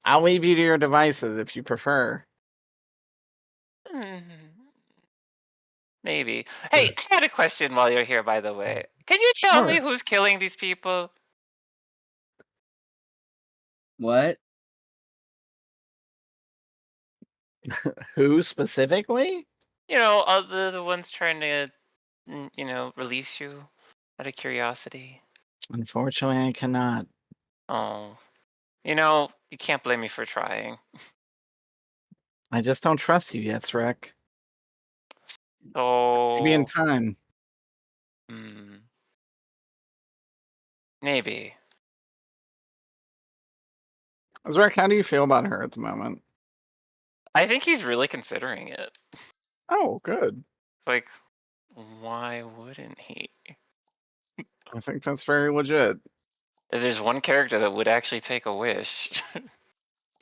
C: I'll leave you to your devices if you prefer.
B: Maybe. Hey, I had a question while you're here, by the way. Can you tell me
C: Sure.
B: who's killing these people?
I: What?
C: Who specifically?
B: You know, the ones trying to, release you out of curiosity.
C: Unfortunately, I cannot.
B: Oh. You can't blame me for trying.
C: I just don't trust you yet, Shrek.
B: So.
C: Maybe in time.
B: Maybe.
C: Shrek, how do you feel about her at the moment?
B: I think he's really considering it.
C: Oh, good.
B: Like, why wouldn't he?
C: I think that's very legit.
B: There's one character that would actually take a wish.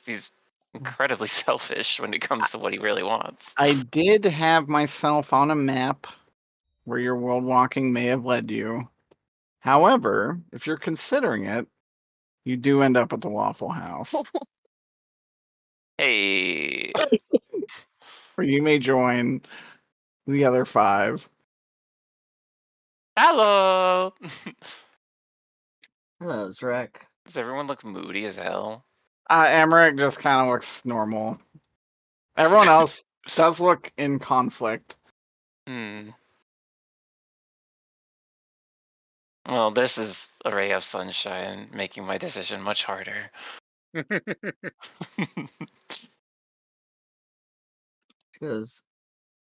B: He's incredibly selfish when it comes to what he really wants.
C: I did have myself on a map where your world walking may have led you. However, if you're considering it, you do end up at the Waffle House,
B: Hey.
C: where you may join the other 5.
B: Hello.
I: Hello, Zrek.
B: Does everyone look moody as hell?
C: Emmerich just kind of looks normal. Everyone else does look in conflict.
B: Well, this is a ray of sunshine, making my decision much harder.
I: She goes.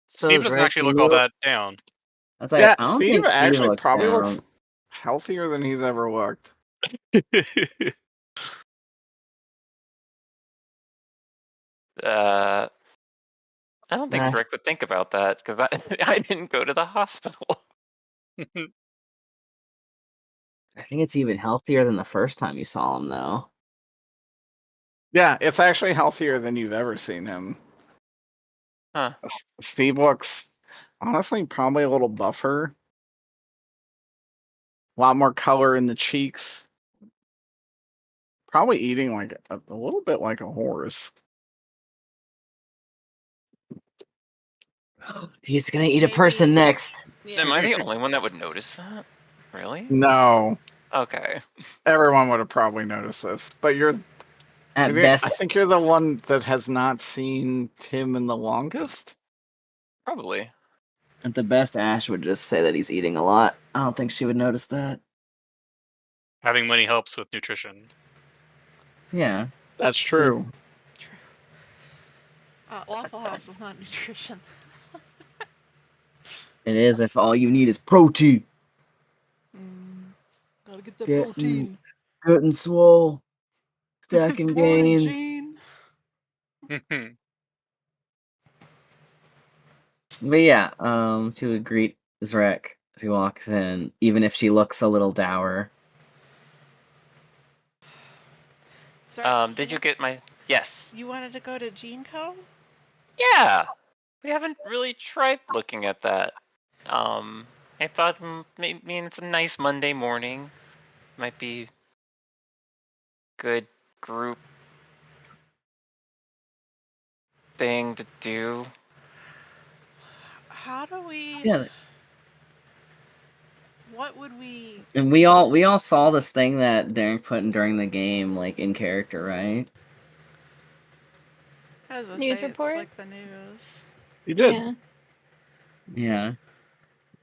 G: Steve doesn't
I: Zrek,
G: actually
I: you
G: look all that down.
I: I was like,
C: Yeah,
I: I don't
C: Steve
I: think Steve
C: actually
I: looks
C: probably
I: down.
C: looks healthier than he's ever looked.
B: I don't think
I: Nah.
B: Rick would think about that because I didn't go to the hospital.
I: I think it's even healthier than the first time you saw him, though.
C: Yeah, it's actually healthier than you've ever seen him.
B: Huh.
C: Steve looks, honestly, probably a little buffer. A lot more color in the cheeks. Probably eating like a little bit like a horse.
I: He's gonna eat a person
F: Maybe-
I: next.
F: Yeah.
B: Am I the only one that would notice that? Really?
C: No,
B: Okay.
C: everyone would have probably noticed this, but
I: At best,
C: I think you're the one that has not seen Tim in the longest.
B: Probably.
I: at the best, Ash would just say that he's eating a lot. I don't think she would notice that.
G: Having money helps with nutrition.
I: Yeah.
C: That's true.
F: True. Waffle House is not nutrition.
I: It is if all you need is protein.
F: Gotta get the
I: Getting-
F: protein.
I: Getting swole. Stacking
F: Morning,
I: gains.
F: Gene.
I: But yeah, she would greet Zrek as he walks in, even if she looks a little dour.
F: Sorry,
B: Did you get my? Yes.
F: You wanted to go to Gene Co?
B: Yeah. We haven't really tried looking at that. I thought maybe it's a nice Monday morning. Might be good group thing to do.
F: How do we?
I: Yeah,
F: what would we?
I: And we all saw this thing that Derek put in during the game, like in character, right?
F: How does it
E: News
F: say?
E: report?
F: It's like the news.
C: You did.
E: Yeah.
I: Yeah.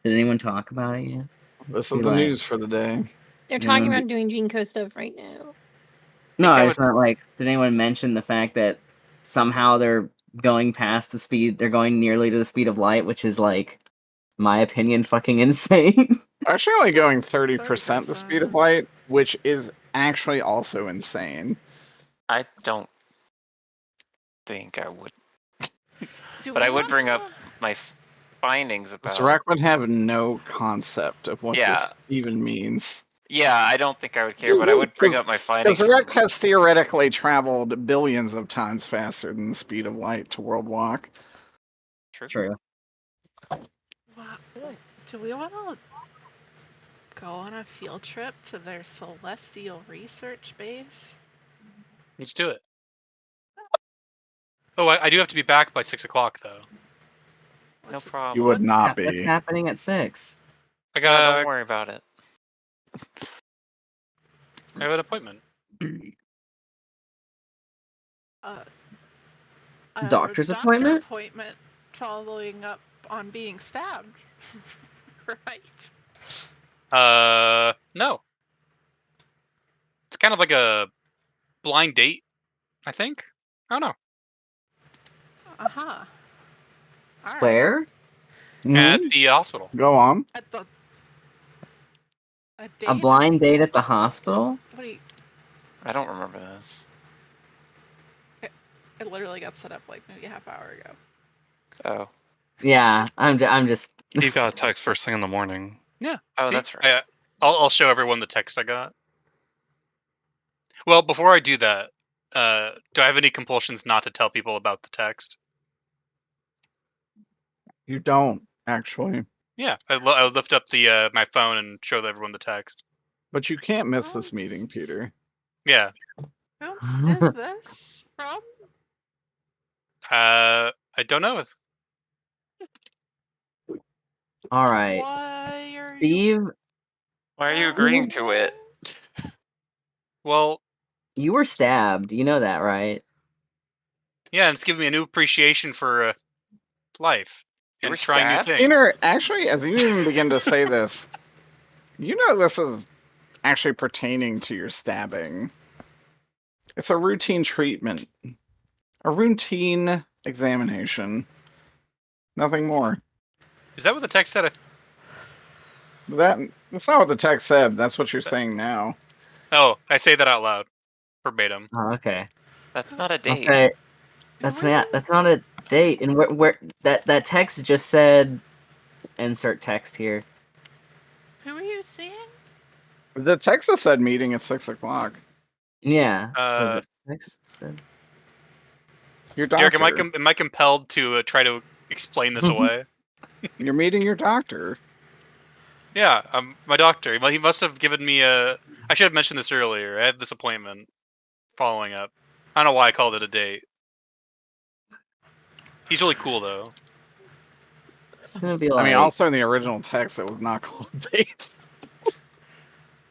I: Did anyone talk about it yet?
C: This
I: Be
C: is the
I: like-
C: news for the day.
E: They're
I: Yeah,
E: talking
I: I'm-
E: about doing Gene Co stuff right now.
I: No,
B: I
I: I just meant like, did anyone mention the fact that somehow they're going past the speed? They're going nearly to the speed of light, which is like, my opinion, fucking insane.
C: Actually, only going 30% the speed of
F: 30%.
C: light, which is actually also insane.
B: I don't think I would,
F: Do
B: but
F: we
B: I would bring up
F: wanna-
B: my findings about.
C: Zarek would have no concept of what
B: Yeah.
C: this even means.
B: Yeah, I don't think I would care, but I would bring up my findings.
C: Because Zarek has theoretically traveled billions of times faster than the speed of light to world walk.
I: True.
F: Wow. Do we want to go on a field trip to their celestial research base?
G: Let's do it. Oh, I do have to be back by 6 o'clock though.
B: No
F: What's it-
B: problem.
C: You would not
I: What's
C: be.
I: happening at 6?
G: I
B: Yeah,
G: got
B: don't worry about it.
G: I have an appointment.
F: a
I: Doctor's
F: doctor
I: appointment?
F: appointment following up on being stabbed. Right.
G: No. It's kind of like a blind date, I think. I don't know.
F: Uh-huh. All right.
I: Where?
G: At
C: Mhm.
G: the hospital.
C: Go on.
F: At the a date?
I: A blind date at the hospital?
F: What do you?
B: I don't remember this.
F: It literally got set up like maybe a half hour ago.
B: Oh.
I: Yeah, I'm just.
H: You got a text first thing in the morning.
G: Yeah.
B: Oh,
G: see?
B: that's right.
G: I'll show everyone the text I got. Well, before I do that, do I have any compulsions not to tell people about the text?
C: You don't, actually.
G: Yeah, I lift up the my phone and show everyone the text.
C: But you can't miss this meeting, Peter.
G: Yeah.
F: Whom's is this from?
G: I don't know.
I: All right,
F: Why are
I: Steve,
B: Why are you agreeing to it?
G: Well,
I: you were stabbed. You know that, right?
G: yeah, and it's giving me a new appreciation for life
B: You
G: and
B: were
G: trying new
B: stabbed?
G: things.
C: Peter, actually, as you even begin to say this, you know this is actually pertaining to your stabbing. It's a routine treatment. A routine examination. Nothing more.
G: Is that what the text said?
C: That's not what the text said. That's what you're saying now.
G: Oh, I say that out loud, verbatim.
I: Oh, okay.
B: That's not a
I: I'll
B: date.
I: say that's not a date. And where that text just said, insert text here.
F: Who are you seeing?
C: The text just said meeting at 6 o'clock.
I: Yeah. so
G: Uh,
I: the text said.
C: Your doctor.
G: Derek, am I compelled to try to explain this away?
C: You're meeting your doctor.
G: Yeah, my doctor. He must have given me a. I should have mentioned this earlier. I had this appointment following up. I don't know why I called it a date. He's really cool though.
I: It's gonna be like.
C: I mean, also in the original text, it was not called a date.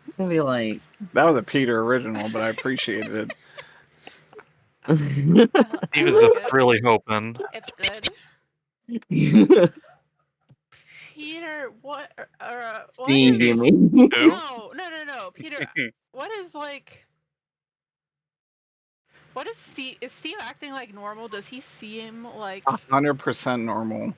I: It's gonna be like.
C: That was a Peter original, but I appreciated it.
H: He was just really hoping.
F: It's good. Peter, what? What
I: Steve, you
F: is-
I: mean?
G: Who?
F: No. Peter, what is like? What is Steve? Is Steve acting like normal? Does he seem like?
C: 100% normal.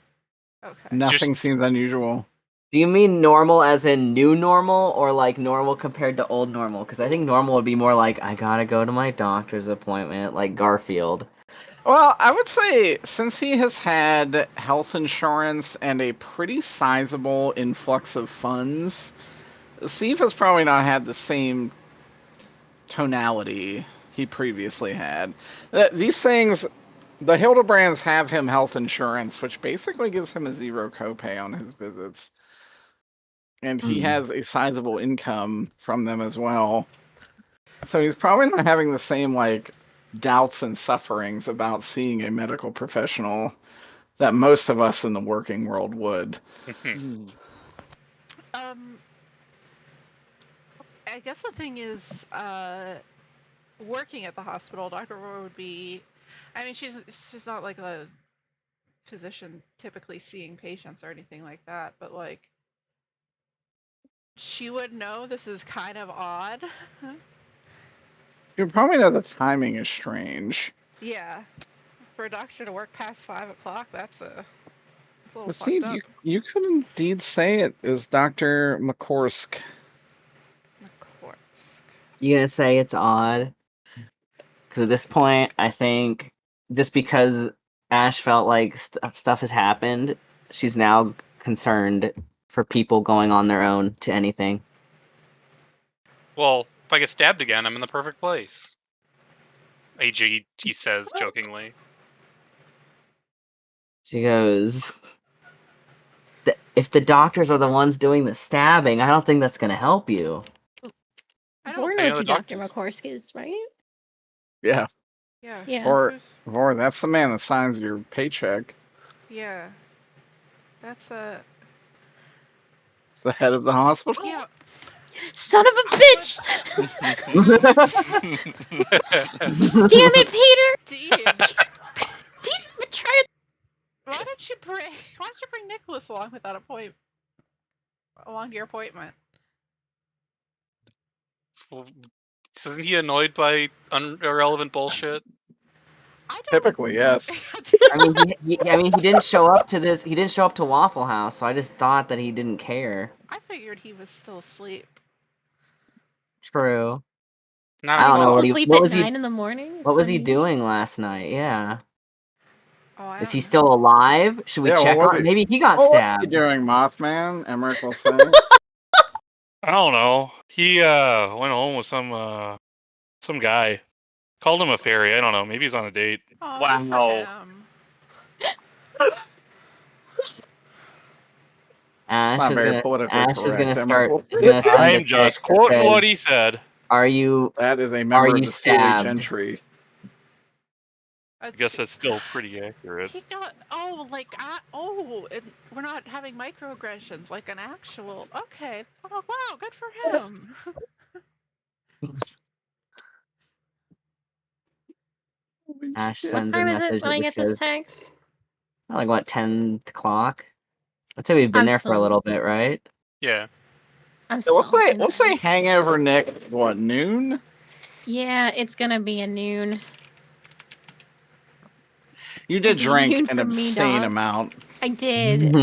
F: Okay.
C: Nothing
G: Just-
C: seems unusual.
I: Do you mean normal as in new normal, or like normal compared to old normal? Because I think normal would be more like, I gotta go to my doctor's appointment, like Garfield.
C: Well, I would say since he has had health insurance and a pretty sizable influx of funds, Steve has probably not had the same tonality he previously had. These things, the Hildebrands have him health insurance, which basically gives him a zero copay on his visits. And he has a sizable income from them as well. So he's probably not having the same, like, doubts and sufferings about seeing a medical professional that most of us in the working world would.
F: guess the thing is, working at the hospital, Dr. Roy would be. I mean, she's not like a physician typically seeing patients or anything like that, but like she would know this is kind of odd.
C: You probably know the timing is strange.
F: Yeah, for a doctor to work past 5 o'clock, that's a little
C: But
F: fucked
C: see,
F: up.
C: you could indeed say it is Dr. McCorsk.
F: Of course.
I: You gonna say it's odd? Because at this point, I think just because Ash felt like stuff has happened, she's now concerned for people going on their own to anything.
G: Well, if I get stabbed again, I'm in the perfect place. AG, he says jokingly.
I: She goes, if the doctors are the ones doing the stabbing, I don't think that's gonna help you.
F: I
E: Vor
F: don't.
E: knows
G: the
E: who Dr.
G: doctors.
E: McCorsk is, right?
C: Yeah.
F: Yeah.
E: Yeah.
C: Or,
F: who's-
C: that's the man that signs your paycheck.
F: Yeah. That's a.
C: It's the head of the hospital.
F: Yeah.
E: Son of a bitch! Damn it, Peter!
F: Steve,
E: Peter betrayed.
F: why don't you bring Nicholas along with that along to your appointment?
G: Well, isn't he annoyed by irrelevant bullshit?
F: I don't.
C: Typically, yes.
I: I mean, he didn't show up to this. He didn't show up to Waffle House, so I just thought that he didn't care.
F: I figured he was still asleep.
I: True.
G: Not
I: I don't know
G: anymore.
I: what he.
E: Sleep
I: What
E: at
I: was he?
E: 9 in the morning? Is
I: What was he
E: unusual.
I: doing last night? Yeah.
F: Oh, I
I: Is
F: don't
I: he
F: know.
I: still alive? Should we
C: Yeah, what
I: check
C: was
I: on
C: he-
I: him? Maybe he got
C: What are you
I: stabbed.
C: doing, Mothman? Emmerich will say.
H: I don't know. He went home with some guy. Called him a fairy. I don't know. Maybe he's on a date.
F: Oh,
B: Wow.
F: good for him.
I: Ash
C: not
I: is
C: very
I: gonna.
C: politically
I: Ash is gonna
C: correct,
I: start.
C: Emmerich.
I: Is gonna send a
H: I'm just
I: text that
H: quoting what
I: says,
H: he said.
I: "Are you?
C: That is a
I: Are
C: member of
I: you
C: the Sealy
I: stabbed?"
C: gentry.
H: I guess that's still pretty accurate.
F: He got and we're not having microaggressions like an actual. Okay. Oh wow, good for him.
I: Ash
C: Yeah.
E: What
I: sends a
E: time is it
I: message
E: when
I: that
E: I
I: just
E: get this
I: says,
E: text?
I: like, what, 10 o'clock? I'd say we've been
E: I'm
I: there for a
E: still-
I: little bit, right?
G: Yeah.
E: I'm
C: So
E: still in
C: we'll say
E: bed.
C: hangover Nick. What, noon?
E: Yeah, it's gonna be a noon.
C: You did drink
E: Noon
C: an
E: for me,
C: obscene
E: dog.
C: amount.
E: I did.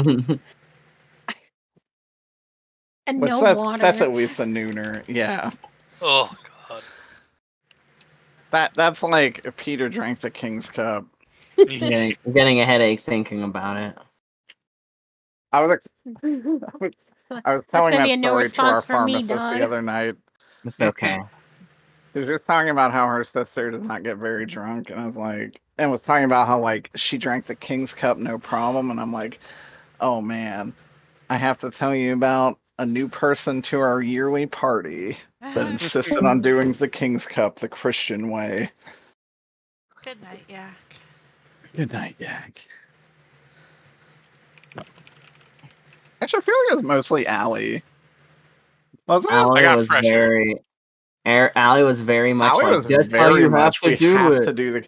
E: And
C: Which
E: no water.
C: that's at least a nooner. Yeah.
G: Oh god.
C: That's like if Peter drank the King's Cup.
I: I'm getting a headache thinking about it.
C: I was
E: That's
C: telling
E: gonna
C: that
E: be a no
C: story to
E: response
C: our
E: from me,
C: pharmacist
E: dog.
C: the other night.
I: It's okay.
C: She was just talking about how her sister does not get very drunk, and I was like, and was talking about how like she drank the King's Cup no problem, and I'm like, oh man, I have to tell you about a new person to our yearly party that insisted on doing the King's Cup the Christian way.
F: Good night, Yak.
C: Good night, Yak. Actually, I feel like it was mostly Allie. Wasn't it?
I: Allie
G: got
I: was
G: fresher.
I: very. Allie was very much
C: Allie
I: like,
C: was
I: that's how
C: very
I: you have
C: much,
I: to
C: we
I: do
C: have
I: it.
C: to do the.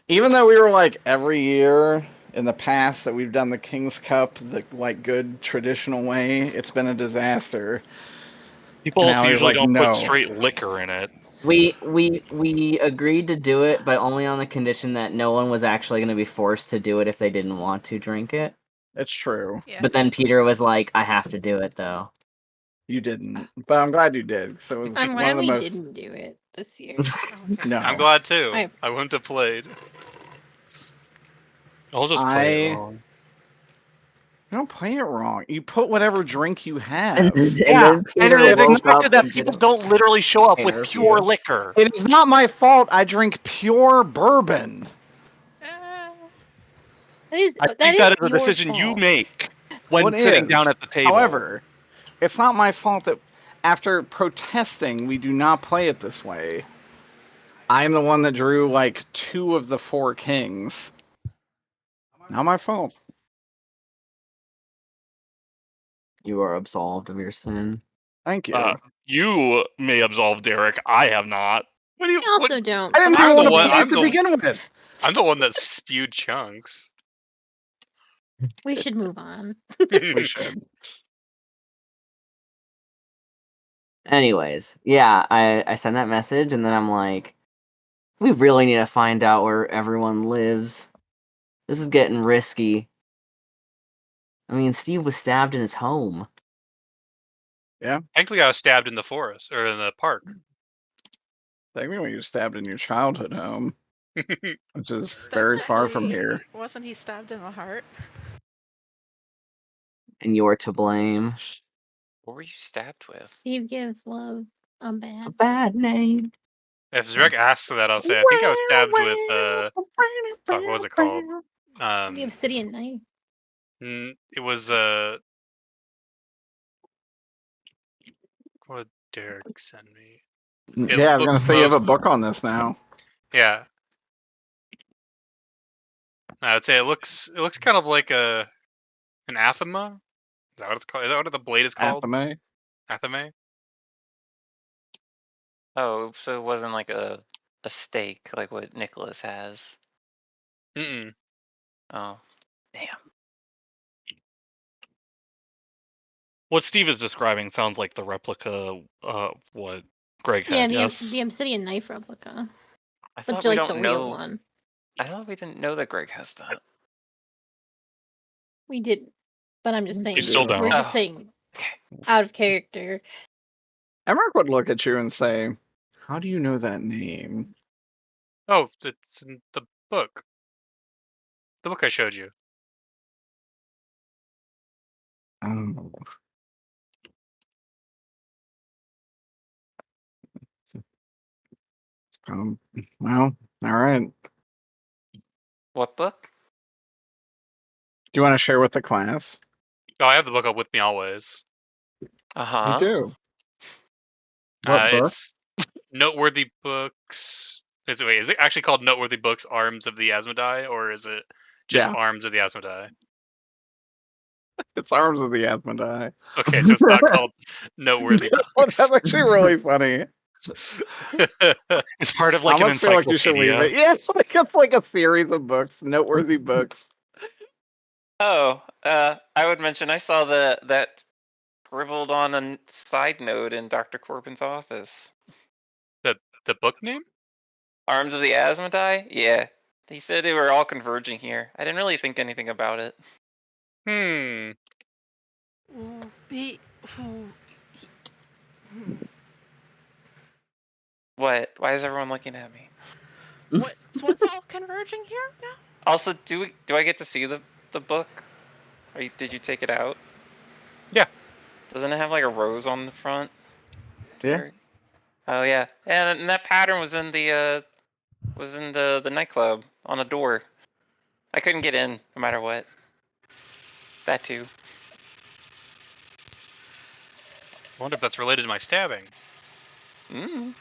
C: Even though we were like every year in the past that we've done the King's Cup the like good traditional way, it's been a disaster.
H: People
C: And Allie's
H: usually
C: like,
H: don't
C: no.
H: put straight liquor in it.
I: We agreed to do it, but only on the condition that no one was actually going to be forced to do it if they didn't want to drink it.
C: It's true.
F: Yeah.
I: But then Peter was like, I have to do it, though.
C: You didn't, but I'm glad you did. So it was
E: I'm
C: one
E: glad
C: of the
E: we
C: most.
E: didn't do it this year.
C: No,
G: I'm glad too.
E: I-
G: I wouldn't have played.
H: I'll just play it wrong.
C: You don't play it wrong. You put whatever drink you have.
I: And
H: Yeah,
I: then Peter
H: and it's
I: woke
H: expected
I: up
H: that
I: and
H: people
I: did
H: don't literally show up with
I: interview.
H: pure liquor.
C: It is not my fault. I drink pure bourbon.
E: That is
H: I
E: that
H: think
E: is
H: that is a
E: your
H: decision you
E: fault.
H: make when
C: What
H: sitting
C: is?
H: down at the table.
C: However, it's not my fault that after protesting, we do not play it this way. I'm the one that drew like 2 of the 4 kings. Not my fault.
I: You are absolved of your sin.
C: Thank you.
H: You may absolve Derek. I have not.
G: What do you?
E: I also
G: What?
E: don't.
C: I didn't
E: but
C: even
G: I'm the
C: want to
G: one-
C: play
G: I'm
C: it to
G: the-
C: begin with.
G: I'm the one that spewed chunks.
E: We should move on.
C: We should.
I: Anyways, yeah, I send that message and then I'm like, we really need to find out where everyone lives. This is getting risky. I mean, Steve was stabbed in his home.
G: Technically, I was stabbed in the forest or in the park.
C: Technically, you were stabbed in your childhood home, which is very far from here.
F: Wasn't he stabbed in the heart?
I: And you're to blame.
B: What were you stabbed with?
E: Steve gives love a
I: A
E: bad.
I: bad name.
G: If Zrek asks that, I'll say I think I was stabbed with fuck, what was it called?
E: The obsidian knife.
G: It was what did Derek send me? It
C: Yeah, I was gonna
G: looked
C: say you have a
G: most-
C: book on this now.
G: Yeah. I would say it looks kind of like an athema. Is that what it's called? Is that what the blade is called?
C: Athame.
G: Athame?
B: Oh, so it wasn't like a stake like what Nicholas has.
G: Mm-mm.
B: Oh, damn.
H: What Steve is describing sounds like the replica of what Greg
E: Yeah,
H: had.
E: the
H: Yes.
E: the obsidian knife replica.
B: I
E: But
B: thought
E: you
B: we
E: like
B: don't
E: the real
B: know.
E: one.
B: I thought we didn't know that Greg has that.
E: We did, but I'm just saying.
H: still don't.
E: We're just
B: Oh.
E: saying out of character.
C: Emmerich would look at you and say, "How do you know that name?"
G: Oh, it's in the book. The book I showed you.
C: Oh. Well, all right. Do
B: What book?
C: you want to share with the class?
G: Oh, I have the book up with me always.
B: Uh huh.
C: You do. What book?
G: It's Noteworthy Books. Is it actually called Noteworthy Books Arms of the Asmodai, or is it just
C: Yeah.
G: Arms of the Asmodai?
C: It's Arms of the Asmodai.
G: Okay, so it's not called Noteworthy
C: Well,
G: Books.
C: that's actually really funny.
H: It's part of
C: I
H: like an
C: almost feel like you should leave
H: encyclopedia.
C: it. Yeah, it's like a series of books, noteworthy books.
B: Oh, I would mention I saw that scribbled on a side note in Dr. Corbin's office.
G: the book name?
B: Arms of the Asmodai? Yeah. He said they were all converging here. I didn't really think anything about it.
G: Hmm.
B: What? Why is everyone looking at me?
F: What's all converging here now?
B: Also, do I get to see the book? Did you take it out?
G: Yeah.
B: Doesn't it have like a rose on the front?
C: Yeah.
B: Or- Oh yeah, and that pattern was in the nightclub on a door. I couldn't get in no matter what. That too.
G: I wonder if that's related to my stabbing.
B: Mm.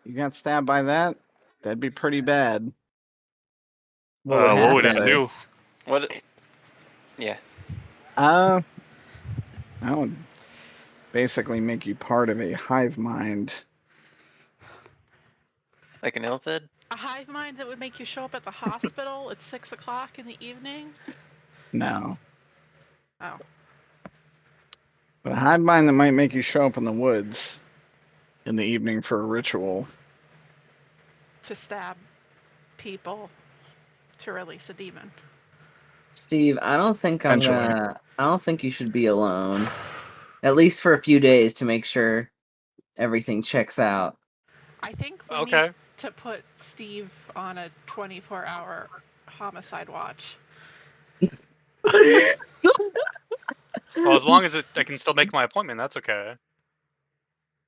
C: You got stabbed by that? That'd be pretty bad.
H: What would
C: happen?
H: it do?
B: What? Yeah.
C: That would basically make you part of a hive mind.
B: Like an illithid?
F: A hive mind that would make you show up at the hospital at 6 o'clock in the evening?
C: No.
F: Oh.
C: But a hive mind that might make you show up in the woods in the evening for a ritual.
F: To stab people to release a demon.
I: Steve, I don't think
C: Eventually.
I: I don't think you should be alone. At least for a few days to make sure everything checks out.
F: I think we
G: Okay.
F: need to put Steve on a 24-hour homicide watch.
G: Well, as long as I can still make my appointment, that's okay.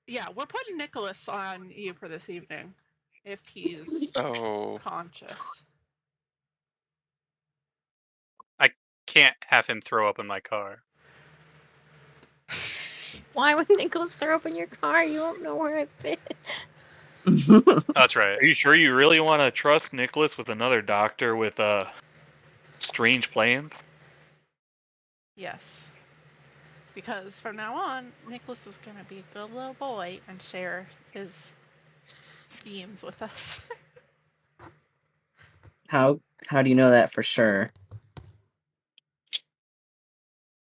F: Yeah, we're putting Nicholas on you for this evening. If he's
B: Oh.
F: conscious.
G: Can't have him throw up in my car.
E: Why would Nicholas throw up in your car? You don't know where it fits.
G: That's right.
H: Are you sure you really want to trust Nicholas with another doctor with a strange plan?
F: Yes. Because from now on, Nicholas is gonna be a good little boy and share his schemes with us.
I: How do you know that for sure?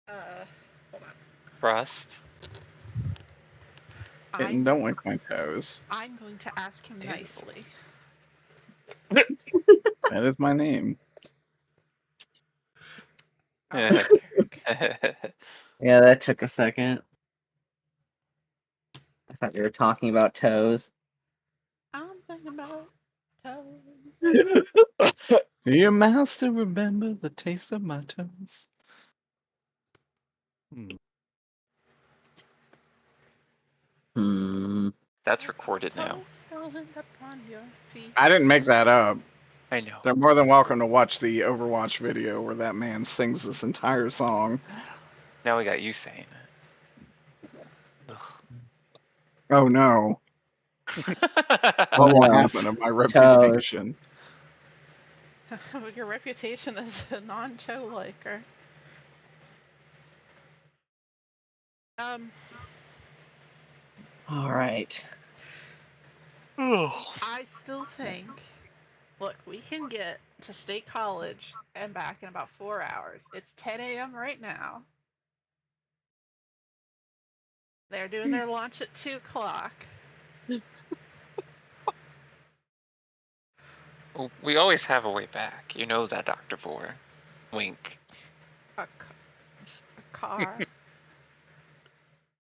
F: Hold on.
B: Trust.
C: Kitten, don't lick my toes.
F: I'm going to ask him
B: Ew.
F: nicely.
C: That is my name.
F: Eric.
I: Yeah, that took a second. I thought you were talking about toes.
F: I'm thinking about toes.
C: Do your mouth still remember the taste of my toes?
B: That's recorded now.
F: Toes still end up on your feet.
C: I didn't make that up.
B: I know.
C: They're more than welcome to watch the Overwatch video where that man sings this entire song.
B: Now we got you saying it. Ugh.
C: Oh no. What
I: Oh,
C: will
I: no.
C: happen to my reputation?
F: Your reputation as a non-Cho liker.
I: All right.
F: I still think, look, we can get to State College and back in about 4 hours. It's 10 a.m. right now. They're doing their launch at 2 o'clock.
B: Well, we always have a way back. You know that, Dr. Vor. Wink.
F: A car.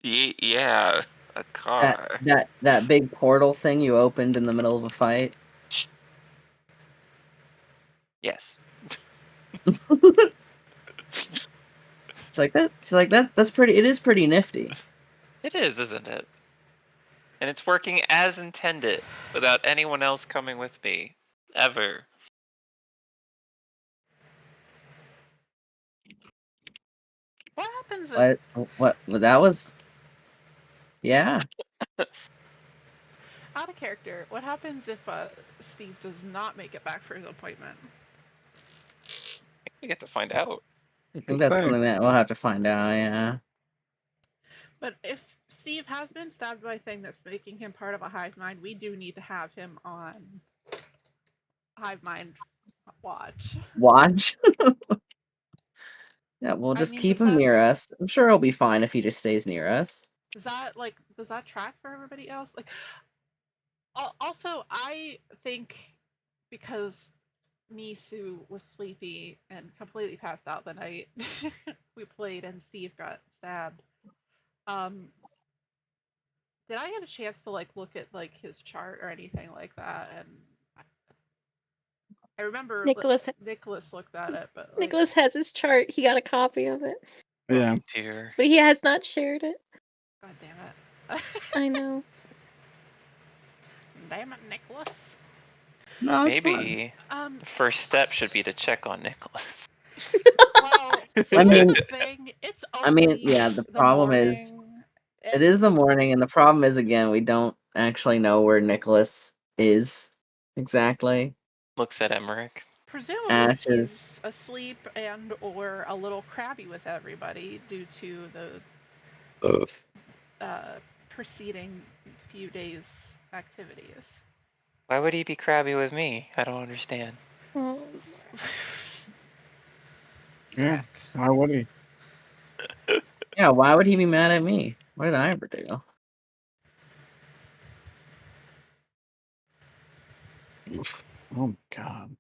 B: Yeah, a car.
I: That big portal thing you opened in the middle of a fight.
B: Yes.
I: It's like that. She's like that. That's pretty. It is pretty nifty.
B: It is, isn't it? And it's working as intended without anyone else coming with me. Ever.
F: What happens if...
I: What? That was. Yeah.
F: Out of character, what happens if Steve does not make it back for his appointment?
B: We get to find out.
I: I think that's something that we'll have to find out. Yeah.
F: But if Steve has been stabbed by a thing that's making him part of a hive mind, we do need to have him on hive mind watch.
I: Watch. Yeah, we'll just keep him near us. I'm sure he'll be fine if he just stays near us.
F: Does that track for everybody else? Like, also, I think because Misu was sleepy and completely passed out the night we played and Steve got stabbed. Did I get a chance to look at his chart or anything like that? And I remember Nicholas looked at it, but
E: Nicholas has his chart. He got a copy of it.
C: Yeah.
B: Oh, dear.
E: But he has not shared it.
F: God damn it.
E: I know.
F: Damn it, Nicholas.
I: No, it's
B: Maybe
F: fine.
B: the first step should be to check on Nicholas.
F: Well,
I: I mean,
F: it's only
I: yeah. The problem is, it is the morning, and the problem is again we don't actually know where Nicholas is exactly.
B: Looks at Emmerich.
F: Presumably he's asleep and or a little crabby with everybody due to the preceding few days' activities.
B: Why would he be crabby with me? I don't understand.
E: Oh,
C: Yeah, why would he?
I: Yeah, why would he be mad at me? What did I ever do?
C: Oh my god.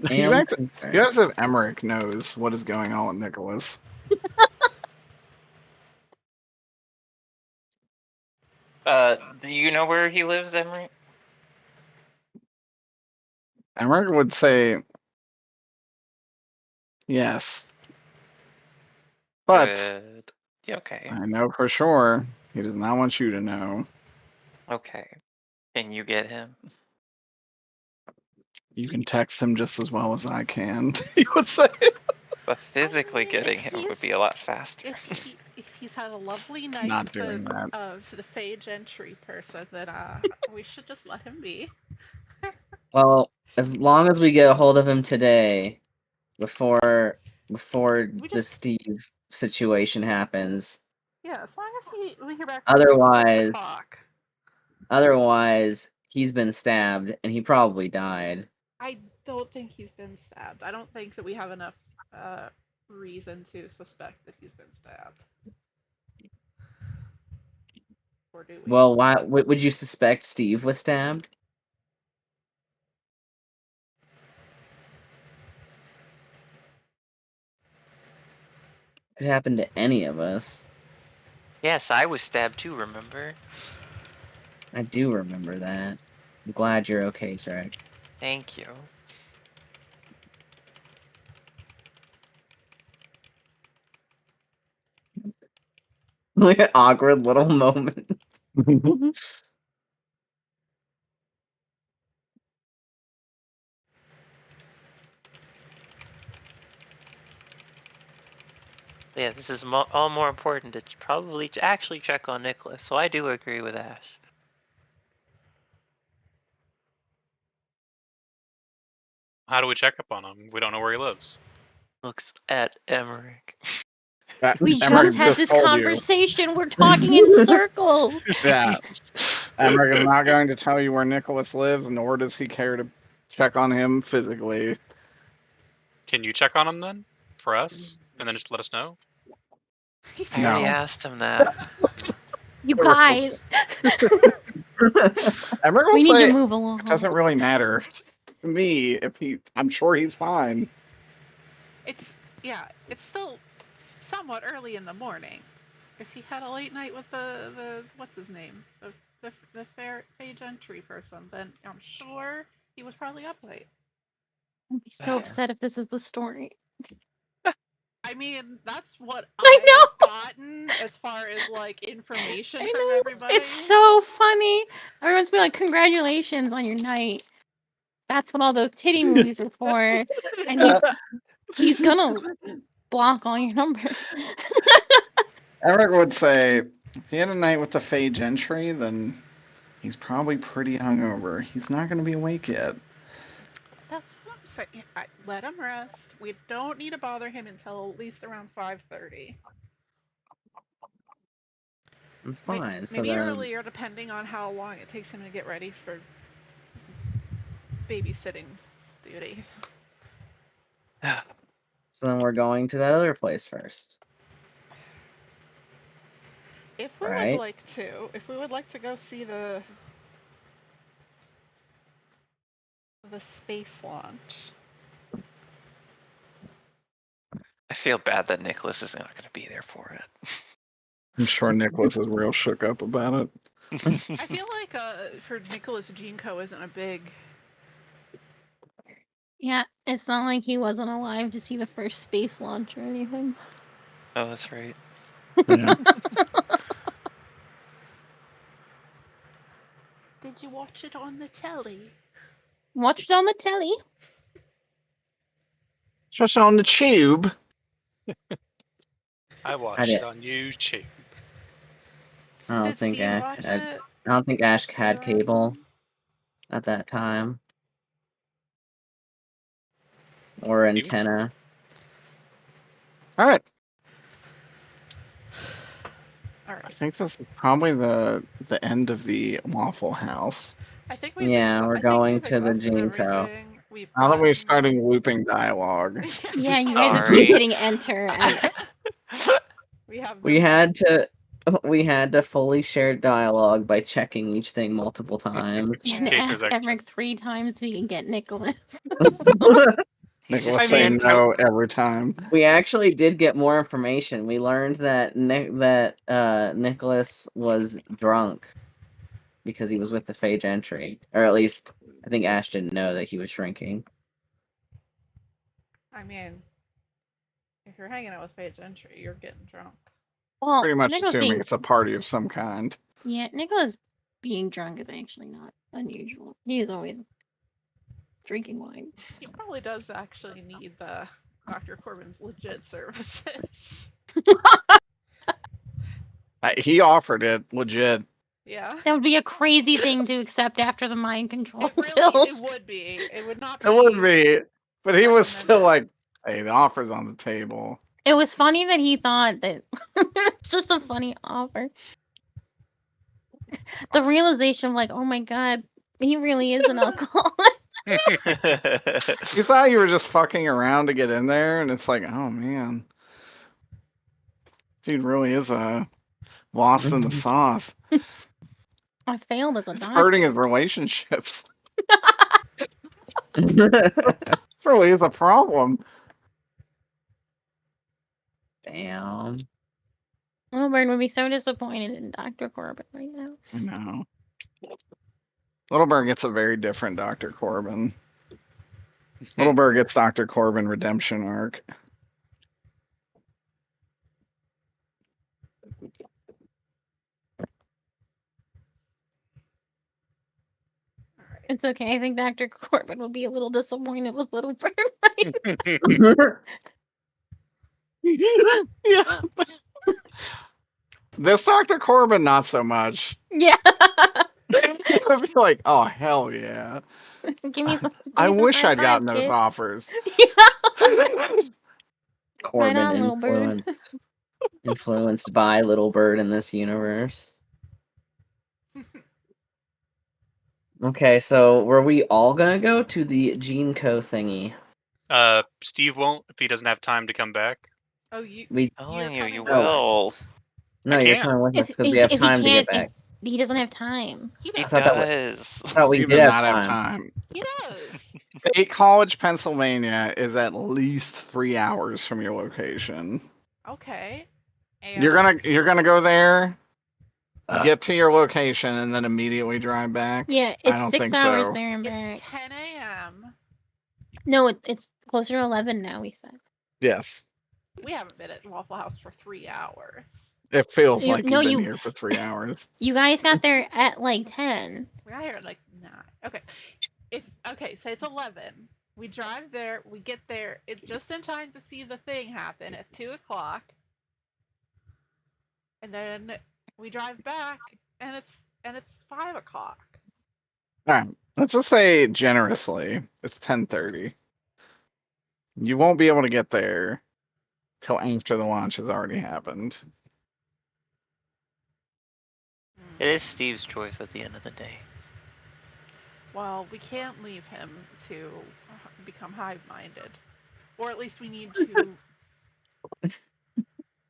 C: You act as if Emmerich knows what is going on with Nicholas.
B: Do you know where he lives, Emmerich?
C: Emmerich would say yes. But
B: Good. Yeah, okay.
C: I know for sure he does not want you to know.
B: Okay. Can you get him?
C: You can text him just as well as I can, he would say.
B: But physically getting him would be a lot faster.
F: If he's had a lovely night
C: Not doing that.
F: of the Phage entry person, then we should just let him be.
I: Well, as long as we get a hold of him today, before
F: We
I: the
F: just
I: Steve situation happens.
F: yeah, as long as we hear back from him by 6 o'clock.
I: Otherwise, he's been stabbed and he probably died.
F: I don't think he's been stabbed. I don't think that we have enough reason to suspect that he's been stabbed. Or do we?
I: Well, why would you suspect Steve was stabbed? Could happen to any of us.
B: Yes, I was stabbed too, remember?
I: I do remember that. I'm glad you're okay, Zach.
B: Thank you.
I: Like an awkward little moment.
B: Yeah, this is all more important to probably actually check on Nicholas, so I do agree with Ash.
G: How do we check up on him? We don't know where he lives.
B: Looks at Emmerich.
E: We
C: Emmerich
E: just had this
C: told you.
E: conversation. We're talking in circles.
C: Yeah. Emmerich is not going to tell you where Nicholas lives, nor does he care to check on him physically.
G: Can you check on him then? For us? And then just let us know?
B: I already asked him that.
E: You guys.
C: Emmerich will
E: We need
C: say
E: to move along.
C: it doesn't really matter to me if I'm sure he's fine.
F: It's still somewhat early in the morning. If he had a late night with the what's his name, the Phage entry person, then I'm sure he was probably up late.
E: I'd be so upset if this is the story.
F: I mean, that's what
E: I
F: I've gotten as far as like information
E: I
F: from
E: know.
F: everybody.
E: It's so funny. Everyone's be like, "Congratulations on your night." That's what all those titty movies are for. And he's gonna block all your numbers.
C: Emmerich would say if he had a night with the Phage entry, then he's probably pretty hungover. He's not going to be awake yet.
F: That's what I'm saying. Let him rest. We don't need to bother him until at least around 5:30.
I: It's fine.
F: Maybe earlier, depending on how long it takes him to get ready for babysitting duty.
I: So then we're going to that other place first.
F: If we
I: Right.
F: would like to go see the space launch.
B: I feel bad that Nicholas is not going to be there for it.
C: I'm sure Nicholas is real shook up about it.
F: I feel like for Nicholas, Jinko isn't a big.
E: Yeah, it's not like he wasn't alive to see the first space launch or anything.
B: Oh, that's right.
C: Yeah.
F: Did you watch it on the telly?
E: Watched it on the telly.
C: Just on the tube.
G: I watched it on YouTube.
I: I don't
F: Did
I: think
F: Steve
I: Ash
F: watch
I: had.
F: it?
I: I don't think Ash
F: Steve
I: had
F: watch
I: cable at that time. Or antenna.
C: All right.
F: All
C: I
F: right.
C: think this is probably the end of the Waffle House.
F: I think we've
I: We're going to the
F: exhausted
I: Jinko.
F: everything.
C: Now that we're starting looping dialogue.
E: Yeah, you guys just
B: Sorry.
E: keep hitting enter. And
F: We have
I: We had to fully share dialogue by checking each thing multiple times.
E: and
G: case
E: ask
G: there's extra.
E: Emmerich 3 times so we can get Nicholas.
C: Nicholas
B: I
C: saying
B: mean,
C: no every time.
I: We actually did get more information. We learned that Nicholas was drunk because he was with the Phage entry, or at least I think Ash didn't know that he was drinking.
F: I mean, if you're hanging out with Phage entry, you're getting drunk.
E: Well,
C: Pretty much
E: Nicholas
C: assuming
E: being,
C: it's a party of some kind.
E: yeah, Nicholas being drunk is actually not unusual. He is always drinking wine.
F: He probably does actually need the Dr. Corbin's legit services.
C: He offered it, legit.
F: Yeah.
E: That would be a crazy thing to accept after the mind control
F: It really,
E: pills.
F: it would be. It would not be.
C: It would be, but he was still like, Hey, the offer's on the table.
E: It was funny that he thought that it's just a funny offer. The realization of like, oh my god, he really is an alcoholic.
C: You thought you were just fucking around to get in there, and it's like, oh man, dude really is lost in the sauce.
E: I failed as a
C: It's
E: doctor.
C: hurting his relationships. Really is a problem.
I: Damn.
E: Little Bird would be so disappointed in Dr. Corbin right now.
C: No. Little Bird gets a very different Dr. Corbin. Little Bird gets Dr. Corbin redemption arc.
E: It's okay. I think Dr. Corbin will be a little disappointed with Little Bird.
C: Yeah. This Dr. Corbin, not so much.
E: Yeah.
C: I'd be like, oh hell yeah.
E: Give me some.
C: I
E: some
C: wish
E: high
C: I'd gotten
E: five,
C: those
E: kid.
C: offers.
I: Corbin
E: on, Little Bird.
I: influenced by Little Bird in this universe. Okay, so were we all gonna go to the Gene Co thingy?
G: Steve won't if he doesn't have time to come back.
F: Oh, you.
I: We
F: You're
B: Telling you,
F: coming
B: you
F: with us?
B: will.
I: no,
G: I
I: you're
G: can't.
I: coming with us
E: If,
I: because we have
E: if he
I: time to get
E: can't,
I: back.
E: he doesn't have time.
F: He
B: He
F: does.
I: thought that was-
B: does.
I: I thought we
C: Steve
I: did
C: does
I: have
C: not
I: time.
C: have time.
F: He does.
C: State College, Pennsylvania is at least 3 hours from your location.
F: Okay. And
C: You're gonna go there, get to your location, and then immediately drive back.
E: Yeah,
C: I
E: it's
C: don't
E: 6
C: think
E: hours
C: so.
E: there and back.
F: It's 10 a.m.
E: No, it's closer to 11 now, we said.
C: Yes,
F: We haven't been at Waffle House for 3 hours.
C: it feels
E: You-
C: like
E: no,
C: you've been
E: you-
C: here for 3 hours.
E: You guys got there at like 10.
F: We got here at like 9. Okay. Say it's 11. We drive there. We get there. It's just in time to see the thing happen at 2 o'clock. And then we drive back, and it's 5 o'clock.
C: All right, let's just say generously, it's 10:30. You won't be able to get there till after the launch has already happened.
B: It is Steve's choice at the end of the day.
F: Well, we can't leave him to become hive-minded, or at least we need to.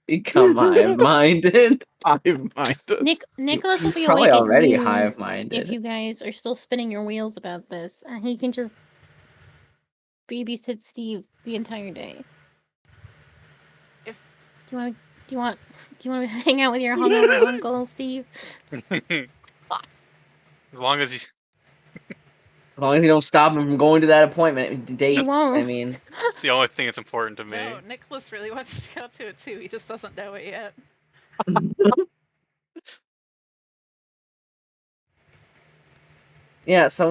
I: Become hive-minded.
C: Hive-minded.
E: Nicholas will
I: He's
E: be
I: probably
E: awake at
I: already
E: noon
I: hive-minded.
E: if you guys are still spinning your wheels about this, and he can just babysit Steve the entire day.
F: If
E: Do you want to hang out with your hungover uncle, Steve?
G: As long as you.
I: As long as you don't stop him from going to that appointment date.
E: He won't.
I: I mean,
G: It's the only thing that's important to me.
F: No, Nicholas really wants to go to it too. He just doesn't know it yet.
I: yeah. So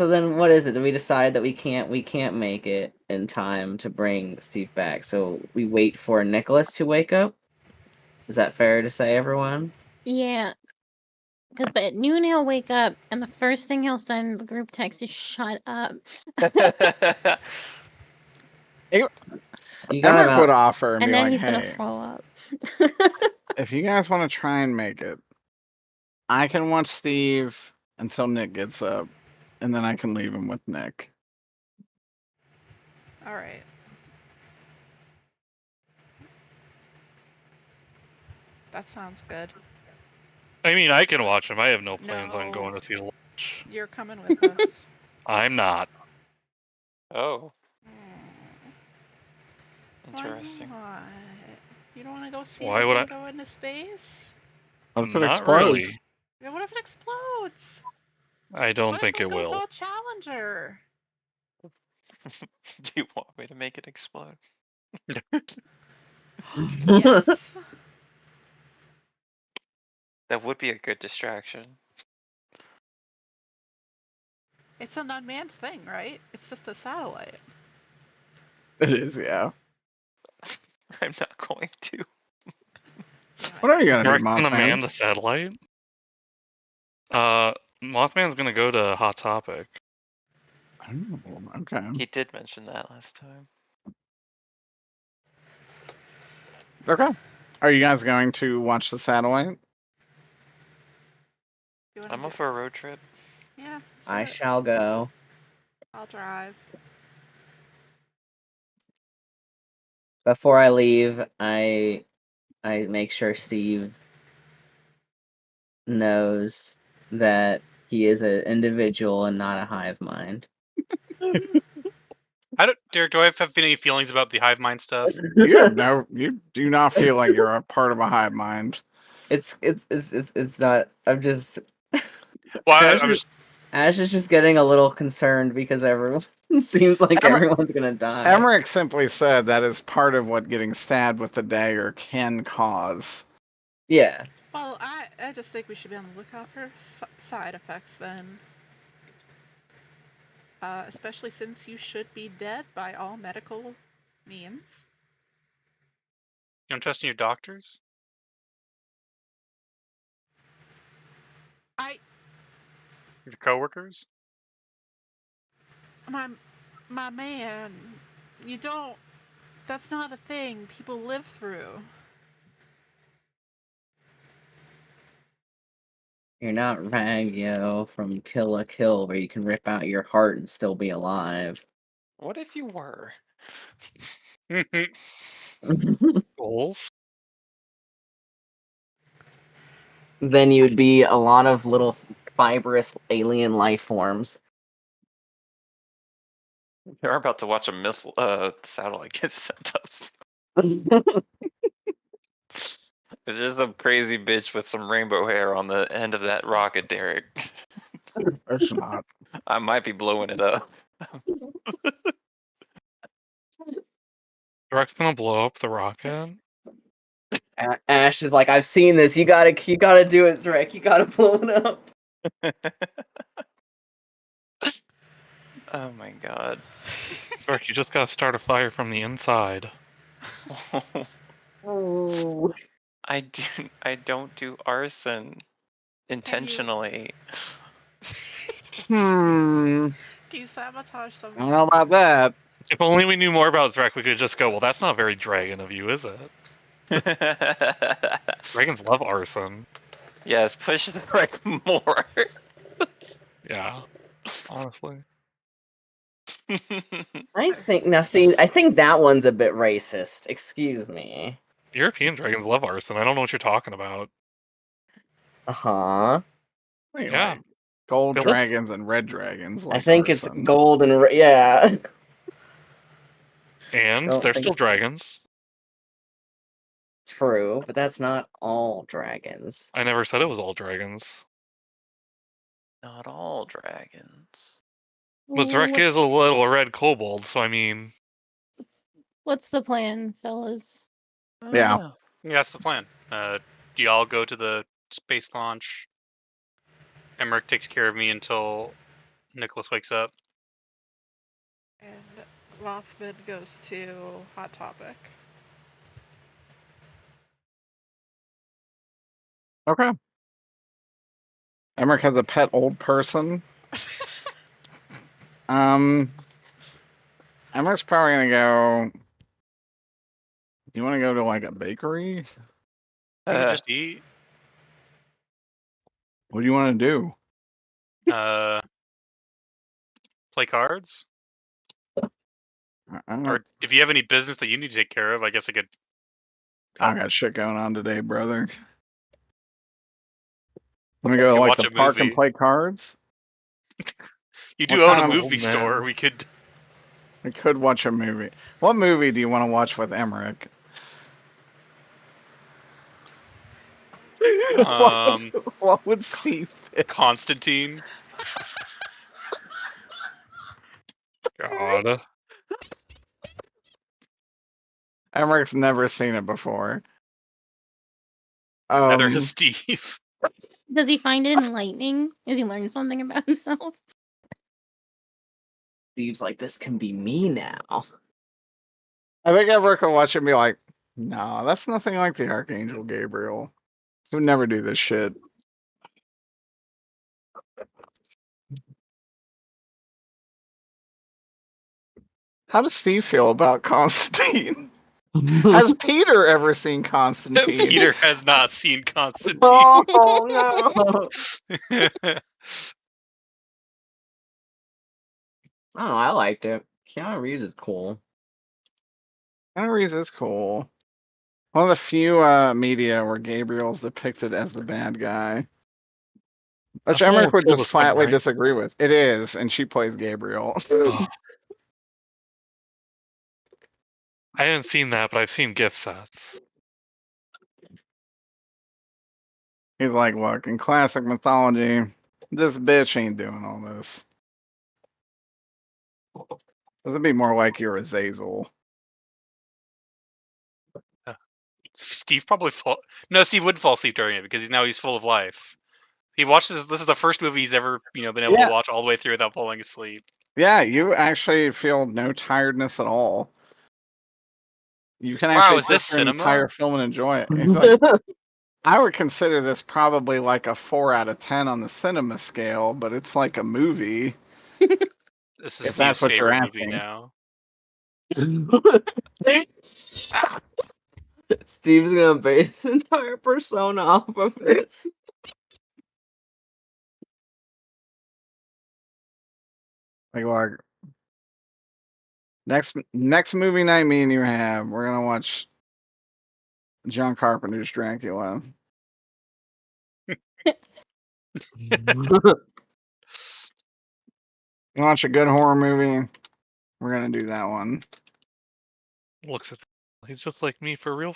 I: then, what is it? That we decide that we can't make it in time to bring Steve back. So we wait for Nicholas to wake up. Is that fair to say, everyone?
E: Yeah. Because at noon he'll wake up, and the first thing he'll send the group text is "Shut up."
I: You got
C: Emmerich
I: about
C: would offer and
E: And
C: be
E: then
C: like,
E: he's gonna
C: hey,
E: throw up.
C: if you guys want to try and make it, I can watch Steve until Nick gets up, and then I can leave him with Nick.
F: All right. That sounds good.
H: I mean, I can watch him. I have no plans on
F: No.
H: going to see the launch.
F: You're coming with us.
H: I'm not.
B: Oh,
F: Why
B: interesting.
F: not? You don't want to go see
H: Why
F: the
H: would
F: thing
H: I-
F: go into space?
C: What if it
H: Not
C: explodes?
H: really.
F: Yeah, what if it explodes?
H: I don't
F: What
H: think
F: if
H: it
F: goes
H: will.
F: all Challenger?
B: Do you want me to make it explode?
F: Yes.
B: That would be a good distraction.
F: It's an unmanned thing, right? It's just a satellite.
C: It is, yeah.
B: I'm not going to.
C: What are you gonna do,
H: Mark's gonna man
C: Mothman?
H: the satellite. Mothman's gonna go to Hot Topic.
C: Oh, okay.
B: He did mention that last time.
C: Okay. Are you guys going to watch the satellite?
F: You wanna
B: I'm
F: do-
B: up for a road trip.
F: Yeah. let's do
I: I
F: it.
I: shall go.
F: I'll drive.
I: Before I leave, I make sure Steve knows that he is an individual and not a hive mind.
G: Derek, do I have any feelings about the hive mind stuff?
C: You do not feel like you're a part of a hive mind.
I: It's not. I'm just.
G: Well,
I: Ash,
G: I'm just.
I: Ash is just getting a little concerned because everyone seems like
C: Emma-
I: everyone's gonna die.
C: Emmerich simply said that is part of what getting stabbed with the dagger can cause.
I: Yeah.
F: Well, I just think we should be on the lookout for side effects then. Especially since you should be dead by all medical means.
G: You don't trust in your doctors? Your coworkers?
F: My man, you don't. That's not a thing people live through.
I: You're not Ragyo from Kill la Kill, where you can rip out your heart and still be alive.
B: What if you were?
H: Goals?
I: Then you'd be a lot of little fibrous alien life forms.
B: They're about to watch a missile satellite get sent up. There's just some crazy bitch with some rainbow hair on the end of that rocket, Derek.
C: It's not.
B: I might be blowing it up.
H: Direct's gonna blow up the rocket.
I: Ash is like, I've seen this. You gotta do it, Zrek. You gotta blow it up.
B: Oh my god.
H: Dirk, you just gotta start a fire from the inside.
I: Ooh.
B: I don't do arson intentionally.
F: Can you sabotage some?
C: I don't know about that.
H: If only we knew more about Zrek, we could just go, well, that's not very dragon of you, is it? Dragons love arson.
B: Yes, push it like more.
H: Yeah, honestly.
I: I think that one's a bit racist. Excuse me.
H: European dragons love arson. I don't know what you're talking about.
I: Uh-huh.
C: Wait,
H: Yeah.
C: like gold
H: Phyllis?
C: dragons and red dragons. Like
I: I think
C: arson.
I: it's gold and yeah.
H: And
I: Don't
H: they're
I: think-
H: still dragons.
I: True, but that's not all dragons.
H: I never said it was all dragons.
B: Not all dragons.
H: But Zrek is a little red kobold, so I mean...
E: What's the plan, fellas?
C: Yeah.
G: Yeah, that's the plan. Do y'all go to the space launch? Emmerich takes care of me until Nicholas wakes up.
F: And Rothman goes to Hot Topic.
C: Okay. Emmerich has a pet old person. Emmerich's probably gonna go. Do you want to go to like a bakery?
G: You can just eat.
C: What do you want to do?
G: Play cards.
C: I
G: Or if you have any business that you need to take care of, I guess I could.
C: got shit going on today, brother. Let me go
G: You
C: to like
G: watch
C: the
G: a
C: park and
G: movie.
C: play cards.
G: You do
C: What
G: own a
C: kind of
G: movie
H: old
G: store.
H: man?
G: We could.
C: I could watch a movie. What movie do you want to watch with Emmerich? What would Steve pick?
G: Constantine.
H: God.
C: Emmerich's never seen it before.
G: Neither has Steve.
E: Does he find it enlightening? Has he learned something about himself?
I: Steve's like, this can be me now.
C: I think Emmerich will watch it and be like, "No, that's nothing like the Archangel Gabriel. He would never do this shit." How does Steve feel about Constantine? Has Peter ever seen Constantine?
G: Peter has not seen Constantine.
I: Oh no! I don't know. I liked it. Keanu Reeves is cool.
C: Keanu Reeves is cool. One of the few media where Gabriel's depicted as the bad guy. Which
H: That's the one
C: Emmerich
H: with
C: would
H: Tilda
C: just
H: Swinton,
C: flatly
H: right?
C: disagree with. It is, and she plays Gabriel.
H: Ugh. I haven't seen that, but I've seen gift sets.
C: He's like, look, in classic mythology, this bitch ain't doing all this. It'd be more like you're Azazel.
G: Steve probably No, Steve would fall asleep during it because he's full of life. He watches. This is the first movie he's ever been able
C: Yeah.
G: to watch all the way through without falling asleep.
C: Yeah, you actually feel no tiredness at all. You can
G: Wow,
C: actually
G: is
C: sit
G: this
C: through an
G: cinema?
C: entire film and enjoy it. He's like, I would consider this probably like a 4 out of 10 on the cinema scale, but it's like a movie.
G: This is
C: If
G: Steve's
C: that's what you're
G: favorite movie
C: asking.
G: now.
I: Steve's gonna base his entire persona off of this.
C: Like, look, next movie night me and you have, we're gonna watch John Carpenter's Dracula. You watch a good horror movie, we're gonna do that one.
H: Looks at he's just like me for real.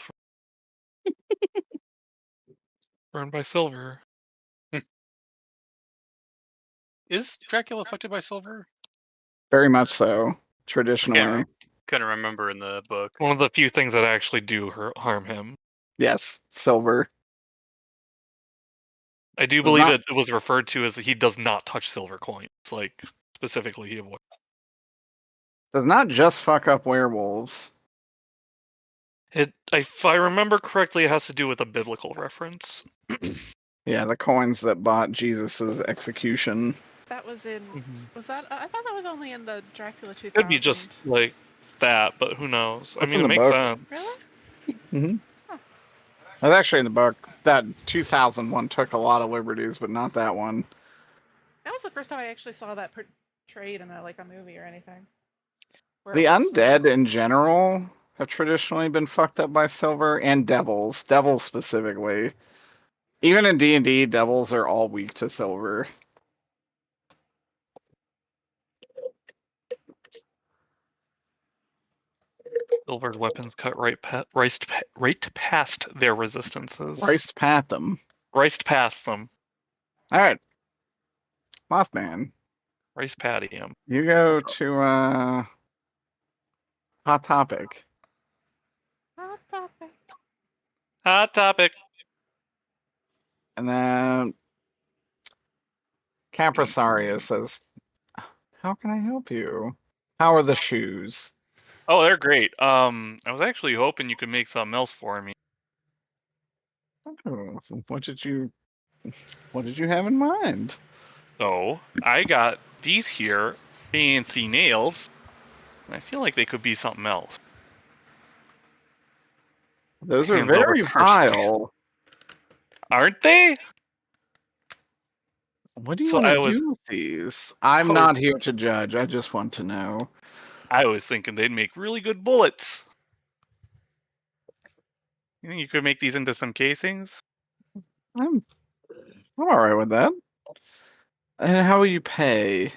H: Burned by silver.
G: Is Dracula affected by silver?
C: Very much so, traditionally.
G: Couldn't remember in the book.
H: One of the few things that actually do harm him.
C: Yes, silver.
H: I do believe it was referred to as he does not touch silver coins. Like, specifically, he avoids.
C: Does not just fuck up werewolves.
H: If I remember correctly, it has to do with a biblical reference.
C: Yeah, the coins that bought Jesus's execution.
F: That was in. Was that? I thought that was only in the Dracula 2000.
H: Could be just like that, but who knows? I
C: That's
H: mean,
C: in
H: it
C: the
H: makes
C: book.
H: sense.
F: Really?
C: Mm-hmm.
F: Huh.
C: That's actually in the book. That 2001 took a lot of liberties, but not that one.
F: That was the first time I actually saw that portrayed in a movie or anything.
C: The undead in general have traditionally been fucked up by silver, and devils. Devils specifically. Even in D&D, devils are all weak to silver.
H: Silvered weapons cut right past their resistances.
C: Riced past them.
H: Riced past them.
C: All right. Mothman.
H: Rice patty him.
C: You go to Hot Topic.
F: Hot topic.
H: Hot topic.
C: And then Caprasario says, how can I help you? How are the shoes?
H: Oh, they're great. I was actually hoping you could make something else for me.
C: Oh, what did you have in mind?
H: So I got these here fancy nails, and I feel like they could be something else.
C: Those are
H: Hands over
C: very
H: cursed.
C: vile.
H: Aren't they?
C: What do you
H: So
C: want
H: I
C: to
H: was-
C: do with these? I'm not here to judge. I just want to know.
H: I was thinking they'd make really good bullets. You think you could make these into some casings?
C: I'm all right with that. And how will you pay?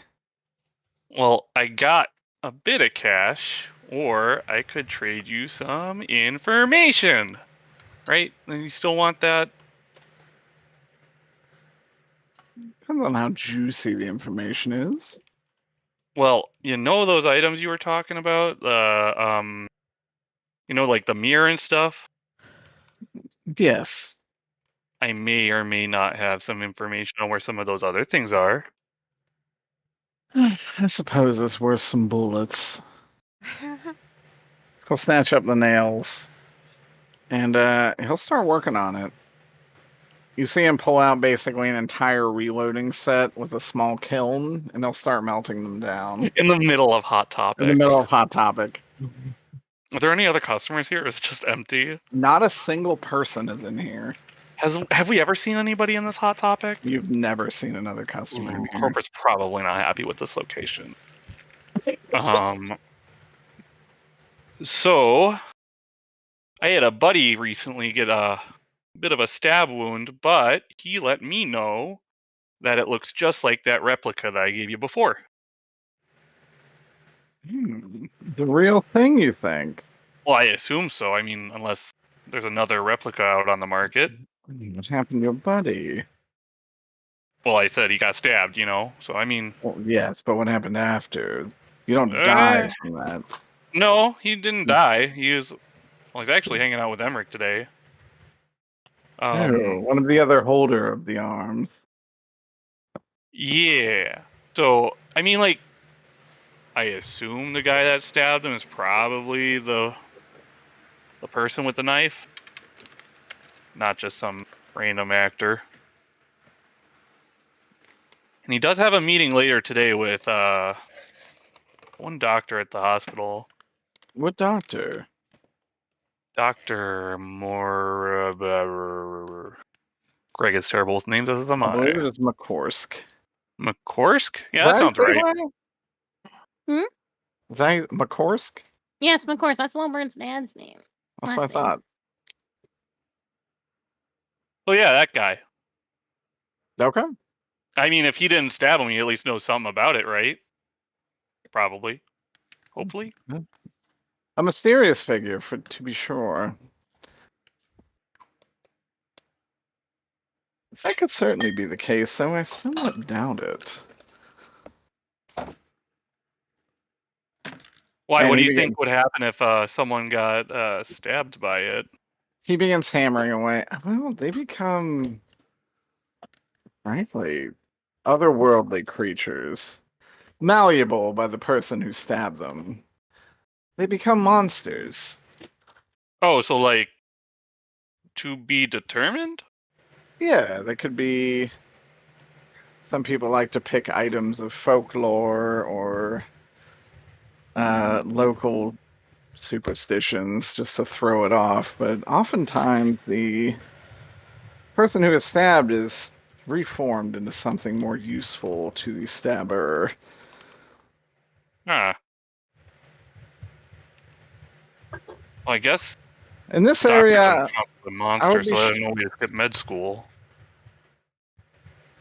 H: Well, I got a bit of cash, or I could trade you some information. Right? And you still want that?
C: Depends on how juicy the information is.
H: Well, you know those items you were talking about? Like the mirror and stuff?
C: Yes.
H: I may or may not have some information on where some of those other things are.
C: I suppose it's worth some bullets. He'll snatch up the nails. And he'll start working on it. You see him pull out basically an entire reloading set with a small kiln, and they'll start melting them down.
H: In the middle of Hot Topic.
C: In the middle of Hot Topic.
H: Are there any other customers here? Or is it just empty?
C: Not a single person is in here.
H: Have we ever seen anybody in this hot topic?
C: You've never seen another customer in here.
H: Harper's probably not happy with this location. So I had a buddy recently get a bit of a stab wound, but he let me know that it looks just like that replica that I gave you before.
C: The real thing, you think?
H: Well, I assume so. I mean, unless there's another replica out on the market.
C: What happened to your buddy?
H: Well, I said he got stabbed, you know. So I mean,
C: Well, yes, but what happened after? You don't die from that.
H: no, he didn't die. He's actually hanging out with Emmerich today.
C: Oh, one of the other holder of the arms.
H: Yeah. So I mean, like, I assume the guy that stabbed him is probably the person with the knife, not just some random actor. And he does have a meeting later today with one doctor at the hospital.
C: What doctor?
H: Dr. Greg is terrible with names as am
C: I
H: I.
C: believe it is McCorsk.
H: McCorsk? Yeah, that sounds right.
E: Hmm?
C: Is that McCorsk?
E: Yes, of course. That's Lombard's dad's name.
C: That's what I
E: Last name.
C: thought.
H: Well, yeah, that guy.
C: Okay.
H: I mean, if he didn't stab him, he at least knows something about it, right? Probably. Hopefully.
C: A mysterious figure, to be sure. That could certainly be the case, though I somewhat doubt it.
H: Why?
C: And
H: What do
C: he
H: you think would happen if someone got stabbed by it?
C: He begins hammering away. Well, they become, frankly, otherworldly creatures. Malleable by the person who stabbed them. They become monsters.
H: Oh, so like to be determined?
C: Yeah, they could be. Some people like to pick items of folklore or local superstitions just to throw it off, but oftentimes the person who is stabbed is reformed into something more useful to the stabber.
H: Huh. Well, I guess
C: In this
H: doctor
C: area,
H: doesn't count as a monster,
C: be
H: so I don't know we just skip med school.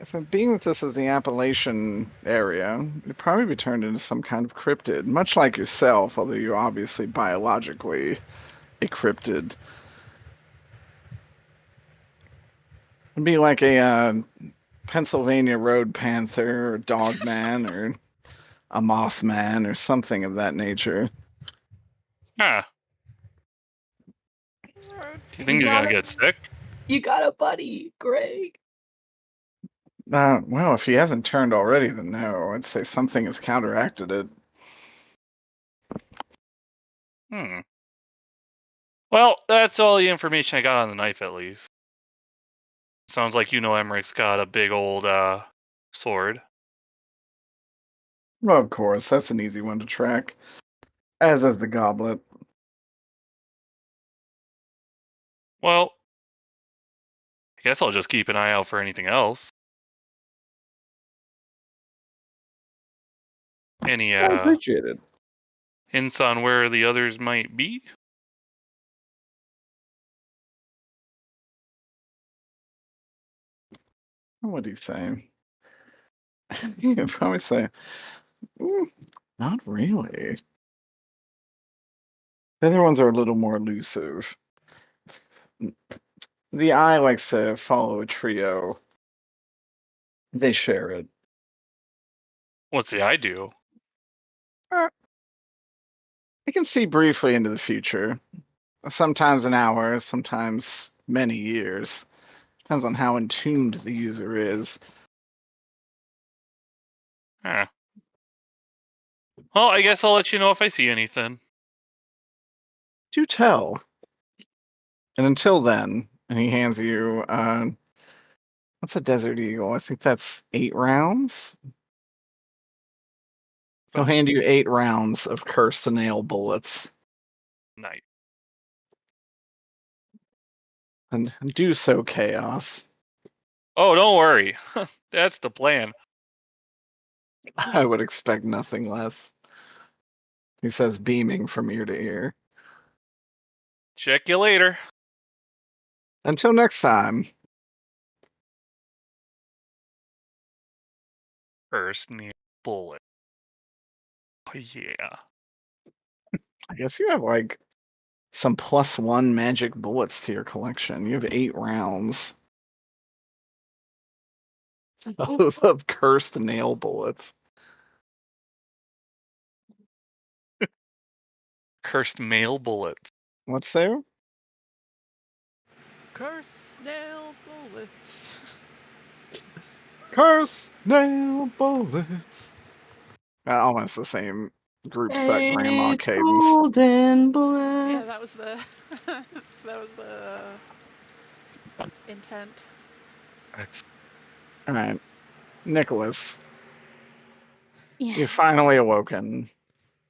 C: so being that this is the Appalachian area, it'd probably be turned into some kind of cryptid, much like yourself, although you're obviously biologically a cryptid. It'd be like a Pennsylvania road panther, or dogman, or a mothman, or something of that nature.
H: Huh. Do you think he's gonna get sick?
I: You got a buddy, Greg.
C: Well, if he hasn't turned already, then no. I'd say something has counteracted it.
H: Well, that's all the information I got on the knife, at least. Sounds like you know Emmerich's got a big old sword.
C: Well, of course, that's an easy one to track. As is the goblet.
H: Well, I guess I'll just keep an eye out for anything else. Any
C: I appreciate it.
H: hints on where the others might be?
C: What do you say? You'd probably say, not really. The other ones are a little more elusive. The eye likes to follow a trio. They share it.
H: What's the I do?
C: I can see briefly into the future. Sometimes an hour, sometimes many years. Depends on how in tuned the user is.
H: Huh. Well, I guess I'll let you know if I see anything.
C: Do tell. And until then, and he hands you, what's a Desert Eagle? I think that's 8 rounds. He'll hand you 8 rounds of cursed nail bullets.
H: night.
C: And do so, Chaos.
H: Oh, don't worry. That's the plan.
C: I would expect nothing less. He says, beaming from ear to ear.
H: Check you later.
C: Until next time.
H: First need bullet. Oh, yeah.
C: I guess you have like some +1 magic bullets to your collection. You have 8 rounds of cursed nail bullets.
H: Cursed male bullets.
C: What's there?
F: Curse nail bullets.
C: Cursed nail bullets. Almost the same group set grandma
I: Eight
C: cadence.
I: golden bullets.
F: Yeah, that was the that was the intent.
C: All right, Nicholas,
E: Yeah.
C: you've finally awoken.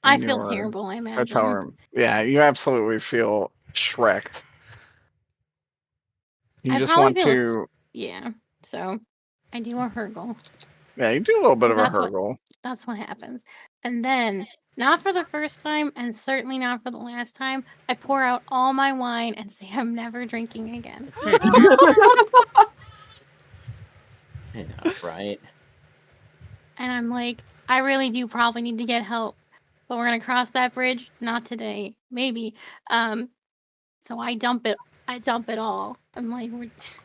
E: I
C: in
E: feel
C: your
E: terrible, I
C: hotel
E: imagine.
C: room. Yeah, you absolutely feel Shrek'd. You
E: I
C: just
E: probably
C: want
E: feel
C: to.
E: Yeah. So I do a hurgle.
C: Yeah, you do a little bit of a
E: That's what-
C: hurgle.
E: That's what happens. And then, not for the first time, and certainly not for the last time, I pour out all my wine and say I'm never drinking again.
I: Yeah, right.
E: And I'm like, I really do probably need to get help, but we're gonna cross that bridge. Not today, maybe. So I dump it. I dump it all. I'm like,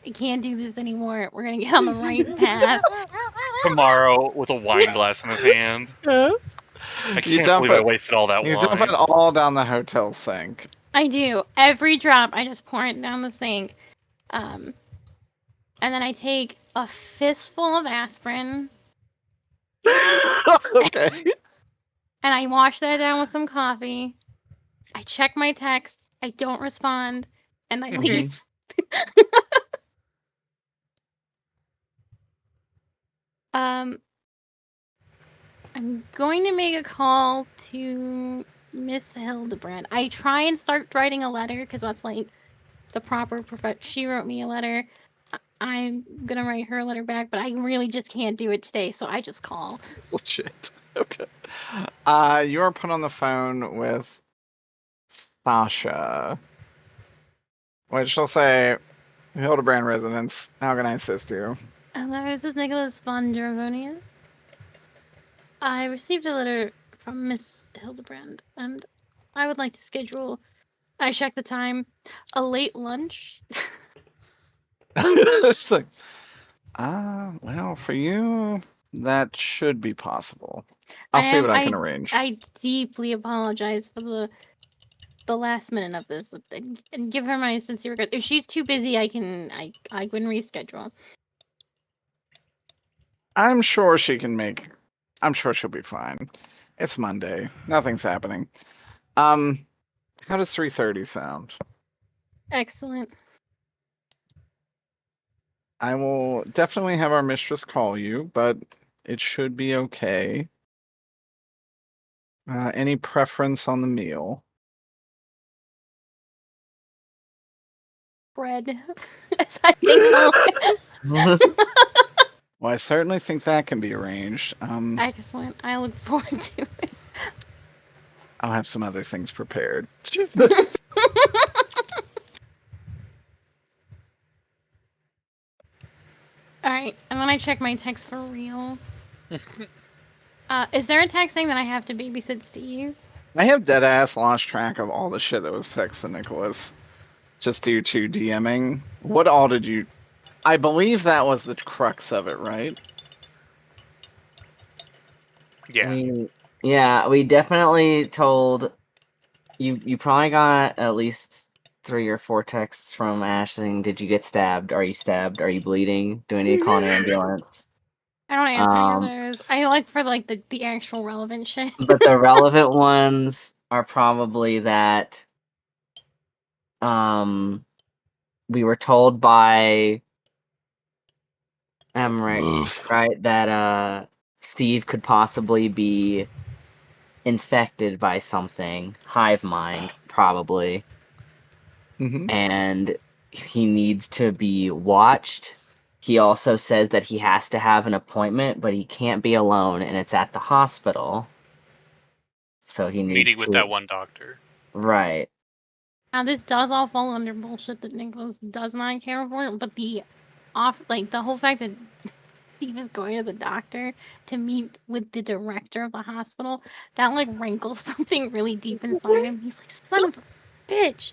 E: I can't do this anymore. We're gonna get on the right path.
H: Tomorrow with a wine glass in his hand. I
C: You
H: can't
C: dump
H: believe I
C: it.
H: wasted all that
C: You
H: wine.
C: dump it all down the hotel sink.
E: I do. Every drop, I just pour it down the sink. And then I take a fistful of aspirin
C: Okay.
E: and I wash that down with some coffee. I check my text. I don't respond, and I leave. I'm going to make a call to Miss Hildebrand. I try and start writing a letter because that's like the proper She wrote me a letter. I'm gonna write her a letter back, but I really just can't do it today, so I just call.
C: Shit. Okay. You are put on the phone with Sasha. Which she'll say, Hildebrand residence. How can I assist you?
E: Hello, this is Nicholas von Dravonius. I received a letter from Miss Hildebrand, and I would like to schedule. I checked the time. A late lunch.
C: It's like, well, for you, that should be possible. I'll see what I can arrange.
E: I deeply apologize for the last minute of this, and give her my sincere regrets. If she's too busy, I can reschedule.
C: I'm sure she can make. I'm sure she'll be fine. It's Monday. Nothing's happening. How does 3:30 sound?
E: Excellent.
C: I will definitely have our mistress call you, but it should be okay. Any preference on the meal?
E: Bread, as I think.
C: Well, I certainly think that can be arranged.
E: Excellent. I look forward to it.
C: I'll have some other things prepared.
E: Alright, and then I check my text for real. Is there a text saying that I have to babysit Steve?
C: I have dead ass lost track of all the shit that was texted to Nicholas. Just due to DMing. What all did you... I believe that was the crux of it, right?
G: Yeah.
I: Yeah, we definitely told you probably got at least 3 or 4 texts from Ash saying, "Did you get stabbed? Are you stabbed? Are you bleeding? Do I need to call an ambulance?"
E: I don't answer any of those. I like for like the actual relevant shit.
I: But the relevant ones are probably that we were told by Emmerich, right, that Steve could possibly be infected by something, hive mind probably,
C: Mm-hmm.
I: and he needs to be watched. He also says that he has to have an appointment, but he can't be alone, and it's at the hospital. So he needs
G: Meeting with
I: to.
G: that one doctor.
I: Right.
E: Now this does all fall under bullshit that Nicholas does not care for, but the whole fact that Steve is going to the doctor to meet with the director of the hospital, that like rankles something really deep inside him. He's like, son of a bitch.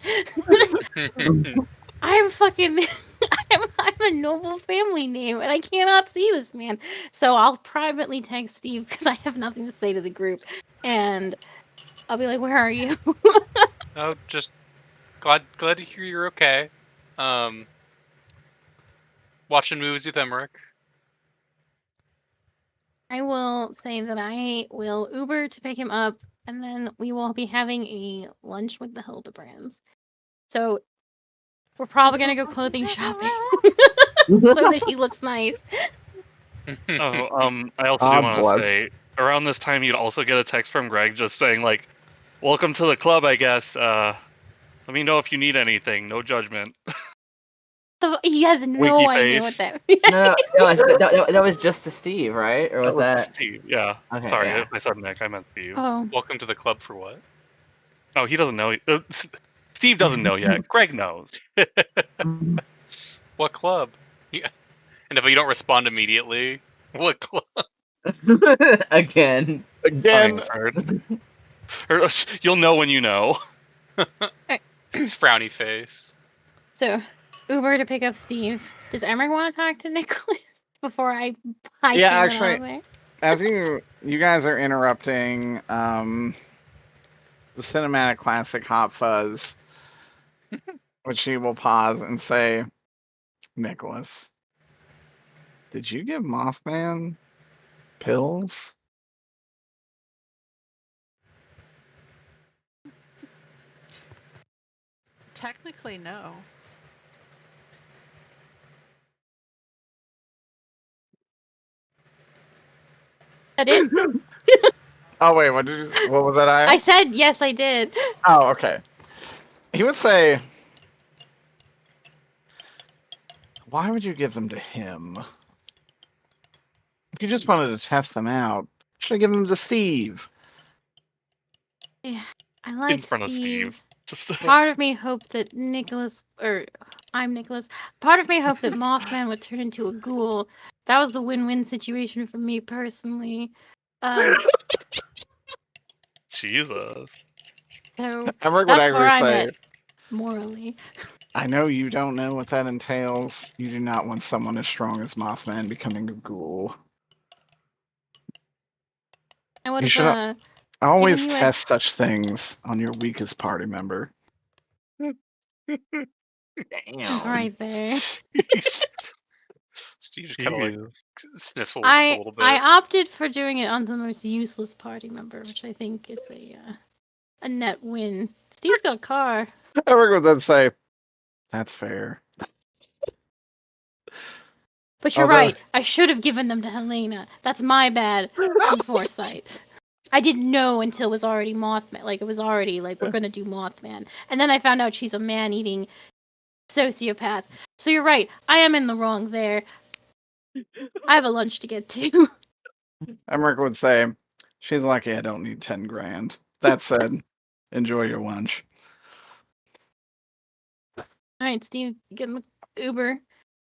E: I'm fucking I'm a noble family name and I cannot see this man. So I'll privately text Steve because I have nothing to say to the group. And I'll be like, where are you?
G: Oh, just glad to hear you're okay. Watching movies with Emmerich.
E: I will say that I will Uber to pick him up, and then we will be having a lunch with the Hildebrands. So we're probably gonna go clothing shopping so that he looks nice.
H: Oh, I also do
C: God
H: want to
C: bless.
H: say, around this time, you'd also get a text from Greg just saying, like, welcome to the club, I guess. Let me know if you need anything. No judgment.
E: He has no
H: Winky
E: idea
H: face.
E: what that means.
I: No, that was just to Steve, right? Or was that?
H: Steve, yeah.
I: Okay,
H: Sorry,
I: yeah.
H: I said Nick. I meant Steve.
E: Oh,
G: Welcome to the club for what?
H: Oh, he doesn't know. Steve doesn't know yet. Greg knows.
G: What club? Yeah. And if you don't respond immediately, what club?
I: Again.
C: Again,
H: Unanswered. Or, you'll know when you know.
G: It's frowny face.
E: so Uber to pick up Steve. Does Emmerich want to talk to Nicholas before I hightail it out
C: actually,
E: of there?
C: as you guys are interrupting the cinematic classic Hot Fuzz, which he will pause and say, Nicholas, did you give Mothman pills?
F: Technically, no.
E: That it?
C: Oh wait, what was that?
E: I said yes, I did.
C: Oh, okay. He would say, why would you give them to him? If you just wanted to test them out, should have given them to Steve.
E: Yeah, I like
H: In front of Steve. Just
E: Part of me hoped that I'm Nicholas. Part of me hoped that Mothman would turn into a ghoul. That was the win-win situation for me personally.
H: Jesus.
E: So
C: Emmerich would
E: that's where
C: actually
E: I'm
C: say,
E: at morally.
C: I know you don't know what that entails. You do not want someone as strong as Mothman becoming a ghoul.
E: I would
C: You should
E: have
C: always
E: given you
C: test such things on your weakest party member.
E: He's
I: Damn.
E: right there.
G: Steve just kind of like
H: Jeez.
G: sniffles a little bit.
E: I opted for doing it on the most useless party member, which I think is a net win. Steve's got a car.
C: Emmerich would then say, that's fair.
E: But you're
C: Although-
E: right. I should have given them to Helena. That's my bad foresight. I didn't know until it was already Mothman. Like, it was already, like, we're gonna do Mothman. And then I found out she's a man-eating sociopath. So you're right. I am in the wrong there. I have a lunch to get to.
C: Emmerich would say, she's lucky I don't need 10 grand. That said, enjoy your lunch.
E: Alright, Steve, get in the Uber.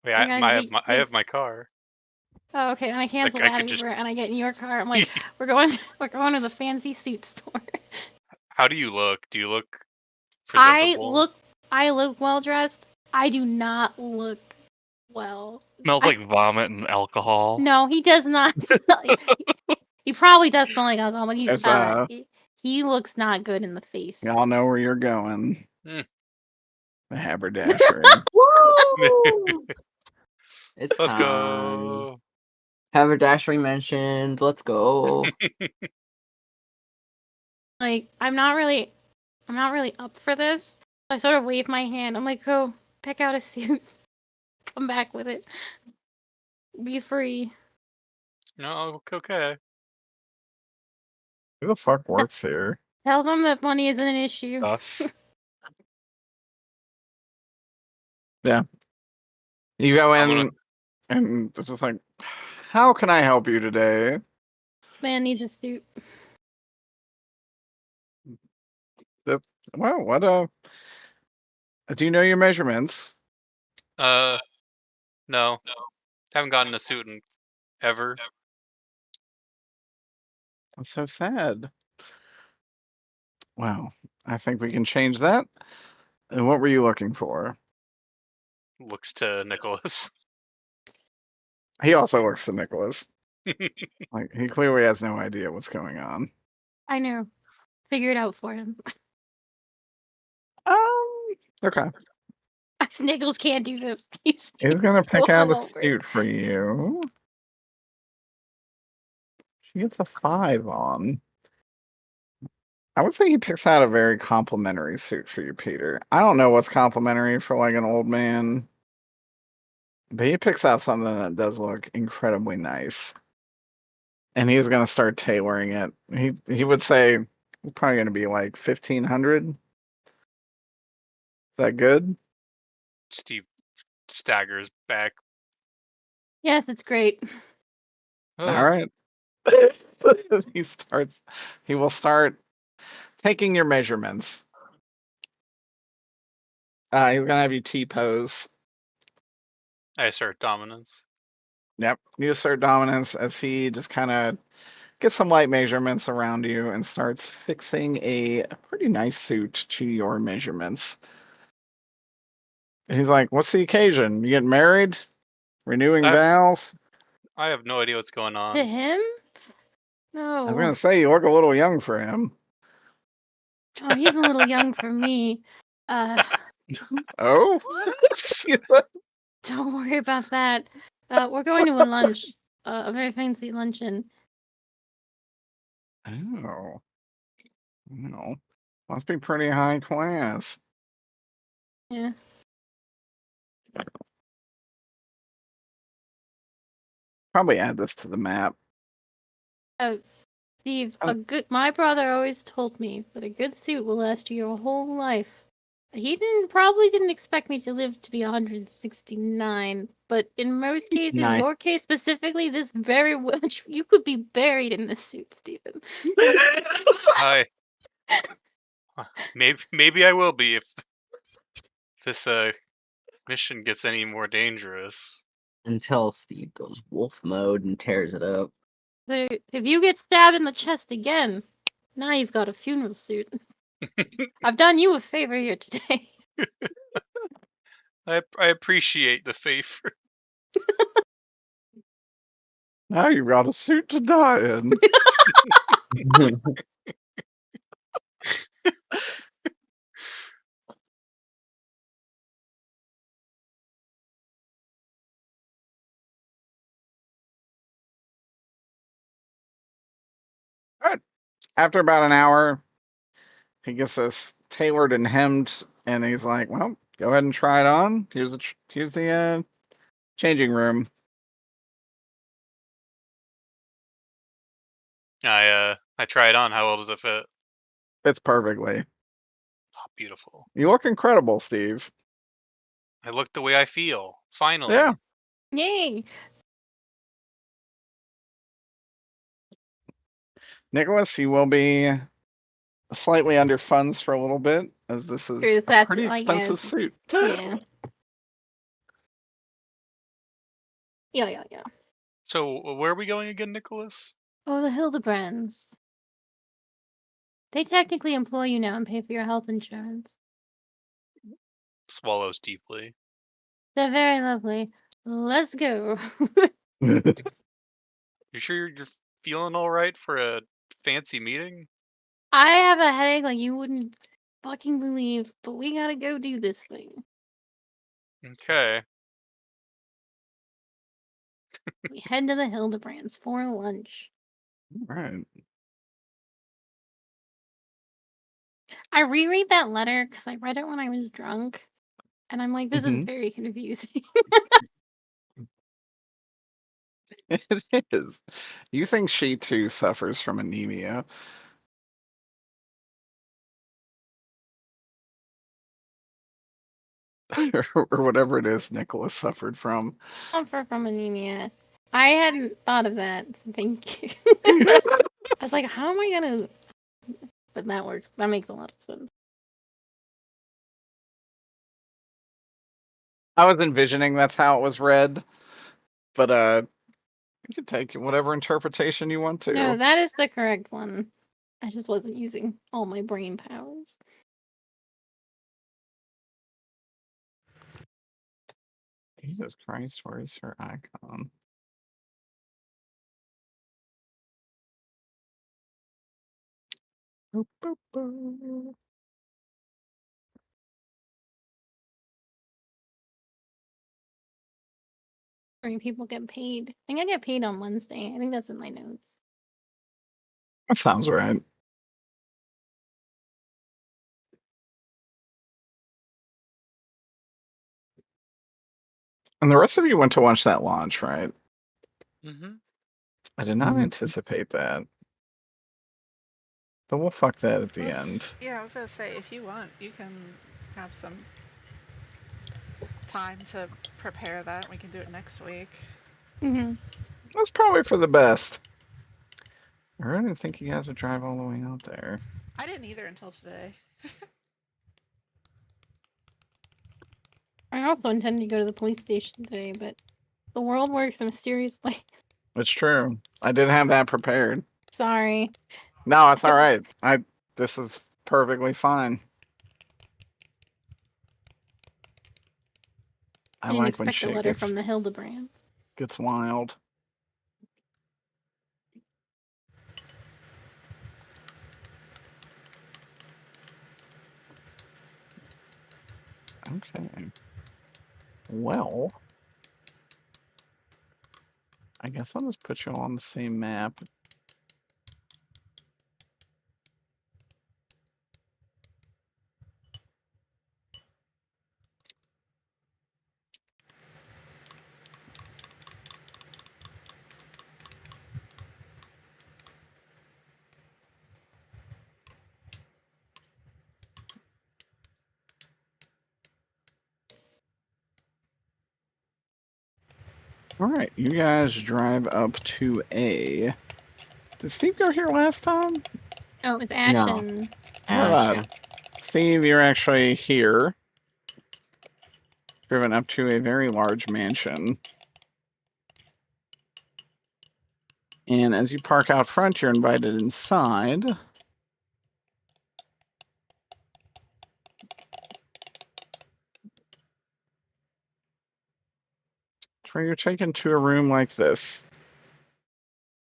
G: Wait,
E: You guys
G: I have my car.
E: Oh, okay, and I cancel
G: I
E: that
G: could
E: Uber,
G: just-
E: and I get in your car. I'm like, we're going to the fancy suit store.
G: How do you look? Do you look presentable?
E: I look well dressed. I do not look well.
H: Smells like vomit and alcohol.
E: No, he does not. He probably does smell like alcohol, but he looks not good in the face.
C: Y'all know where you're going.
G: Hmm.
C: The haberdashery.
I: Woo! It's
G: Let's
I: time.
G: go.
I: Haberdashery mentioned. Let's go.
E: Like, I'm not really up for this. I sort of wave my hand. I'm like, go pick out a suit. Come back with it. Be free.
G: No, okay.
C: Who the fuck works here?
E: Tell them that money isn't an issue.
H: Us.
C: You go
G: I'm
C: in
G: gonna-
C: and it's just like, how can I help you today?
E: Man needs a suit.
C: Well, what do you know your measurements?
G: No. Haven't gotten a suit in ever.
C: That's so sad. Wow, I think we can change that. And what were you looking for?
G: Looks to Nicholas.
C: He also looks to Nicholas. Like he clearly has no idea what's going on.
E: I know. Figure it out for him.
C: Okay.
E: Nichols can't do this. He's
C: Gonna
E: so
C: pick out a
E: hungover.
C: suit for you. She gets a 5 on. I would say he picks out a very complimentary suit for you, Peter. I don't know what's complimentary for like an old man, but he picks out something that does look incredibly nice. And he's gonna start tailoring it. He would say it's probably gonna be like 1,500. Is that good?
G: Steve staggers back.
E: Yes, it's great.
C: All
G: Oh,
C: right. He will start taking your measurements. He's gonna have you T-pose.
G: I assert dominance.
C: Yep. You assert dominance as he just kind of gets some light measurements around you and starts fixing a pretty nice suit to your measurements. And he's like, what's the occasion? You getting married? Renewing
G: I-
C: vows?
G: I have no idea what's going
E: To
G: on.
E: him?
C: I was
E: No.
C: gonna say you look a little young for him.
E: Oh, he's a little young for me.
C: Oh?
E: Don't worry about that. We're going to a lunch. A very fancy luncheon.
C: Oh. No. Must be pretty high class.
E: Yeah.
C: Probably add this to the map.
E: Steve,
C: Oh.
E: my brother always told me that a good suit will last you your whole life. He probably didn't expect me to live to be 169, but in most cases,
I: Nice.
E: your case specifically, this very much you could be buried in this suit, Stephen.
G: I maybe I will be if this mission gets any more dangerous.
I: Until Steve goes wolf mode and tears it up.
E: So if you get stabbed in the chest again, now you've got a funeral suit. I've done you a favor here today.
G: I appreciate the favor.
C: Now you've got a suit to die in. After about an hour, he gets this tailored and hemmed, and he's like, "Well, go ahead and try it on. Here's the changing room."
G: I try it on. How well does it fit?
C: Fits perfectly.
G: Oh, beautiful.
C: You look incredible, Steve.
G: I look the way I feel. Finally.
C: Yeah.
E: Yay!
C: Nicholas, you will be slightly under funds for a little bit, as this is
E: True,
C: a
E: that's
C: pretty
E: like
C: expensive suit.
E: Yeah. Yeah.
G: So where are we going again, Nicholas?
E: Oh, the Hildebrands. They technically employ you now and pay for your health insurance.
G: Swallows deeply.
E: They're very lovely. Let's go.
G: You sure you're feeling all right for a fancy meeting?
E: I have a headache like you wouldn't fucking believe, but we gotta go do this thing.
G: Okay.
E: We head to the Hildebrands for lunch.
C: Right.
E: I reread that letter because I read it when I was drunk, and I'm like, this is
C: Mhm.
E: very confusing.
C: It is. You think she too suffers from anemia? or whatever it is Nicholas suffered from.
E: Suffer from anemia. I hadn't thought of that, so thank you. I was like, how am I gonna? But that works. That makes a lot of sense.
C: I was envisioning that's how it was read, but you can take whatever interpretation you want to.
E: No, that is the correct one. I just wasn't using all my brain powers.
C: Jesus Christ, where is her icon? Boop, boop, boop.
E: People get paid. I think I get paid on Wednesday. I think that's in my notes.
C: That sounds right. And the rest of you went to watch that launch, right?
B: Mm-hmm.
C: I did not
I: Mhm.
C: anticipate that. But we'll fuck that at the
F: Well,
C: end.
F: Yeah, I was gonna say, if you want, you can have some time to prepare that. We can do it next week.
E: Mm-hmm.
C: That's probably for the best. I didn't think you guys would drive all the way out there.
F: I didn't either until today.
E: I also intend to go to the police station today, but the world works in mysterious ways.
C: It's true. I did have that prepared.
E: Sorry.
C: No, it's all right. This is perfectly fine. I
E: didn't
C: like when
E: expect a
C: shit
E: letter from the
C: gets
E: Hildebrand.
C: wild. Okay. Well, I guess I'll just put you all on the same map. All right, you guys drive up to A. Did Steve go here last time?
E: Oh, it was Ash
I: No.
E: and
C: How about
I: Ash,
C: Steve, you're actually here. Driven up to a very large mansion. And as you park out front, you're invited inside. Where you're taken to a room like this.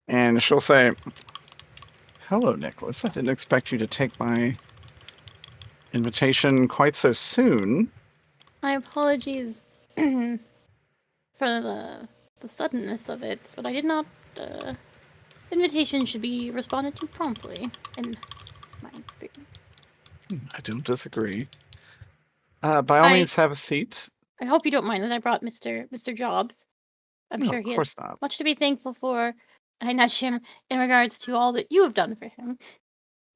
C: And she'll say, "Hello, Nicholas. I didn't expect you to take my invitation quite so soon."
E: my apologies for the suddenness of it, but I did not. Invitation should be responded to promptly, in my experience.
C: I don't disagree. By all means, have a seat.
E: I hope you don't mind that I brought Mr. Jobs. I'm
C: No,
E: sure
C: of
E: he
C: course
E: has
C: not.
E: much to be thankful for. I nudge him in regards to all that you have done for him.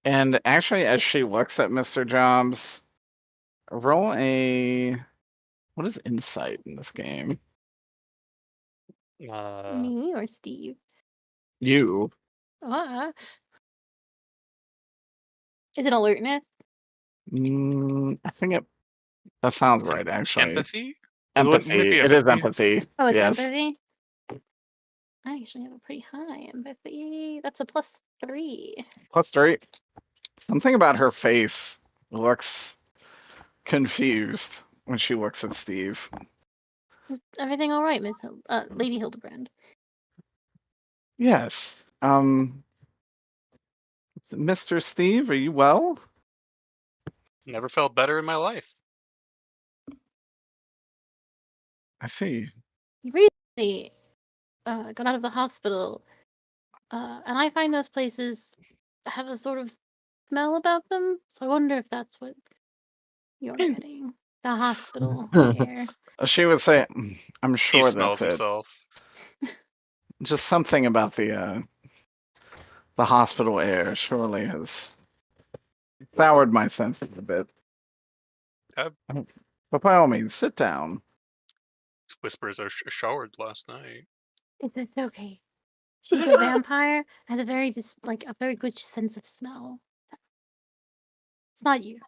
C: And actually, as she looks at Mr. Jobs, roll a... What is insight in this game?
E: Me or Steve?
C: You.
E: Ah. Is it alertness?
C: I think that sounds right, actually.
G: Empathy?
H: Wouldn't it
C: Empathy.
H: be
C: It is
H: empathy?
C: empathy.
E: Oh, it's
C: Yes.
E: empathy? I actually have a pretty high empathy. That's a +3.
C: +3. Something about her face looks confused when she looks at Steve.
E: Is everything all right, Lady Hildebrand?
C: Yes. Mr. Steve, are you well?
G: Never felt better in my life.
C: I see.
E: You recently got out of the hospital, and I find those places have a sort of smell about them. So I wonder if that's what you're getting. The hospital air.
C: She would say, I'm
G: Steve
C: sure
G: smells
C: that's it.
G: himself.
C: Just something about the hospital air surely has soured my senses a bit. But by all means, sit down.
G: Whispers I showered last night.
E: It's okay. He's a vampire. Has a very a very good sense of smell. It's not you.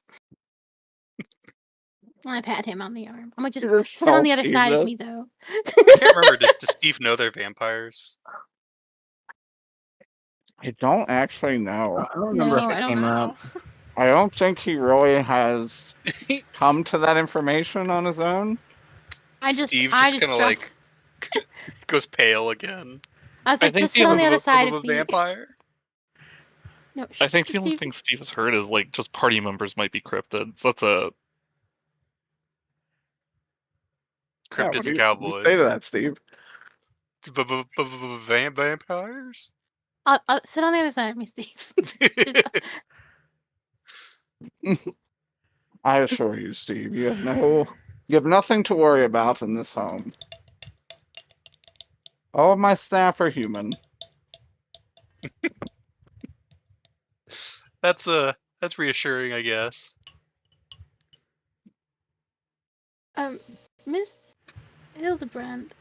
E: I pat him on the arm. I'm like, just
C: You're
E: sit on the other
C: salty,
E: side of
C: though.
E: me, though.
G: I can't remember. Does Steve know they're vampires?
C: I don't actually know.
I: I don't remember
E: No,
I: if
E: I
I: it
E: don't
I: came
F: know.
I: up.
C: I don't think he really has come to that information on his own.
G: Steve
E: I
G: just
E: just
G: kind of
E: drop.
G: like goes pale again.
E: I was
H: I
E: like,
H: think
E: just sit on the other side
G: Of a
E: of me.
G: vampire.
E: No,
H: I think the only
E: Steve.
H: thing Steve has heard is like just party members might be cryptids. That's a
C: Yeah,
G: Cryptids
C: what do
G: and
C: you say to
G: cowboys.
C: that, Steve?
G: Vampires?
E: I'll sit on the other side of me, Steve.
C: I assure you, Steve, you have nothing to worry about in this home. All of my staff are human.
G: That's reassuring, I guess.
E: Miss Hildebrand,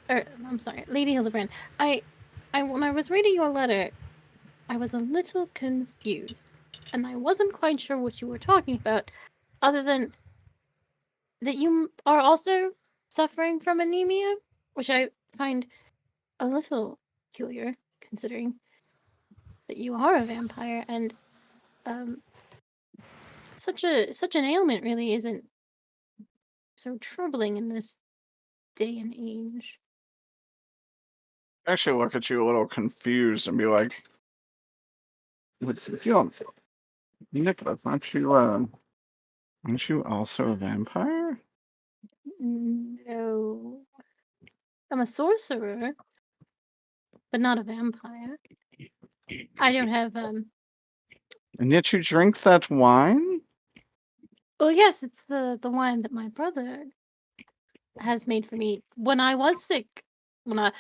E: I'm sorry, Lady Hildebrand. I when I was reading your letter, I was a little confused, and I wasn't quite sure what you were talking about, other than that you are also suffering from anemia, which I find a little peculiar, considering that you are a vampire, and such an ailment really isn't so troubling in this day and age.
C: I actually look at you a little confused and be like, Nicholas, aren't you also a vampire?
E: No. I'm a sorcerer, but not a vampire. I don't have
C: And yet you drink that wine?
E: Well, yes, it's the wine that my brother has made for me when I was sick. When I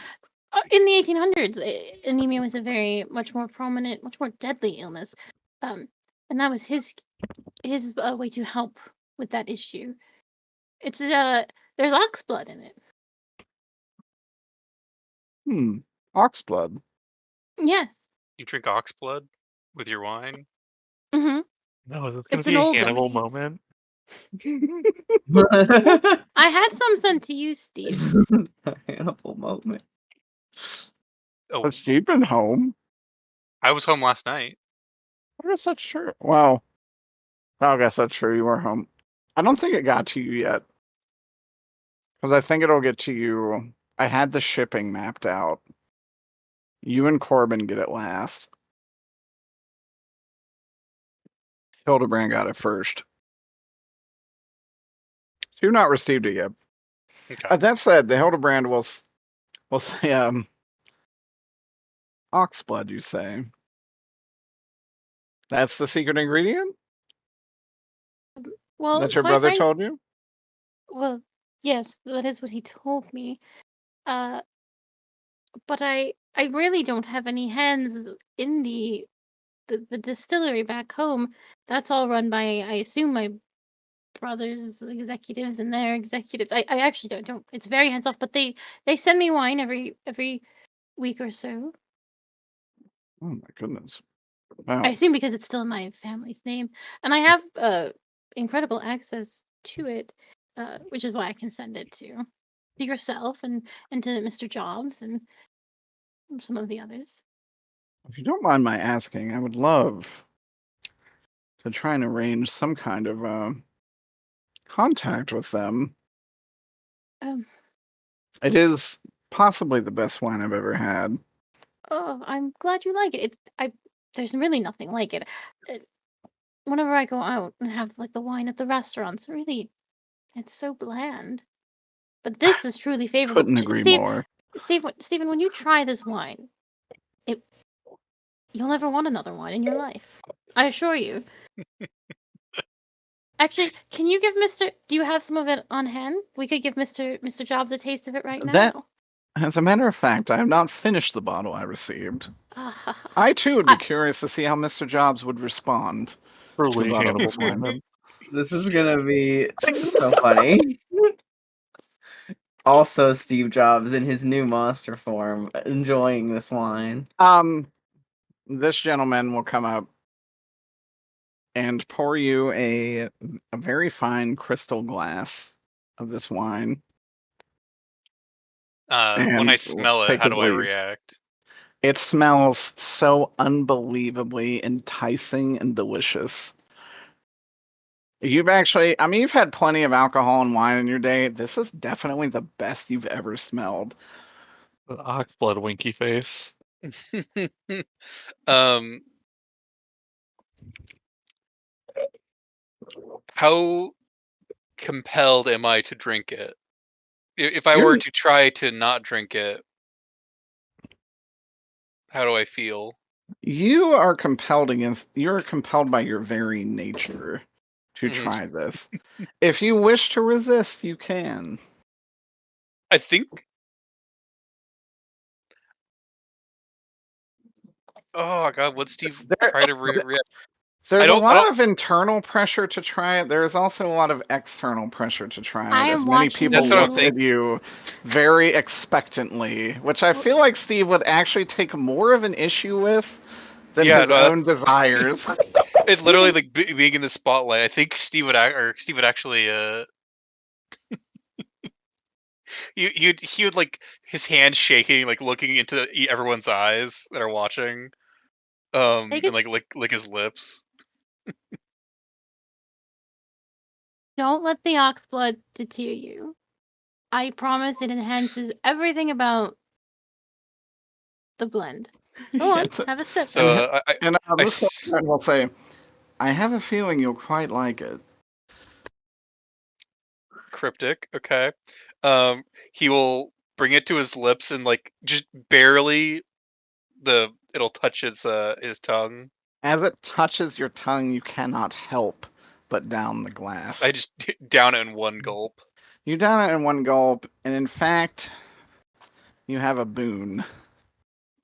E: in the 1800s, anemia was a much more prominent, much more deadly illness, and that was his way to help with that issue. It's there's ox blood in it.
C: Ox blood.
E: Yes.
G: You drink ox blood with your wine?
E: Mm-hmm.
H: no. Is this
E: It's
H: gonna
E: an
H: be a
E: old
H: Hannibal
E: remedy.
H: moment?
E: I had some sent to you, Steve.
I: A Hannibal moment.
G: Oh,
C: Has Steve been home?
G: I was home last night.
C: I guess that's true. Well, I guess that's true. You were home. I don't think it got to you yet. Because I think it'll get to you. I had the shipping mapped out. You and Corbin get it last. Hildebrand got it first. You've not received it yet.
G: Okay.
C: That said, the Hildebrand will say, ox blood, you say. That's the secret ingredient?
E: Well,
C: That your
E: quite
C: brother
E: frank-
C: told you?
E: Well, yes, that is what he told me. But I really don't have any hands in the distillery back home. That's all run by, I assume, my brother's executives and their executives. I actually don't. It's very hands off. But they send me wine every week or so.
C: Oh my goodness. Wow.
E: I assume because it's still in my family's name, and I have incredible access to it, which is why I can send it to yourself and to Mr. Jobs and some of the others.
C: If you don't mind my asking, I would love to try and arrange some kind of contact with them. It is possibly the best wine I've ever had.
E: Oh, I'm glad you like it. There's really nothing like it. Whenever I go out and have like the wine at the restaurants, really, it's so bland. But this is truly favorable.
C: Couldn't agree
E: Steve,
C: more.
E: Stephen, when you try this wine, you'll never want another wine in your life. I assure you. Actually, can you give Mr. Do you have some of it on hand? We could give Mr. Jobs a taste of it right now.
C: As a matter of fact, I have not finished the bottle I received.
E: Ah,
C: I too would be curious to see how Mr. Jobs would respond.
H: Truly
C: Two bottles of
H: Hannibal
C: this wine.
H: moment.
I: This is gonna be so funny. Also, Steve Jobs in his new monster form, enjoying this wine.
C: This gentleman will come up and pour you a very fine crystal glass of this wine.
G: When I
C: And
G: smell it,
C: take
G: how
C: his
G: do I
C: leave.
G: react?
C: It smells so unbelievably enticing and delicious. You've had plenty of alcohol and wine in your day. This is definitely the best you've ever smelled.
H: The Oxblood winky face.
G: How compelled am I to drink it? If I were to try to not drink it, how do I feel?
C: You're compelled by your very nature to
G: Mhm.
C: try this. If you wish to resist, you can.
G: I think. Oh God, would Steve try to react?
C: There's a lot of internal pressure to try it. There's also a lot of external pressure to try it.
E: I
C: As
E: am
C: many
E: watching
C: people
G: That's what I'm
C: look at you very expectantly, which I feel like Steve would actually take more of an issue with than his own desires.
G: It's literally like being in the spotlight. I think Steve would actually he would like his hands shaking, like looking into everyone's eyes that are watching, and like lick his lips.
E: Don't let the oxblood deter you. I promise it enhances everything about the blend. Go on, have a sip.
G: So
C: this friend will say, "I have a feeling you'll quite like it."
G: Cryptic, okay. He will bring it to his lips and like just barely it'll touch his tongue.
C: As it touches your tongue, you cannot help but down the glass.
G: I just down it in one gulp.
C: You down it in one gulp, and in fact, you have a boon.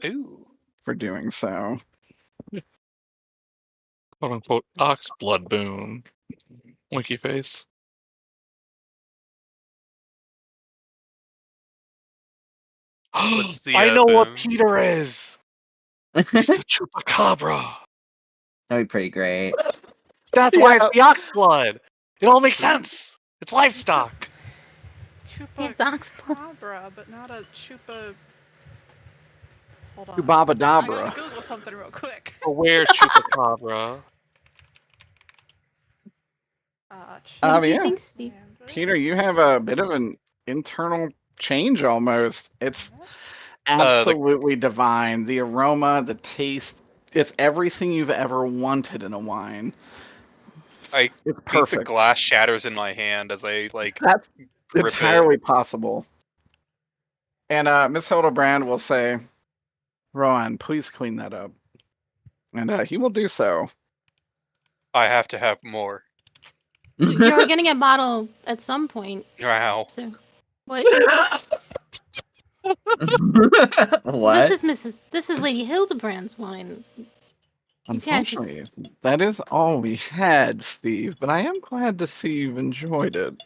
G: Ooh.
C: For doing so.
H: Quote unquote Oxblood boon. Winky face.
G: What's the
H: I know what
G: boon?
H: Peter is! It's the Chupacabra!
I: That'd be pretty great.
H: That's why it's the Oxblood! It all makes sense! It's livestock!
F: Chupacabra, but not a chupa. Hold on.
C: Chubabadabra.
F: I gotta Google something real quick.
H: Aware Chupacabra.
E: What did you
C: Yeah.
E: think, Steve?
C: Peter, you have a bit of an internal change almost. It's absolutely divine. The aroma, the taste, it's everything you've ever wanted in a wine.
G: I
C: It's
G: think the
C: perfect.
G: glass shatters in my hand as I like.
C: That's
G: grip
C: entirely
G: it.
C: possible. And Miss Hildebrand will say, "Rowan, please clean that up." And he will do so.
G: I have to have more.
E: You're getting a bottle at some point.
G: Wow.
E: So, what?
I: What?
E: This is Lady Hildebrand's wine. You can't just...
C: Unfortunately, that is all we had, Steve, but I am glad to see you've enjoyed it.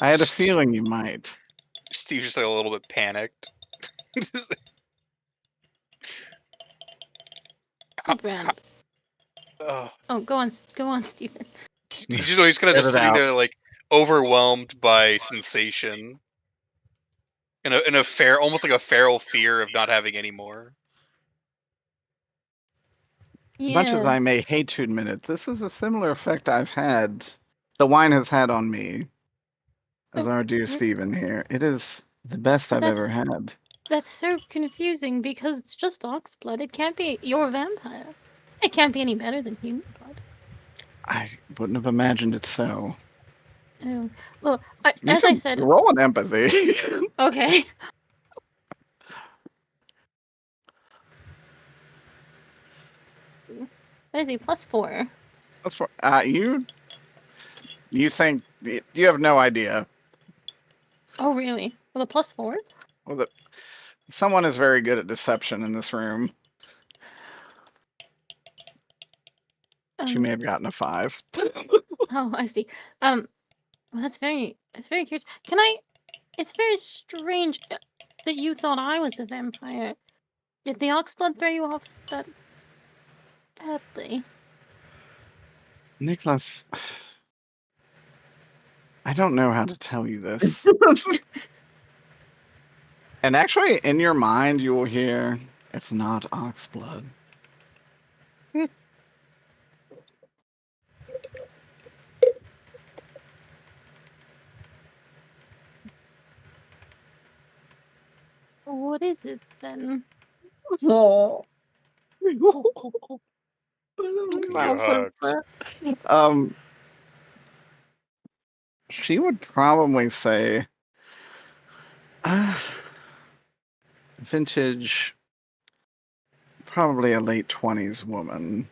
C: I had a feeling you might.
G: Steve's just like a little bit panicked.
E: Brand.
G: Oh,
E: go on, Stephen.
G: he's kind of just sitting there like overwhelmed by sensation. In a almost like a feral fear of not having any more.
C: As much as I may hate to admit it, this is a similar effect the wine has had on me. As our dear Stephen here. It is the best I've ever had.
E: That's so confusing because it's just oxblood. It can't be... You're a vampire. It can't be any better than human blood.
C: I wouldn't have imagined it so.
E: Oh. Well, as I said...
C: Roll an empathy.
E: Okay. What is he? +4.
C: +4. You think... You have no idea.
E: Oh, really? With a +4?
C: Well, someone is very good at deception in this room. She may have gotten a 5.
E: Oh, I see. Well, that's very curious. It's very strange that you thought I was a vampire. Did the oxblood throw you off that badly?
C: Nicholas, I don't know how to tell you this. And actually, in your mind, you will hear, it's not oxblood.
E: What is it then?
I: Oh,
C: Sounds so
H: Yuck.
C: sad. She would probably say, vintage, probably a late 20s woman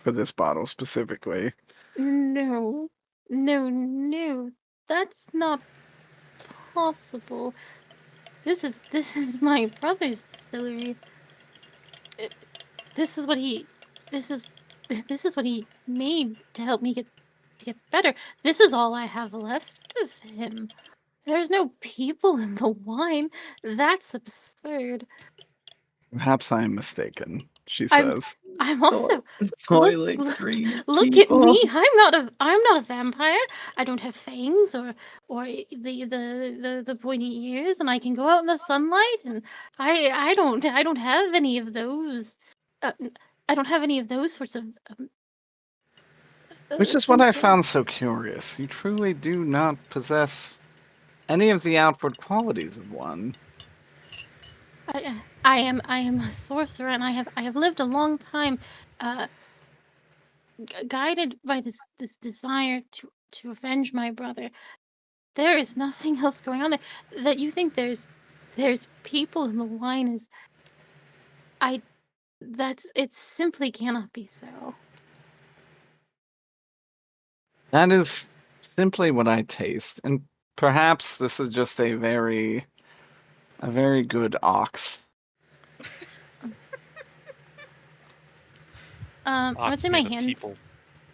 C: for this bottle specifically.
E: No. No. That's not possible. This is my brother's distillery. This is what he made to help me get better. This is all I have left of him. There's no people in the wine. That's absurd.
C: Perhaps I am mistaken, she
E: I'm
C: says.
E: also
I: Soylent
E: look
I: Green
E: at
I: people.
E: me. I'm not a vampire. I don't have fangs or the pointy ears, and I can go out in the sunlight. And I don't have any of those. I don't have any of those sorts of.
C: Which is what I
E: symptoms.
C: found so curious. You truly do not possess any of the outward qualities of one.
E: I am a sorcerer, and I have lived a long time, guided by this desire to avenge my brother. There is nothing else going on there. That you think there's people in the wine is it simply cannot be so.
C: That is simply what I taste, and perhaps this is just a very good ox.
E: I would say my
H: Made of
E: hands
H: people.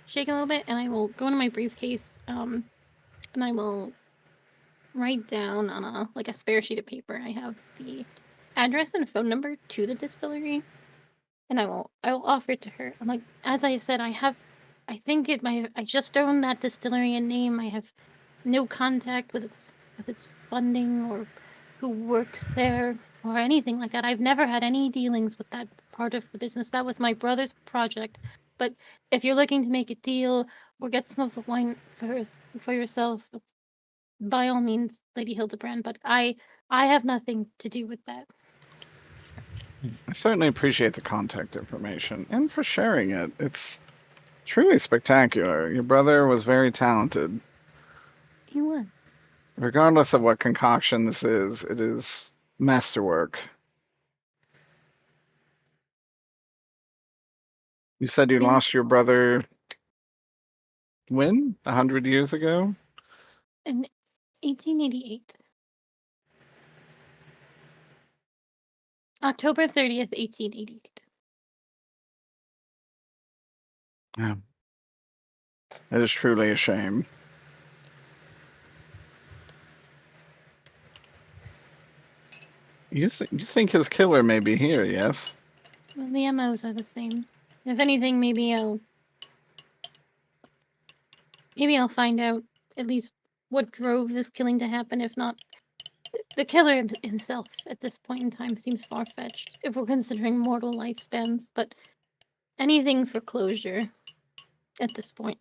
E: shake a little bit, and I will go into my briefcase, and I will write down on a spare sheet of paper. I have the address and phone number to the distillery, and I will offer it to her. I'm like, as I said, I just own that distillery in name. I have no contact with its funding or who works there or anything like that. I've never had any dealings with that part of the business. That was my brother's project. But if you're looking to make a deal or get some of the wine for yourself, by all means, Lady Hildebrand. But I have nothing to do with that.
C: I certainly appreciate the contact information and for sharing it. It's truly spectacular. Your brother was very talented.
E: He was.
C: Regardless of what concoction this is, it is masterwork. You said you lost your brother when? 100 years ago?
E: In 1888. October 30th, 1888.
C: Yeah. It is truly a shame. You think his killer may be here, yes?
E: Well, the MOs are the same. If anything, maybe I'll find out at least what drove this killing to happen. If not, the killer himself at this point in time seems far-fetched if we're considering mortal lifespans, but anything for closure at this point.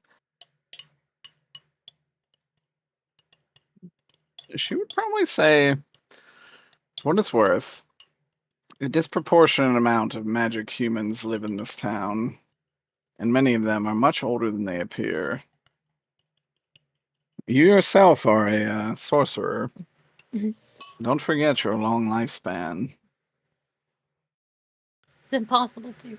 C: She would probably say, for what it's worth, a disproportionate amount of magic humans live in this town, and many of them are much older than they appear. You yourself are a sorcerer.
E: Mhm.
C: Don't forget your long lifespan.
E: It's impossible to.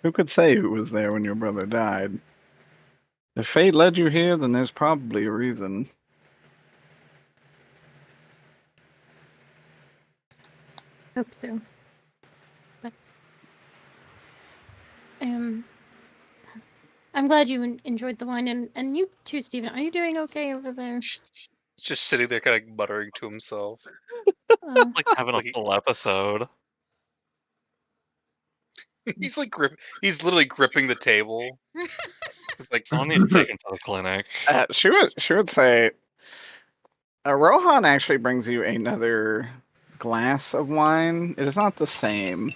C: Who could say who was there when your brother died? If fate led you here, then there's probably a reason.
E: Hope so. But I'm glad you enjoyed the wine, and you too, Stephen. Are you doing okay over there?
G: Just sitting there, kind of muttering to himself.
H: Like having a
G: Like he-
H: full episode.
G: He's like he's literally gripping the table. It's like
H: Someone needs to take him to the clinic.
C: She would say, Rohan actually brings you another glass of wine. It is not the same.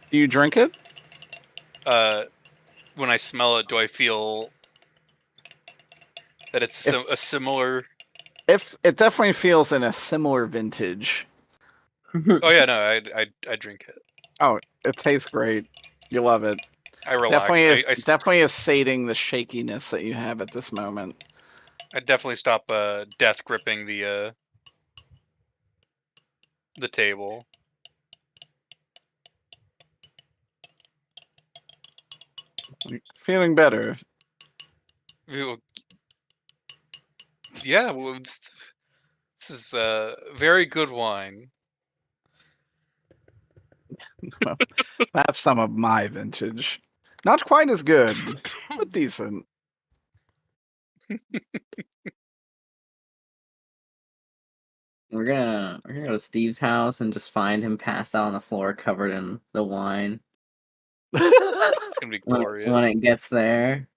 C: Do you drink it?
G: when I smell it, do I feel that it's a similar?
C: If it definitely feels in a similar vintage.
G: Oh yeah, no, I drink it.
C: Oh, it tastes great. You love it.
G: I relax.
C: Definitely is sating the shakiness that you have at this moment.
G: I definitely stop death gripping the table.
C: Feeling better.
G: Yeah, well, this is very good wine.
C: Well, that's some of my vintage. Not quite as good, but decent.
I: We're gonna go to Steve's house and just find him passed out on the floor, covered in the wine.
G: It's gonna be glorious.
I: When it gets there.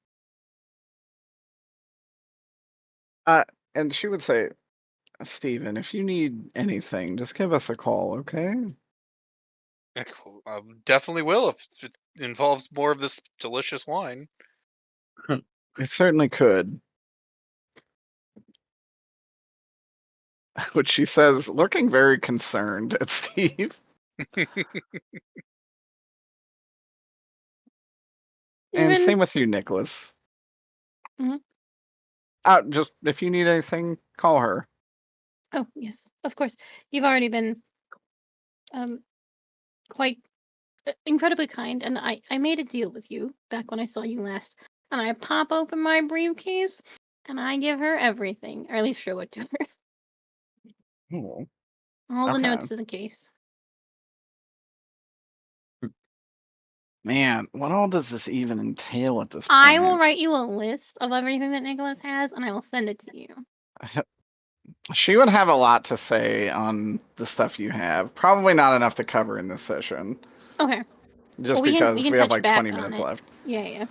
C: And she would say, Steven, if you need anything, just give us a call, okay?
G: I definitely will if it involves more of this delicious wine.
C: It certainly could. Which she says, looking very concerned at Steve. And
E: Even
C: same with you, Nicholas.
E: Mhm.
C: Just if you need anything, call her.
E: oh yes, of course. You've already been quite incredibly kind, and I made a deal with you back when I saw you last. And I pop open my briefcase, and I give her everything, or at least show it to her.
C: Oh,
E: All the
C: Okay.
E: notes in the case.
C: Man, what all does this even entail at this point?
E: I will write you a list of everything that Nicholas has, and I will send it to you.
C: She would have a lot to say on the stuff you have. Probably not enough to cover in this session.
E: Okay.
C: Just
E: Well, we
C: because
E: can
C: we have
E: touch
C: like
E: back
C: 20
E: on
C: minutes
E: it.
C: left.
E: Yeah.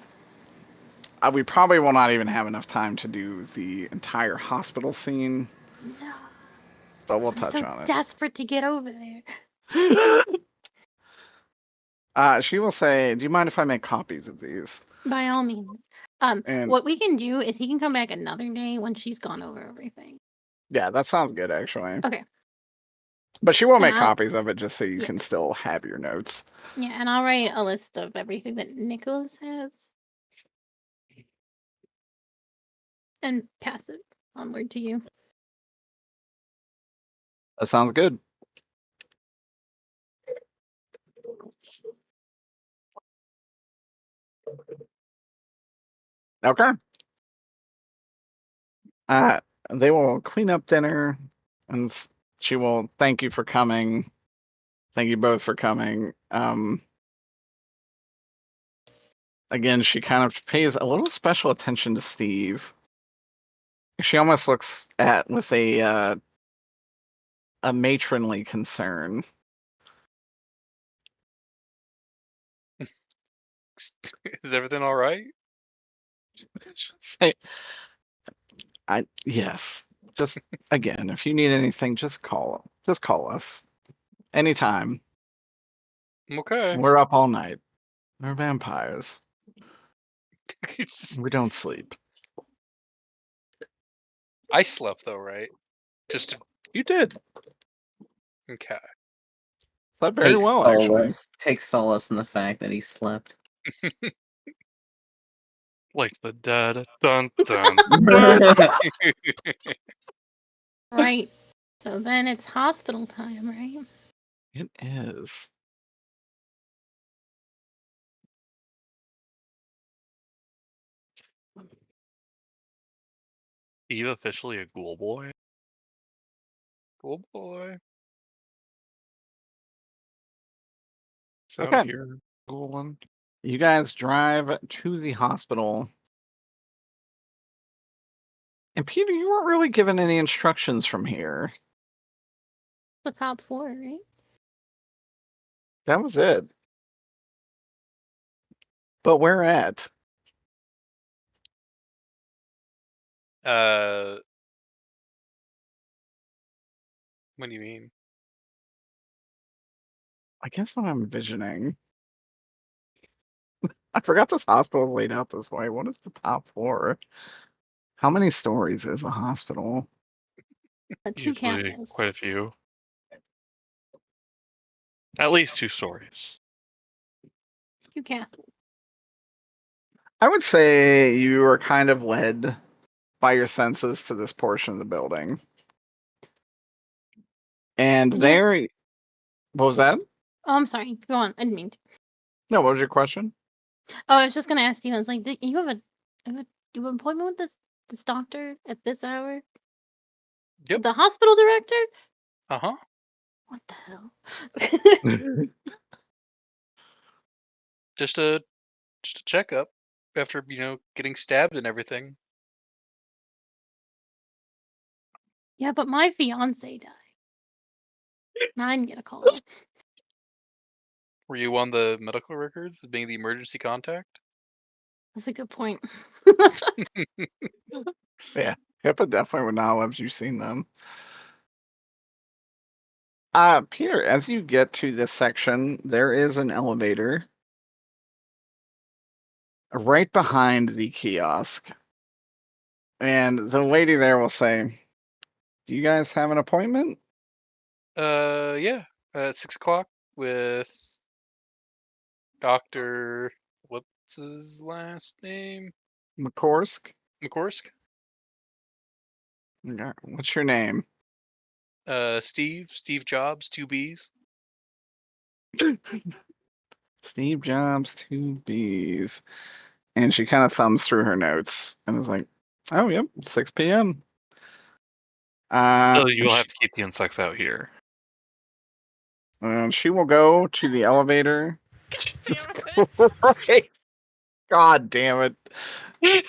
C: We probably will not even have enough time to do the entire hospital scene,
E: No.
C: but we'll
E: I'm
C: touch
E: so
C: on it.
E: desperate to get over there.
C: She will say, do you mind if I make copies of these?
E: By all means.
C: And
E: What we can do is he can come back another day when she's gone over everything.
C: yeah, that sounds good actually.
E: Okay.
C: But she will
E: And
C: make
E: I'll-
C: copies of it just so you
E: Yeah.
C: can still have your notes.
E: Yeah, and I'll write a list of everything that Nicholas has. And pass it onward to you.
C: That sounds good. Okay. They will clean up dinner, and she will thank you for coming. Thank you both for coming. Again, she kind of pays a little special attention to Steve. She almost looks at with a matronly concern.
G: Is everything all right?
C: Say, yes. Just again, if you need anything, just call us. Anytime.
G: Okay.
C: We're up all night. We're vampires. We don't sleep.
G: I slept though, right? Just
C: You did.
G: okay.
C: Slept very well, actually.
I: Take solace in the fact that he slept.
H: Like the dead. Dun dun. dun.
E: Right. So then it's hospital time, right?
C: It is.
H: Steve officially a ghoul boy?
G: Oh boy.
H: So
C: Okay.
H: you're ghouling.
C: You guys drive to the hospital. And Peter, you weren't really given any instructions from here.
E: The top floor, right?
C: That was it. But where at?
G: What do you mean?
C: I guess what I'm envisioning. I forgot this hospital is laid out this way. What is the top floor? How many stories is a hospital?
E: 2
H: Usually
E: castles.
H: quite a few. At least 2 stories.
E: 2 castles.
C: I would say you are kind of led by your senses to this portion of the building. And
E: Yeah.
C: there, what was that?
E: Oh, I'm sorry. Go on. I didn't mean to.
C: No, what was your question?
E: Oh, I was just gonna ask Steven. I was like, you have an appointment with this doctor at this hour?
G: Yep.
E: The hospital director?
G: Uh-huh.
E: What the hell?
G: Just a checkup after, getting stabbed and everything.
E: Yeah, but my fiance died. And I didn't get a call.
G: Were you on the medical records as being the emergency contact?
E: That's a good point.
C: Yeah, HIPAA definitely would not have you seen them. Peter, as you get to this section, there is an elevator right behind the kiosk. And the lady there will say, "Do you guys have an appointment?"
G: Yeah. At 6 o'clock with Dr. What's his last name?
C: McCorsk?
G: McCorsk?
C: Okay, what's your name?
G: Steve Jobs, 2 B's.
C: Steve Jobs, 2 B's. And she kind of thumbs through her notes and is like, "Oh, yep, 6 p.m."
H: So you'll have to keep the insects out here.
C: And she will go to the elevator.
F: Damn it.
C: Right. God damn it.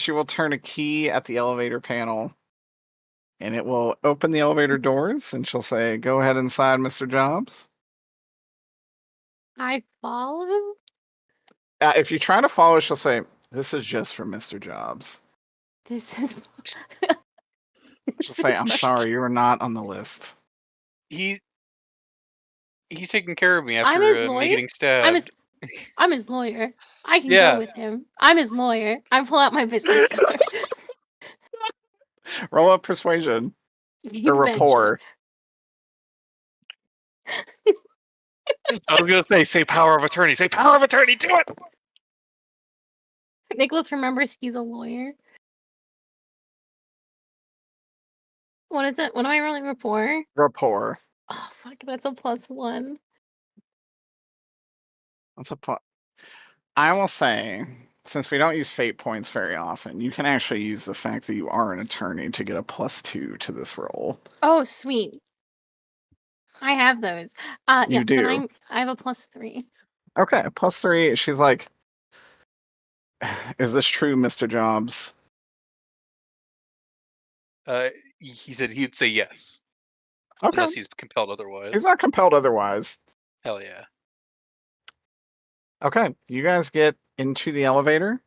C: She will turn a key at the elevator panel and it will open the elevator doors and she'll say, "Go ahead inside, Mr. Jobs."
E: I follow?
C: If you try to follow, she'll say, "This is just for Mr. Jobs."
E: This is.
C: She'll say, "I'm sorry, you are not on the list."
G: He's taking care of me
E: I'm
G: after
E: his
G: me
E: lawyer?
G: getting stabbed.
E: I'm his lawyer. I can
G: Yeah.
E: go with him. I'm his lawyer. I pull out my business card.
C: Roll up persuasion
E: You
C: or
E: betcha.
C: rapport.
H: I was gonna say power of attorney. Say power of attorney. Do it.
E: Nicholas remembers he's a lawyer. What is it? What am I rolling? Rapport?
C: Rapport.
E: Oh, fuck. That's a +1.
C: That's a plus. I will say, since we don't use fate points very often, you can actually use the fact that you are an attorney to get a +2 to this roll.
E: Oh, sweet. I have those.
C: You
E: Yeah,
C: do.
E: then I have a +3.
C: Okay, +3. She's like, "Is this true, Mr. Jobs?"
G: He said he'd say yes.
C: Okay.
G: Unless he's compelled otherwise.
C: He's not compelled otherwise.
G: Hell yeah.
C: Okay, you guys get into the elevator.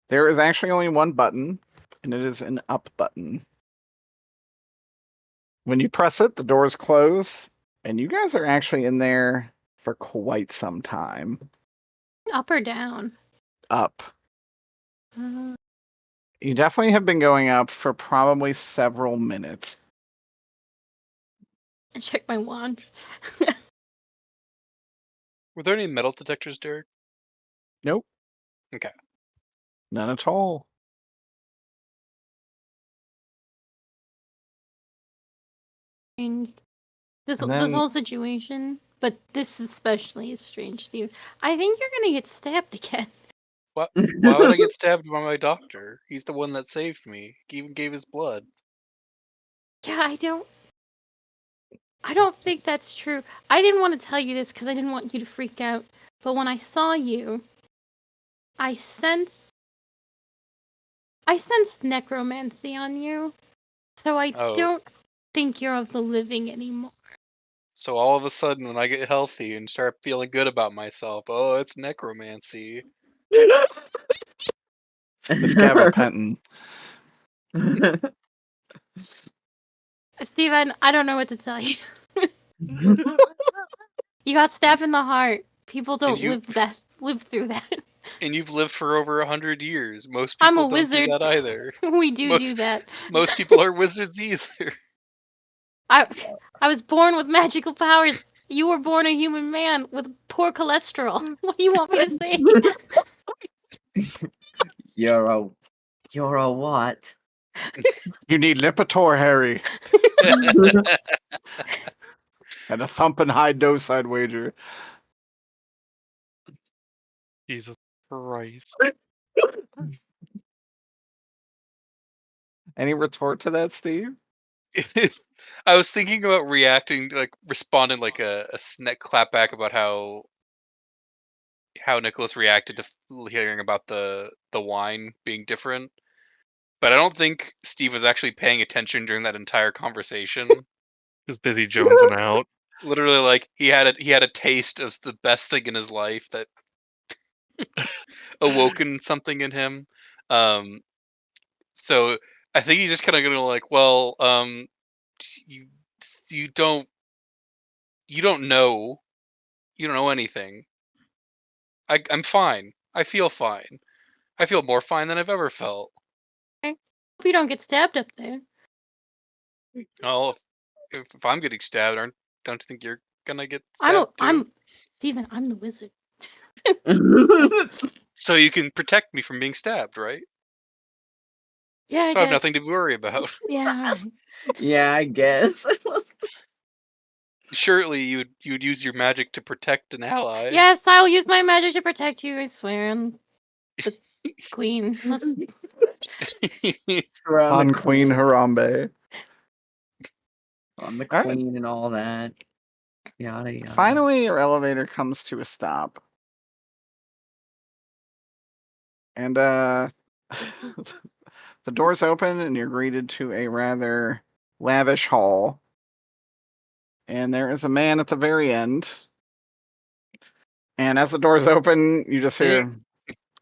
C: There is actually only one button, and it is an up button. When you press it, the doors close, and you guys are actually in there for quite some time.
E: Up or down?
C: Up.
E: Uh,
C: You definitely have been going up for probably several minutes.
E: I check my watch.
G: Were there any metal detectors, Derek?
C: Nope.
G: Okay.
C: None at all.
E: Strange. This
C: And then-
E: whole situation, but this especially is strange, Steve. I think you're gonna get stabbed again.
G: Why would I get stabbed by my doctor? He's the one that saved me. He even gave his blood.
E: Yeah, I don't think that's true. I didn't want to tell you this because I didn't want you to freak out. but when I saw you, I sensed necromancy on you, so I
G: Oh.
E: don't think you're of the living anymore.
G: So all of a sudden, when I get healthy and start feeling good about myself, oh, it's necromancy.
C: It's gabapentin.
E: Steven, I don't know what to tell you. You got stabbed in the heart. People don't live through that.
G: And you've lived for over 100 years. Most
E: I'm
G: people
E: a
G: don't do
E: wizard.
G: that either.
E: We do
G: Most-
E: that.
G: Most people are wizards either.
E: I was born with magical powers. You were born a human man with poor cholesterol. What do you want me to say?
I: You're a what?
C: You need Lipitor, Harry. And a thumping high dose, I'd wager.
H: Jesus Christ.
C: Any retort to that, Steve?
G: I was thinking about responding like a snack clapback about how Nicholas reacted to hearing about the wine being different. But I don't think Steve was actually paying attention during that entire conversation.
H: He was busy jonesing out.
G: Literally, like he had a taste of the best thing in his life that awoken something in him. So I think he's just kind of gonna like, well, you don't know anything. I'm fine. I feel fine. I feel more fine than I've ever felt.
E: Hope you don't get stabbed up there.
G: Well, if I'm getting stabbed, don't you think you're gonna get stabbed too?
E: Steven, I'm the wizard.
G: So you can protect me from being stabbed, right?
E: Yeah,
G: So I have nothing to worry about.
E: Yeah, alright.
I: Yeah, I guess.
G: Surely you would use your magic to protect an ally.
E: Yes, I'll use my magic to protect you, I swear. I'm the queen.
C: On Queen Harambe.
I: On the
C: Alright.
I: queen and all that. Yada yada.
C: Finally, your elevator comes to a stop. And the doors open and you're greeted to a rather lavish hall. And there is a man at the very end. And as the doors open, you just hear,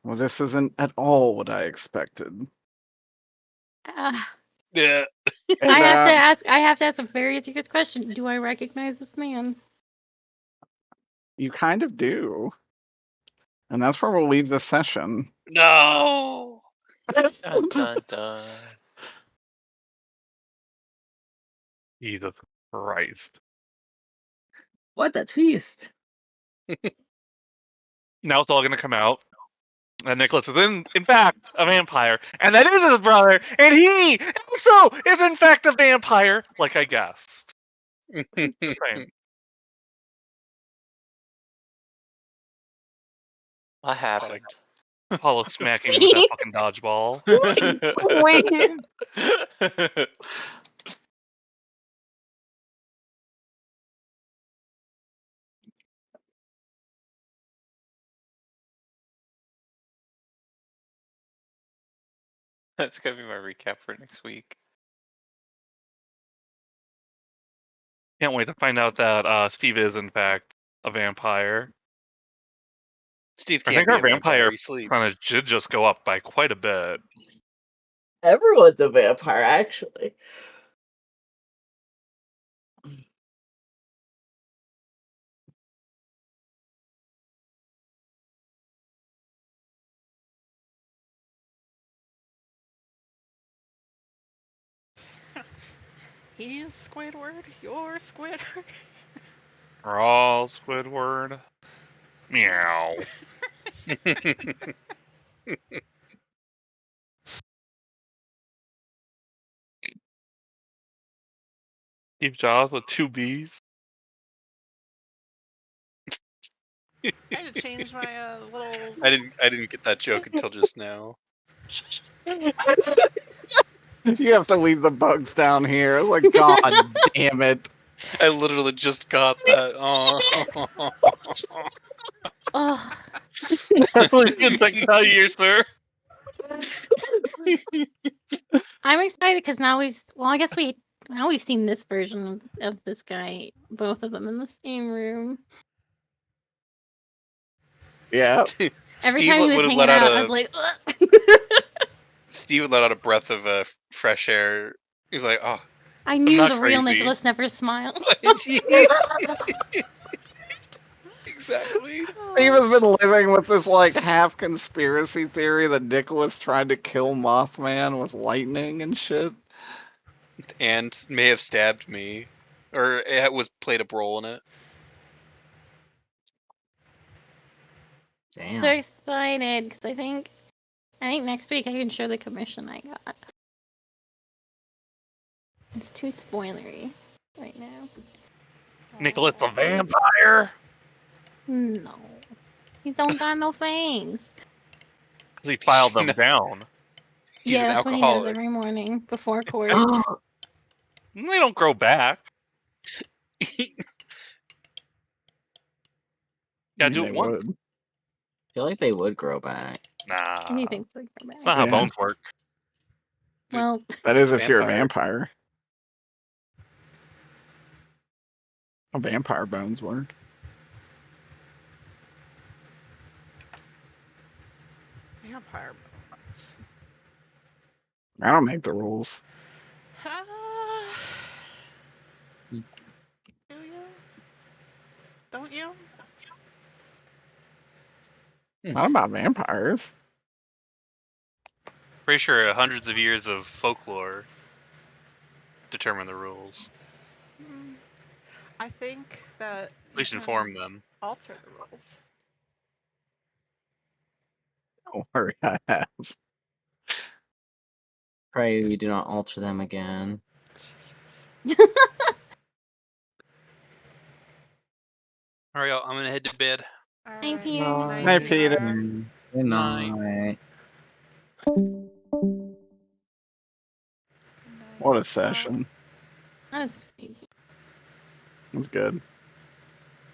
C: well, this isn't at all what I expected.
G: Yeah.
C: And,
E: I have to ask a very serious question. Do I recognize this man?
C: you kind of do. And that's where we'll leave this session.
G: No.
B: Dun, dun, dun.
H: Jesus Christ.
I: What a twist!
H: Now it's all going to come out. And Nicholas is in fact a vampire. And that is his brother. And he also is in fact a vampire, like I guessed. Same.
B: What happened?
H: Apollo smacking with that fucking dodgeball.
B: That's gonna be my recap for next week.
H: Can't wait to find out that Steve is in fact a vampire.
G: Steve
H: I
G: can't
H: think
G: be
H: our
G: a vampire.
H: vampire
G: He sleeps.
H: percentage did just go up by quite a bit.
I: Everyone's a vampire, actually.
F: He's Squidward. You're Squidward.
H: We're all Squidward. Meow. Steve Jobs with 2 B's.
F: I had to change my little.
G: I didn't get that joke until just now.
C: You have to leave the bugs down here. Like, god damn it.
G: I literally just got that. Oh.
E: Oh,
H: That's what you can tell you, sir.
E: I'm excited because now I guess now we've seen this version of this guy, both of them in the same room.
C: Yeah.
E: Every
G: Steve
E: time he was
G: would have
E: hanging
G: let out
E: out, I
G: a
E: was like, ugh.
G: Steve would let out a breath of fresh air. He's like, oh,
E: I knew
H: not
E: the real
H: crazy.
E: Nicholas never smiled.
G: exactly.
C: Steve has been living with this like half conspiracy theory that Nicholas tried to kill Mothman with lightning and shit.
G: And may have stabbed me, or it was played a role in it.
I: Damn.
E: So excited because I think next week I can show the commission I got. It's too spoilery right now.
H: Nicholas the vampire.
E: No, he don't got no fangs.
H: Because he filed them
G: No.
H: down.
G: He's
E: Yeah,
G: an
E: that's what he does
G: alcoholic.
E: every morning before court.
H: They don't grow back.
C: I
H: Yeah,
C: mean,
H: do
C: they
H: it once.
C: would.
I: I feel like they would grow back.
H: Nah.
E: Anything like
H: That's not how
C: Yeah.
H: bones work.
E: Well,
C: That is
G: It's
C: if you're a
G: vampire.
C: vampire. How vampire bones work.
F: Vampire bones.
C: I don't make the rules.
F: Do you? Don't you?
C: Not about vampires.
G: Pretty sure hundreds of years of folklore determine the rules.
F: I think that
G: At least inform them.
F: alter the rules.
C: Don't worry, I have.
I: Pray we do not alter them again.
F: Jesus.
J: All right, y'all, I'm gonna head to bed.
F: All
E: Thank
F: right.
E: you.
F: Night,
C: Night, Peter.
I: Good
J: Night.
I: night.
C: What a
F: Night,
C: session.
E: that was crazy.
C: It was good.